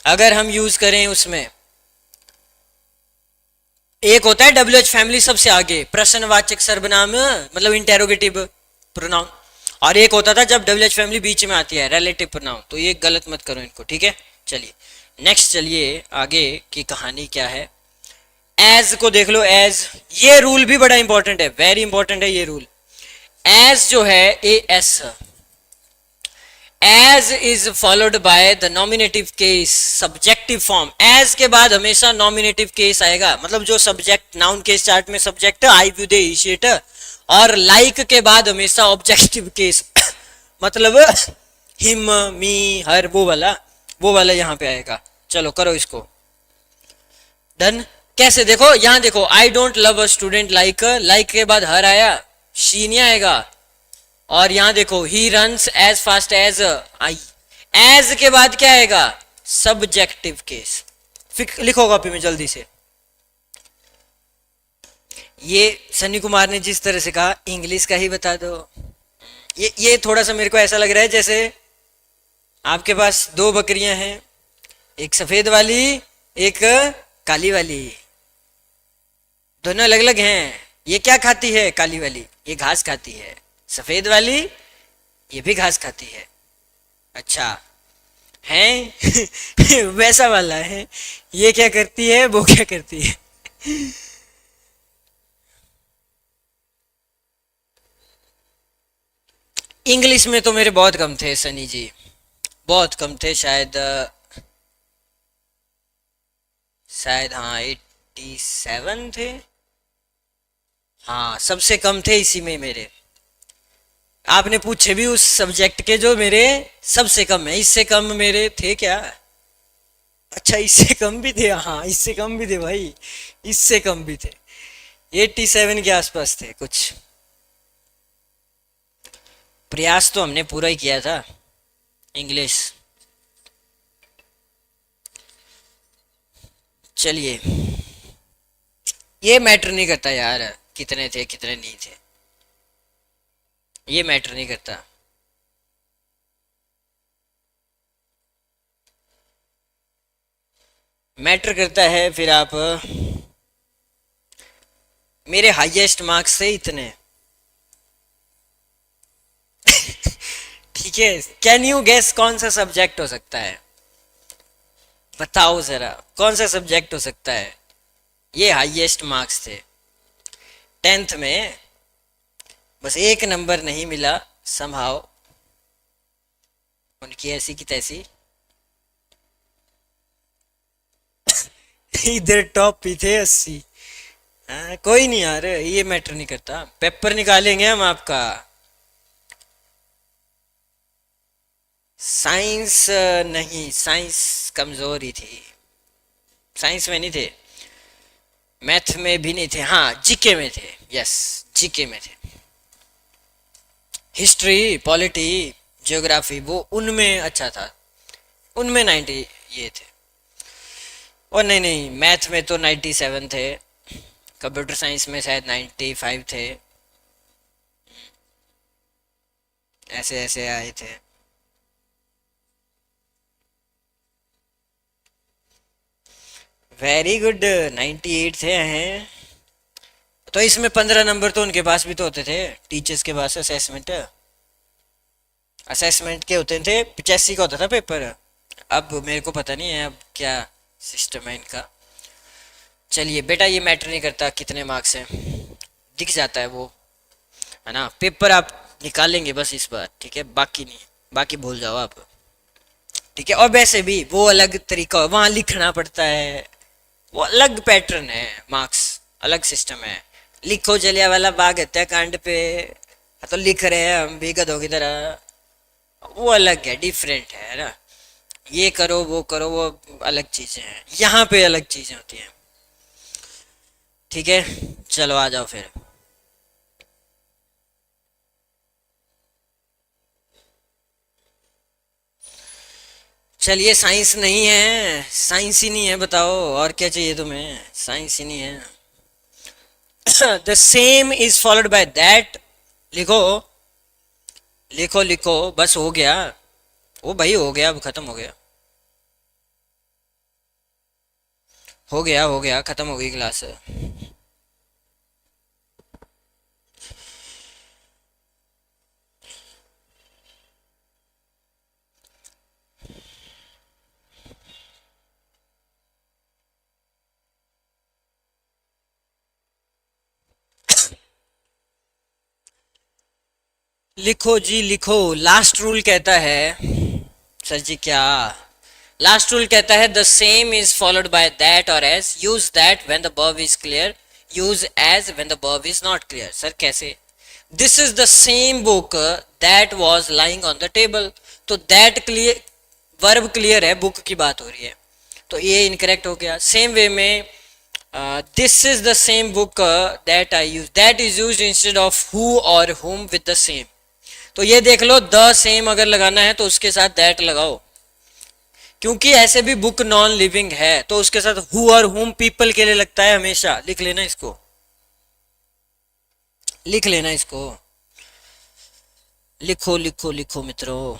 अगर हम यूज करें उसमें। एक होता है डब्ल्यू एच फैमिली सबसे आगे, प्रश्नवाचक सर्वनाम मतलब इंटेरोगेटिव प्रोनाउन। और एक होता था जब डब्ल्यू एच फैमिली बीच में आती है, रिलेटिव प्रोनाउन। तो ये गलत मत करो इनको, ठीक है। चलिए नेक्स्ट, चलिए आगे की कहानी क्या है। एज को देख लो, एज। ये रूल भी बड़ा इंपॉर्टेंट है, वेरी इंपॉर्टेंट है ये रूल। एज जो है A S, as is followed by the nominative case subjective form. As के बाद हमेशा नॉमिनेटिव केस आएगा, मतलब जो सब्जेक्ट नाउन केस चार्ट में subject I we you they he she it, और लाइक के बाद हमेशा ऑब्जेक्टिव केस मतलब हिम मी हर, वो वाला यहाँ पे आएगा। चलो करो इसको डन। कैसे देखो, यहां देखो, I don't love a student like, like के बाद हर आया, शी नहीं आएगा। और यहां देखो he runs as fast as I, as के बाद क्या आएगा, सब्जेक्टिव केस। लिखो कॉपी में जल्दी से। ये सन्नी कुमार ने जिस तरह से कहा, इंग्लिश का ही बता दो। ये थोड़ा सा मेरे को ऐसा लग रहा है जैसे आपके पास दो बकरियां हैं, एक सफेद वाली एक काली वाली, दोनों अलग अलग हैं। ये क्या खाती है, काली वाली ये घास खाती है, सफेद वाली ये भी घास खाती है। अच्छा है वैसा वाला है, ये क्या करती है वो क्या करती है। इंग्लिश में तो मेरे बहुत कम थे सनी जी, बहुत कम थे, शायद शायद हाँ 87 थे, हाँ सबसे कम थे इसी में मेरे। आपने पूछे भी उस सब्जेक्ट के जो मेरे सबसे कम है, इससे कम मेरे थे क्या। अच्छा इससे कम भी थे, हाँ इससे कम भी थे भाई, इससे कम भी थे, 87 के आसपास थे कुछ। प्रयास तो हमने पूरा ही किया था इंग्लिश। चलिए ये मैटर नहीं करता यार कितने थे कितने नहीं थे, ये मैटर नहीं करता। मैटर करता है फिर आप, मेरे हाईएस्ट मार्क्स थे इतने। ठीक है, कैन यू गेस कौन सा सब्जेक्ट हो सकता है, बताओ जरा कौन सा सब्जेक्ट हो सकता है। ये हाईएस्ट मार्क्स थे 10th में, बस एक नंबर नहीं मिला समहाउ, उनकी ऐसी की तैसी। इधर टॉप भी थे 80। हाँ कोई नहीं यार, ये मैटर नहीं करता, पेपर निकालेंगे हम आपका। साइंस नहीं, साइंस कमजोर ही थी, साइंस में नहीं थे, मैथ में भी नहीं थे, हाँ जीके में थे, यस जीके में थे। हिस्ट्री पॉलिटी ज्योग्राफी वो उनमें अच्छा था, उनमें 90 ये थे। और नहीं नहीं मैथ में तो 97 थे, कंप्यूटर साइंस में शायद 95 थे, ऐसे ऐसे आए थे। वेरी गुड 98 थे हैं। तो इसमें 15 नंबर तो उनके पास भी तो होते थे, टीचर्स के पास असेसमेंट, असेसमेंट के होते थे, 85 का होता था पेपर। अब मेरे को पता नहीं है अब क्या सिस्टम है इनका। चलिए बेटा ये मैटर नहीं करता कितने मार्क्स हैं, दिख जाता है वो, है ना। पेपर आप निकालेंगे बस इस बार, ठीक है, बाकी नहीं, बाकी भूल जाओ आप, ठीक है। और वैसे भी वो अलग तरीका, वहाँ लिखना पड़ता है, वो अलग पैटर्न है, मार्क्स अलग सिस्टम है। लिखो जलियांवाला बाग हत्याकांड पे, तो लिख रहे हैं हम भी गधों की तरह, वो अलग है, डिफरेंट है ना। ये करो वो करो वो अलग चीजें हैं, यहाँ पे अलग चीजें होती हैं। ठीक है, चलो आ जाओ फिर। चलिए, साइंस नहीं है, साइंस ही नहीं है, बताओ और क्या चाहिए तुम्हें, साइंस ही नहीं है। The same is followed by that. लिखो लिखो लिखो, बस हो गया। ओ भाई हो गया, अब खत्म हो गया, हो गया, खत्म हो गई क्लास। लिखो जी लिखो, लास्ट रूल कहता है। सर जी क्या? लास्ट रूल कहता है the same is followed by that or as, use that when the verb is clear, use as when the verb is not clear. Sir कैसे? This is the same book that was lying on the table. तो that clear, verb clear है, book की बात हो रही है, तो ये इनकरेक्ट हो गया। सेम वे में this is the same book that I use, that is use instead of who और हुम विद द सेम। तो ये देख लो, द सेम अगर लगाना है तो उसके साथ दैट लगाओ, क्योंकि ऐसे भी बुक नॉन लिविंग है तो उसके साथ हु और हुम पीपल के लिए लगता है हमेशा। लिख लेना इसको, लिख लेना इसको, लिखो लिखो लिखो मित्रों।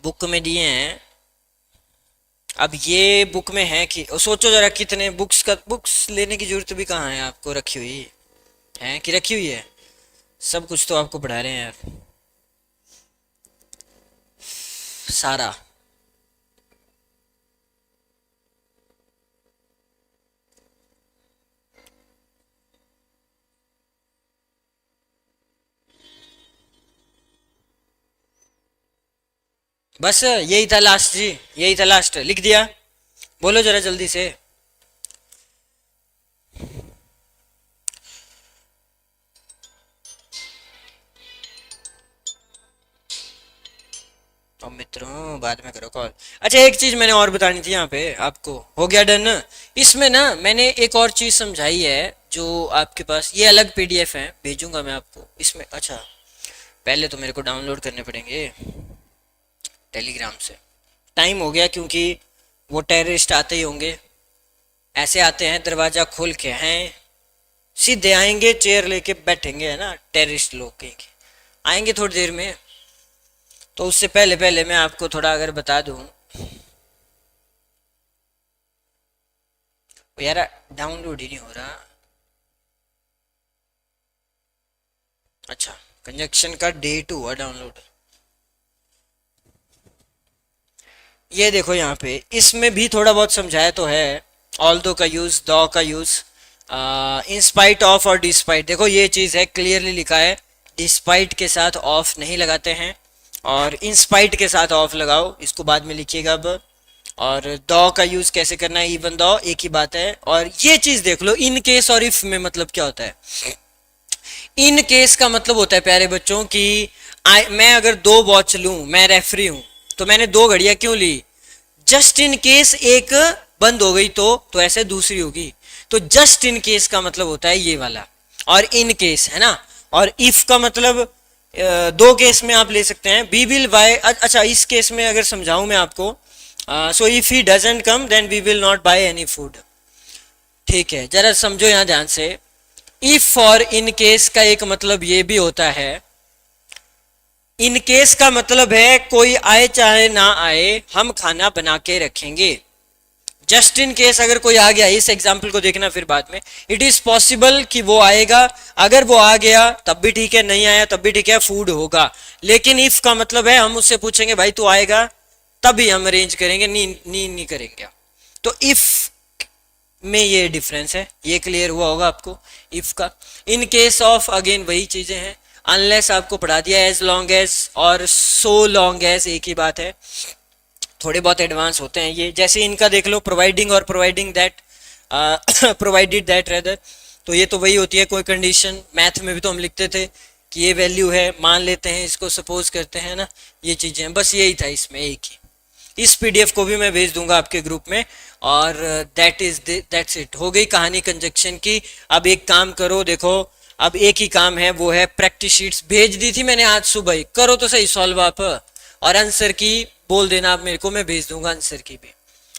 बुक में दिए हैं, अब ये बुक में है कि सोचो जरा, कितने बुक्स का, बुक्स लेने की जरूरत भी कहाँ है आपको, रखी हुई है कि रखी हुई है, सब कुछ तो आपको पढ़ा रहे हैं यार, सारा। बस यही था लास्ट जी, यही था लास्ट, लिख दिया। बोलो जरा जल्दी से। और मित्रों बाद में करो कॉल। अच्छा, एक चीज मैंने और बतानी थी यहाँ पे आपको, हो गया डन। इसमें ना मैंने एक और चीज समझाई है, जो आपके पास ये अलग पीडीएफ है, भेजूंगा मैं आपको इसमें। अच्छा, पहले तो मेरे को डाउनलोड करने पड़ेंगे टेलीग्राम से। टाइम हो गया, क्योंकि वो टेररिस्ट आते ही होंगे, ऐसे आते हैं दरवाजा खोल के, हैं सीधे आएंगे, चेयर लेके बैठेंगे, है ना, टेररिस्ट लोग कहीं के आएंगे थोड़ी देर में। तो उससे पहले पहले मैं आपको थोड़ा अगर बता दूं, यार डाउनलोड ही नहीं हो रहा। अच्छा, कंजक्शन का डेट हुआ डाउनलोड, ये देखो यहाँ पे, इसमें भी थोड़ा बहुत समझाया तो है। ऑल दो का यूज, दो का यूज, इन स्पाइट ऑफ और डिस्पाइट, देखो ये चीज है, क्लियरली लिखा है, डिस्पाइट के साथ ऑफ नहीं लगाते हैं, और इन स्पाइट के साथ ऑफ लगाओ, इसको बाद में लिखिएगा अब। और दो का यूज कैसे करना है, इवन दो एक ही बात है। और ये चीज देख लो, इन केस और इफ में मतलब क्या होता है। इन केस का मतलब होता है प्यारे बच्चों कि मैं अगर दो वॉच लूं, मैं रेफरी हूं, तो मैंने दो घड़ियां क्यों ली, जस्ट इन केस एक बंद हो गई तो ऐसे दूसरी होगी। तो जस्ट इन केस का मतलब होता है ये वाला, और इन केस है ना। और इफ का मतलब दो केस में आप ले सकते हैं, वी विल बाय। अच्छा, इस केस में अगर समझाऊं मैं आपको, so if he doesn't come then we will not buy any food. ठीक है, जरा समझो यहां ध्यान से। इफ और इन केस का एक मतलब ये भी होता है, इन केस का मतलब है कोई आए चाहे ना आए, हम खाना बना के रखेंगे। जस्ट इन केस अगर कोई आ गया, इस एग्जाम्पल को देखना फिर बाद में, इट इज पॉसिबल कि वो आएगा, अगर वो आ गया तब भी ठीक है, नहीं आया तब भी ठीक है, फूड होगा। लेकिन इफ का मतलब है हम उससे पूछेंगे भाई तू आएगा तभी हम अरेंज करेंगे, नहीं करेंगे। तो इफ में ये डिफरेंस है, ये क्लियर हुआ होगा आपको इफ का। इन केस ऑफ अगेन वही चीजें हैं, अनलेस आपको पढ़ा दिया, एज लॉन्ग एज और सो लॉन्ग एज एक ही बात है, थोड़े बहुत एडवांस होते हैं ये। जैसे इनका देख लो, प्रोवाइडिंग और providing that, provided that rather, तो ये तो वही होती है, कोई कंडीशन, मैथ में भी तो हम लिखते थे कि ये वैल्यू है, मान लेते हैं इसको, सपोज करते हैं ना, ये चीजें, बस यही था इसमें एक ही। इस पीडीएफ को भी मैं भेज दूंगा आपके ग्रुप में। और दैट्स इट, हो गई कहानी कंजक्शन की। अब एक काम करो, देखो अब एक ही काम है, वो है प्रैक्टिस शीट्स भेज दी थी मैंने आज सुबह ही, करो तो सही सॉल्व आप, और आंसर की बोल देना आप मेरे को, मैं भेज दूंगा आंसर की भी।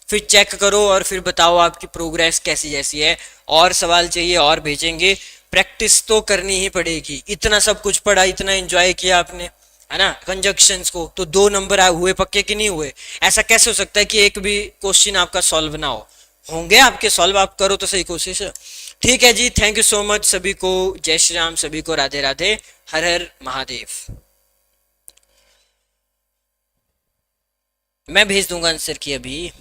फिर चेक करो और फिर बताओ आपकी प्रोग्रेस कैसी जैसी है। और सवाल चाहिए और भेजेंगे। प्रैक्टिस तो करनी ही पड़ेगी, इतना सब कुछ पढ़ा, इतना एंजॉय किया आपने, है ना, कंजक्शंस को, तो 2 नंबर आए हुए पक्के कि नहीं हुए? ऐसा कैसे हो सकता है कि एक भी क्वेश्चन आपका सॉल्व ना हो? होंगे आपके सॉल्व, आप करो तो सही कोशिश। ठीक है जी, थैंक यू सो मच सभी को, जय श्री राम, सभी को राधे राधे, हर हर महादेव। मैं भेज दूंगा आंसर की अभी।